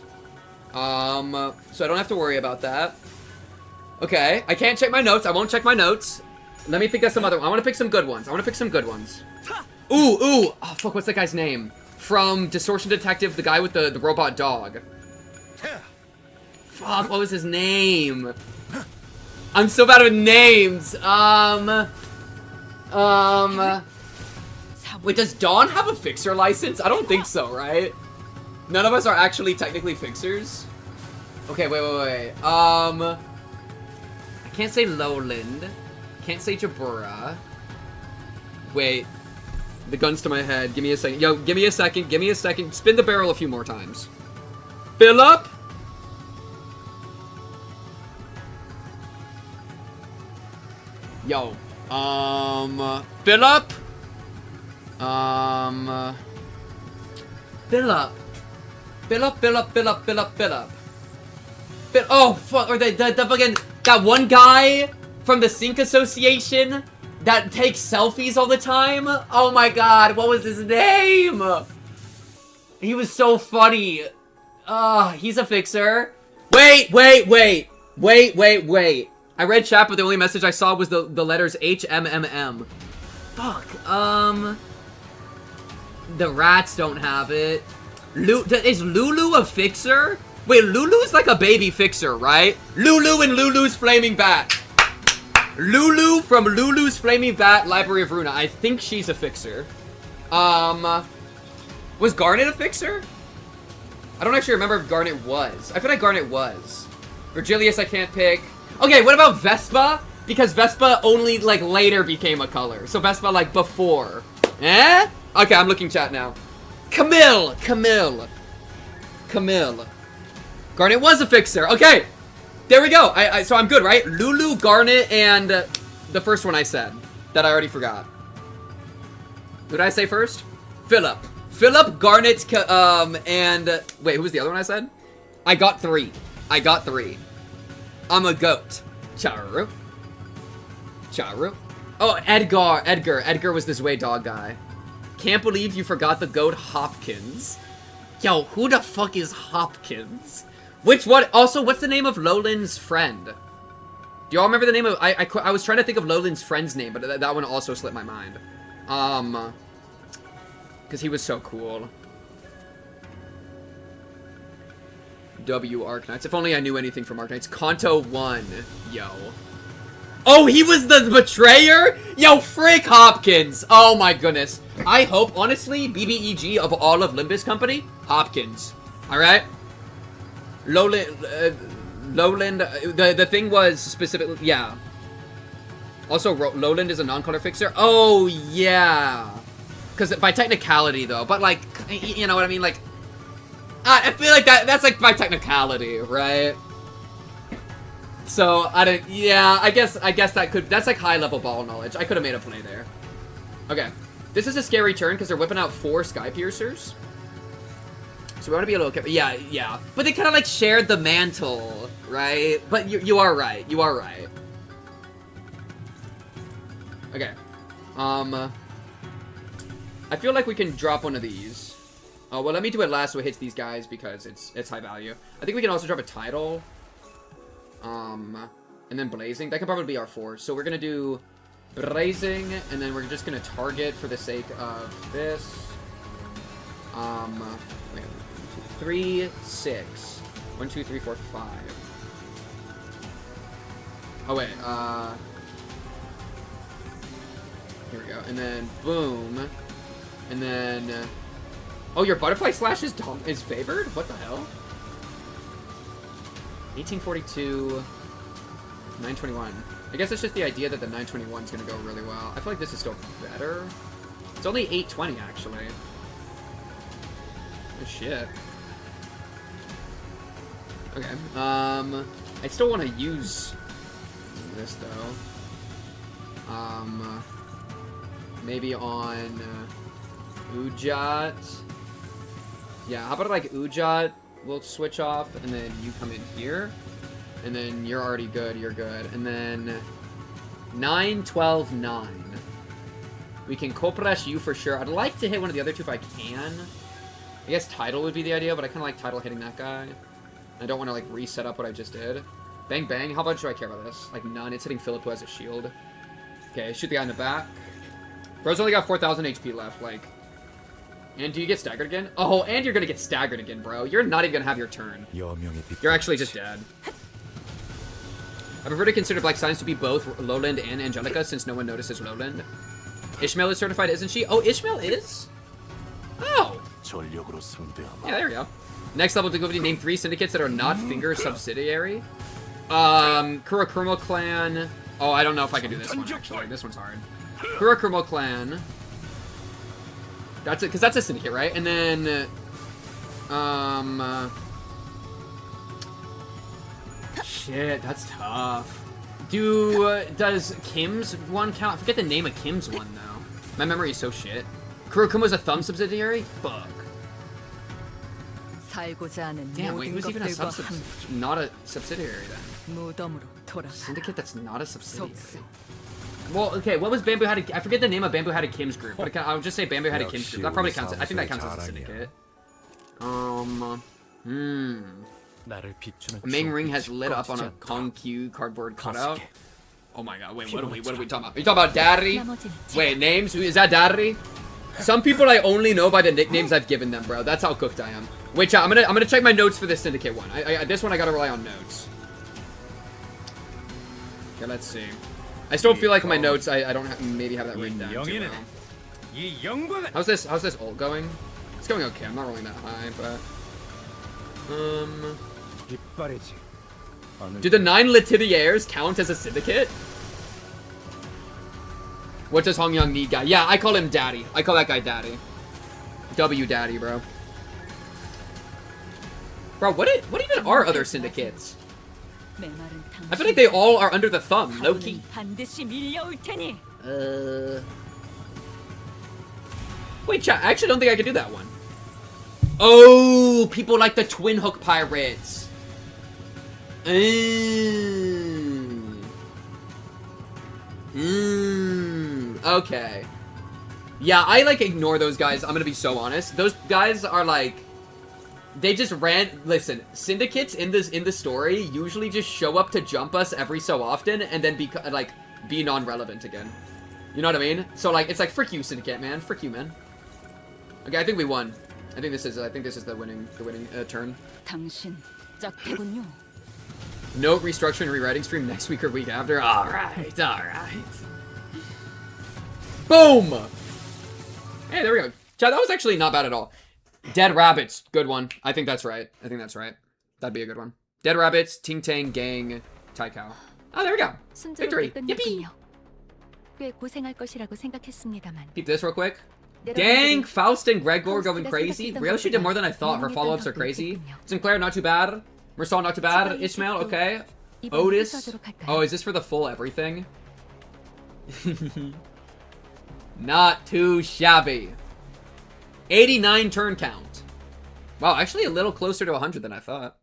So I don't have to worry about that. Okay, I can't check my notes. I won't check my notes. Let me think of some other. I want to pick some good ones. Ooh. Oh, fuck, what's that guy's name? From Distortion Detective, the guy with the robot dog. Fuck, what was his name? I'm so bad with names. Wait, does Dawn have a fixer license? I don't think so, right? None of us are actually technically fixers. Okay, wait. I can't say Lowland. Can't say Jabura. Wait. The gun's to my head. Give me a second. Yo, give me a second. Spin the barrel a few more times. Philip? Yo. Philip? Philip. Oh, fuck. Or the fucking... That one guy from the Sync Association that takes selfies all the time? Oh my god, what was his name? He was so funny. He's a fixer. Wait. I read chat, but the only message I saw was the letters HMMM. Fuck, the rats don't have it. Is Lulu a fixer? Wait, Lulu's like a baby fixer, right? Lulu and Lulu's Flaming Bat. Lulu from Lulu's Flaming Bat, Library of Runa. I think she's a fixer. Was Garnet a fixer? I don't actually remember if Garnet was. I feel like Garnet was. Virgilius I can't pick. Okay, what about Vespa? Because Vespa only, like, later became a color. So Vespa, like, before. Eh? Okay, I'm looking chat now. Camille. Garnet was a fixer. Okay. There we go. So I'm good, right? Lulu, Garnet, and the first one I said that I already forgot. Who did I say first? Philip, Garnet, and wait, who was the other one I said? I got 3. I'm a goat. Charu. Oh, Edgar was this way dog guy. Can't believe you forgot the goat Hopkins. Yo, who the fuck is Hopkins? Also, what's the name of Lowland's friend? Do y'all remember the name of... I was trying to think of Lowland's friend's name, but that one also slipped my mind. Because he was so cool. W Arknights. If only I knew anything from Arknights. Kanto 1. Yo. Oh, he was the betrayer? Yo, frick Hopkins. Oh my goodness. I hope, honestly, BBEG of all of Limbus Company, Hopkins. Alright? Lowland, the thing was specifically, yeah. Also, Lowland is a non-color fixer. Oh, yeah. Because by technicality, though. But, like, you know what I mean? Like, I feel like that's, like, by technicality, right? So, I guess that's, like, high-level ball knowledge. I could have made a play there. Okay. This is a scary turn, because they're whipping out 4 Sky Piercers. So we want to be a little careful. Yeah. But they kind of, like, shared the mantle, right? But you are right. Okay. I feel like we can drop one of these. Oh, well, let me do it last so it hits these guys because it's high value. I think we can also drop a title. And then blazing. That could probably be our 4. So we're gonna do blazing, and then we're just gonna target for the sake of this. Wait, 3, 6. 1, 2, 3, 4, 5. Oh wait, here we go. And then boom. And then oh, your butterfly slash is favored? What the hell? 1842, 921. I guess it's just the idea that the 921 is going to go really well. I feel like this is still better. It's only 820, actually. Oh, shit. Okay. I still want to use this, though. Maybe on Ujat. Yeah, how about like Ujat? We'll switch off, and then you come in here. And then you're already good, you're good. And then 9, 12, 9. We can Koprash you for sure. I'd like to hit one of the other two if I can. I guess Tidal would be the idea, but I kind of like Tidal hitting that guy. I don't want to like reset up what I just did. Bang, bang. How much do I care about this? Like none. It's hitting Philip, who has a shield. Okay, shoot the guy in the back. Bro's only got 4,000 HP left, like. And do you get staggered again? Oh, and you're gonna get staggered again, bro. You're not even gonna have your turn. You're actually just dead. I prefer to consider Black Science to be both Lowland and Angelica, since no one notices Lowland. Ishmael is certified, isn't she? Oh, Ishmael is? Oh! Yeah, there we go. Next level difficulty, name 3 syndicates that are not Finger subsidiary. Kurakurmo Clan. Oh, I don't know if I can do this one, actually. This one's hard. Kurakurmo Clan. That's it, because that's a syndicate, right? And then, shit, that's tough. Does Kim's one count? I forget the name of Kim's one, though. My memory is so shit. Kurakumo's a thumb subsidiary? Fuck. Damn, wait, who's even not a subsidiary, then? Syndicate that's not a subsidiary. Well, okay, what was Bamboo Hatted? I forget the name of Bamboo Hatted Kim's group, but I'll just say Bamboo Hatted Kim's group. That probably counts. I think that counts as a syndicate. Ming Ring has lit up on a Kong Q cardboard cutout. Oh my god, wait, what are we talking about? Are you talking about Daddy? Wait, names? Is that Daddy? Some people I only know by the nicknames I've given them, bro. That's how cooked I am. Wait, chat, I'm gonna check my notes for this syndicate one. This one I gotta rely on notes. Okay, let's see. I still feel like in my notes I don't maybe have that written down too well. How's this ult going? It's going okay. I'm not rolling that high, but do the 9 Letiviers count as a syndicate? What does Hong Young need, guy? Yeah, I call him Daddy. I call that guy Daddy. W Daddy, bro. Bro, what even are other syndicates? I feel like they all are under the thumb, low-key. Wait, chat, I actually don't think I can do that one. Oh, people like the Twin Hook Pirates. Okay. Yeah, I, like, ignore those guys. I'm gonna be so honest. Those guys are, like... They just listen, syndicates in the story usually just show up to jump us every so often and then be non-relevant again. You know what I mean? So like it's like frick you, syndicate, man. Frick you, man. Okay, I think we won. I think this is the winning turn. Note restructuring and rewriting stream next week or week after. Alright. Boom! Hey, there we go. Chat, that was actually not bad at all. Dead Rabbits, good one. I think that's right. That'd be a good one. Dead Rabbits, Ting Tang, Gang, Taikao. Oh, there we go. Victory. Yippee! Keep this real quick. Dang, Faust and Gregor going crazy. Ryoshi did more than I thought. Her follow-ups are crazy. Sinclair, not too bad. Mersal, not too bad. Ishmael, okay. Otis. Oh, is this for the full everything? Not too shabby. 89 turn count. Wow, actually a little closer to 100 than I thought.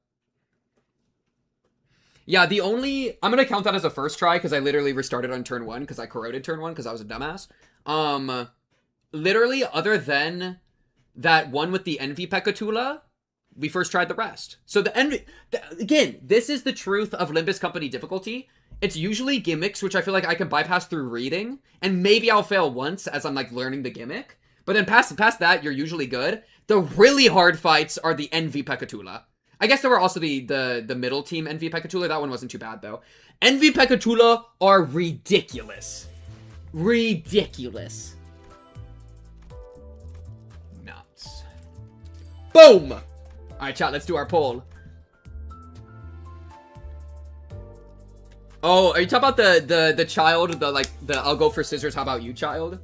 Yeah, the only... I'm gonna count that as a first try, because I literally restarted on turn 1, because I corroded turn 1, because I was a dumbass. Literally, other than that one with the Envy Pekatula, we first tried the rest. So the Envy... Again, this is the truth of Limbus Company difficulty. It's usually gimmicks, which I feel like I can bypass through reading, and maybe I'll fail once as I'm, like, learning the gimmick. But then past that, you're usually good. The really hard fights are the Envy Pekatula. I guess there were also the middle team Envy Pekatula. That one wasn't too bad, though. Envy Pekatula are ridiculous. Ridiculous. Nuts. Boom! Alright, chat, let's do our poll. Oh, are you talking about the child, the I'll go for scissors, how about you child?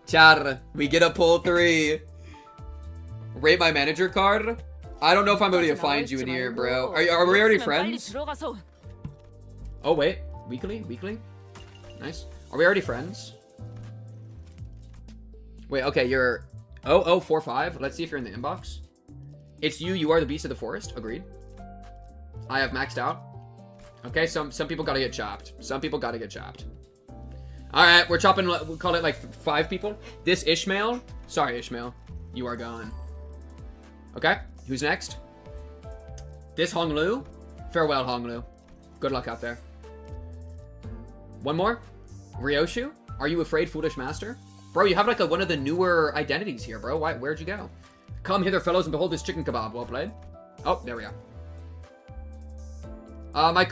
Chat, we get a poll 3. Rate my manager card? I don't know if I'm able to find you in here, bro. Are we already friends? Oh, wait. Weekly? Nice. Are we already friends? Wait, okay, you're... 0045. Let's see if you're in the inbox. It's you. You are the beast of the forest. Agreed. I have maxed out. Okay, some people gotta get chopped. Some people gotta get chopped. Alright, we're chopping... We'll call it, like, 5 people. This Ishmael. Sorry, Ishmael. You are gone. Okay, who's next? This Honglu. Farewell, Honglu. Good luck out there. One more. Ryoshu. Are you afraid, foolish master? Bro, you have like one of the newer identities here, bro. Where'd you go? Come hither, fellows, and behold this chicken kebab. Well played. Oh, there we go.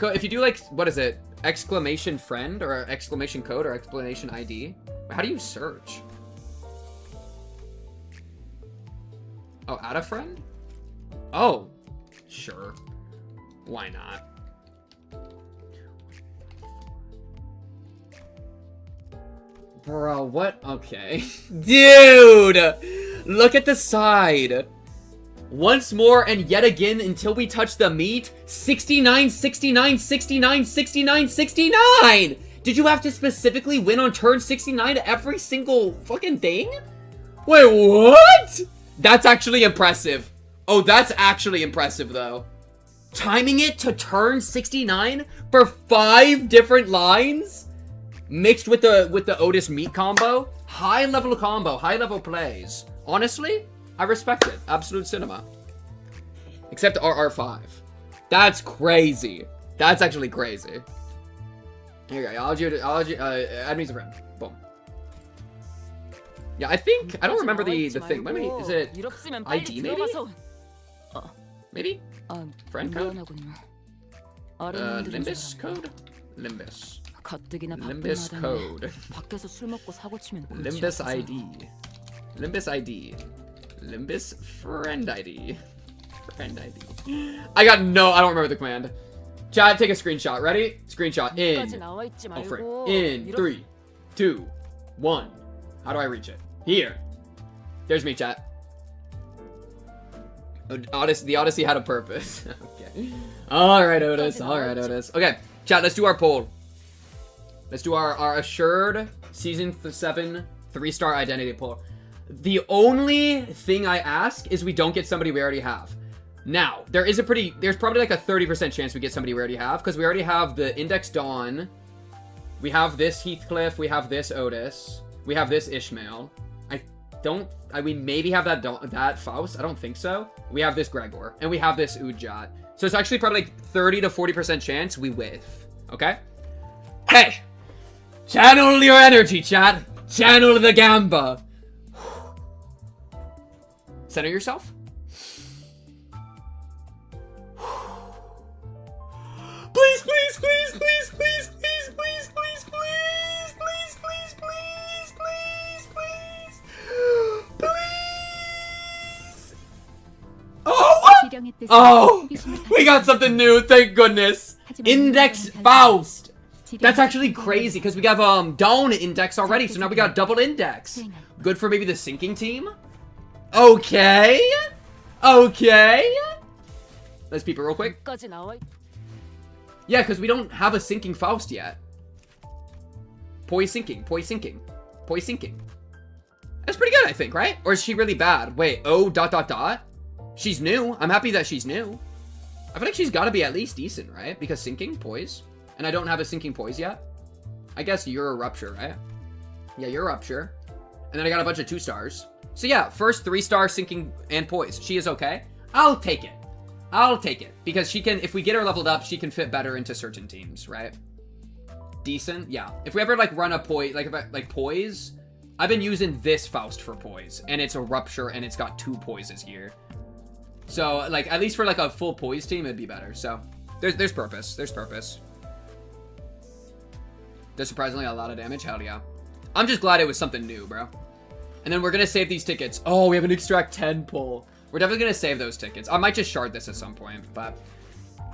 If you do like, what is it? Exclamation friend or exclamation code or exclamation ID. How do you search? Oh, add a friend? Oh, sure. Why not? Bro, what? Okay. Dude! Look at the side. Once more and yet again until we touch the meat. 69, 69, 69, 69, 69! Did you have to specifically win on turn 69 every single fucking thing? Wait, what? That's actually impressive. Oh, that's actually impressive, though. Timing it to turn 69 for 5 different lines? Mixed with the Otis meat combo? High level combo, high level plays. Honestly, I respect it. Absolute cinema. Except RR5. That's crazy. That's actually crazy. Here you go. Add me as a friend. Boom. Yeah, I think... I don't remember the thing. Maybe, is it ID, maybe? Maybe? Friend code? Limbus code? Limbus. Limbus code. Limbus ID. Limbus ID. Limbus friend ID. Friend ID. I don't remember the command. Chat, take a screenshot. Ready? Screenshot. In 3, 2, 1. How do I reach it? Here. There's me, chat. The Odyssey had a purpose. Okay. Alright, Otis. Alright, Otis. Okay, chat, let's do our poll. Let's do our assured Season 7 3-star identity poll. The only thing I ask is we don't get somebody we already have. Now, there's probably like a 30% chance we get somebody we already have, because we already have the Index Dawn. We have this Heathcliff. We have this Otis. We have this Ishmael. We maybe have that Faust. I don't think so. We have this Gregor. And we have this Ujat. So it's actually probably like 30 to 40% chance we whiff. Okay? Hey! Channel your energy, chat. Channel the Gamba. Center yourself. Please, please, please, please, please, please, please, please, please, please, please, please, please, please, please. Oh! Oh! We got something new, thank goodness. Index Faust. That's actually crazy, because we have Dawn Index already, so now we got double Index. Good for maybe the sinking team? Okay. Okay. Let's peep it real quick. Yeah, because we don't have a sinking Faust yet. Poi sinking. That's pretty good, I think, right? Or is she really bad? Wait, oh, ... She's new. I'm happy that she's new. I feel like she's got to be at least decent, right? Because sinking, poise. And I don't have a sinking poise yet. I guess you're a rupture, right? Yeah, you're a rupture. And then I got a bunch of 2 stars. So yeah, first 3-star sinking and poise. She is okay. I'll take it. I'll take it. Because she can, if we get her leveled up, she can fit better into certain teams, right? Decent? Yeah. If we ever, like, run a poise, like poise, I've been using this Faust for poise. And it's a rupture, and it's got 2 poises here. So, like, at least for, like, a full poise team, it'd be better. So, there's purpose. There's purpose. There's surprisingly a lot of damage. Hell yeah. I'm just glad it was something new, bro. And then we're going to save these tickets. Oh, we have an extract 10 pull. We're definitely going to save those tickets. I might just shard this at some point, but...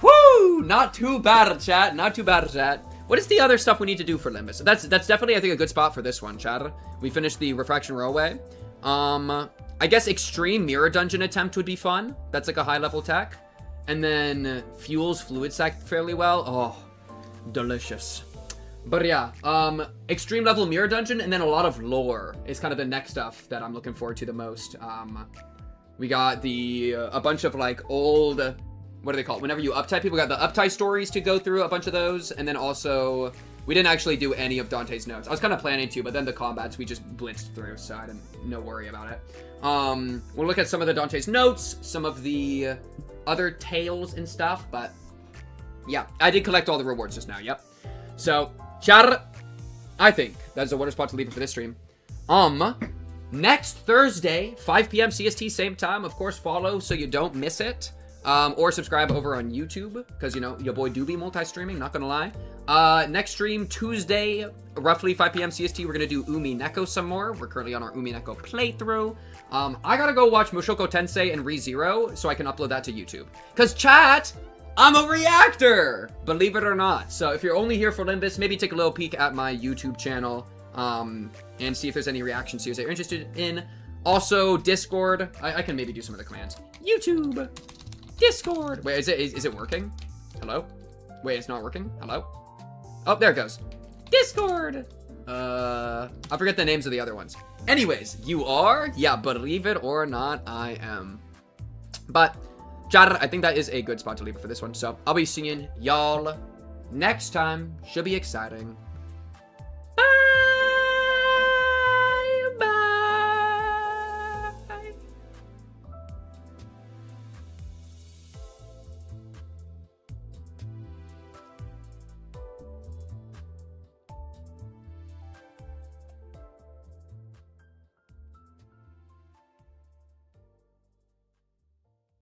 Whoo! Not too bad, chat. Not too bad, chat. What is the other stuff we need to do for Limbus? That's definitely, I think, a good spot for this one, chat. We finished the Refraction Railway. I guess Extreme Mirror Dungeon attempt would be fun. That's like a high-level tech. And then Fuels Fluid Sac fairly well. Oh, delicious. But yeah, Extreme Level Mirror Dungeon and then a lot of lore is kind of the next stuff that I'm looking forward to the most. We got a bunch of like old, what do they call it? Whenever you uptie people, we got the uptie stories to go through, a bunch of those. And then also, we didn't actually do any of Dante's notes. I was kind of planning to, but then the combats we just blitzed through, so I didn't, no worry about it. We'll look at some of the Dante's notes, some of the other tales and stuff, but yeah, I did collect all the rewards just now, yep. So, chat, I think that's a water spot to leave it for this stream. Next Thursday, 5 p.m. CST, same time, of course, follow so you don't miss it. Or subscribe over on YouTube, because, you know, your boy do be multi-streaming, not gonna lie. Next stream, Tuesday, roughly 5 p.m. CST, we're gonna do Umi Neko some more. We're currently on our Umi Neko playthrough. I gotta go watch Mushoku Tensei and ReZero so I can upload that to YouTube. Because, chat, I'm a reactor! Believe it or not. So if you're only here for Limbus, maybe take a little peek at my YouTube channel, and see if there's any reaction series that you're interested in. Also, Discord. I can maybe do some of the clans. YouTube! Discord! Wait, is it working? Hello? Wait, it's not working? Hello? Oh, there it goes. Discord! I forget the names of the other ones. Anyways, you are? Yeah, believe it or not, I am. But, chat, I think that is a good spot to leave it for this one. So, I'll be seeing y'all next time. Should be exciting.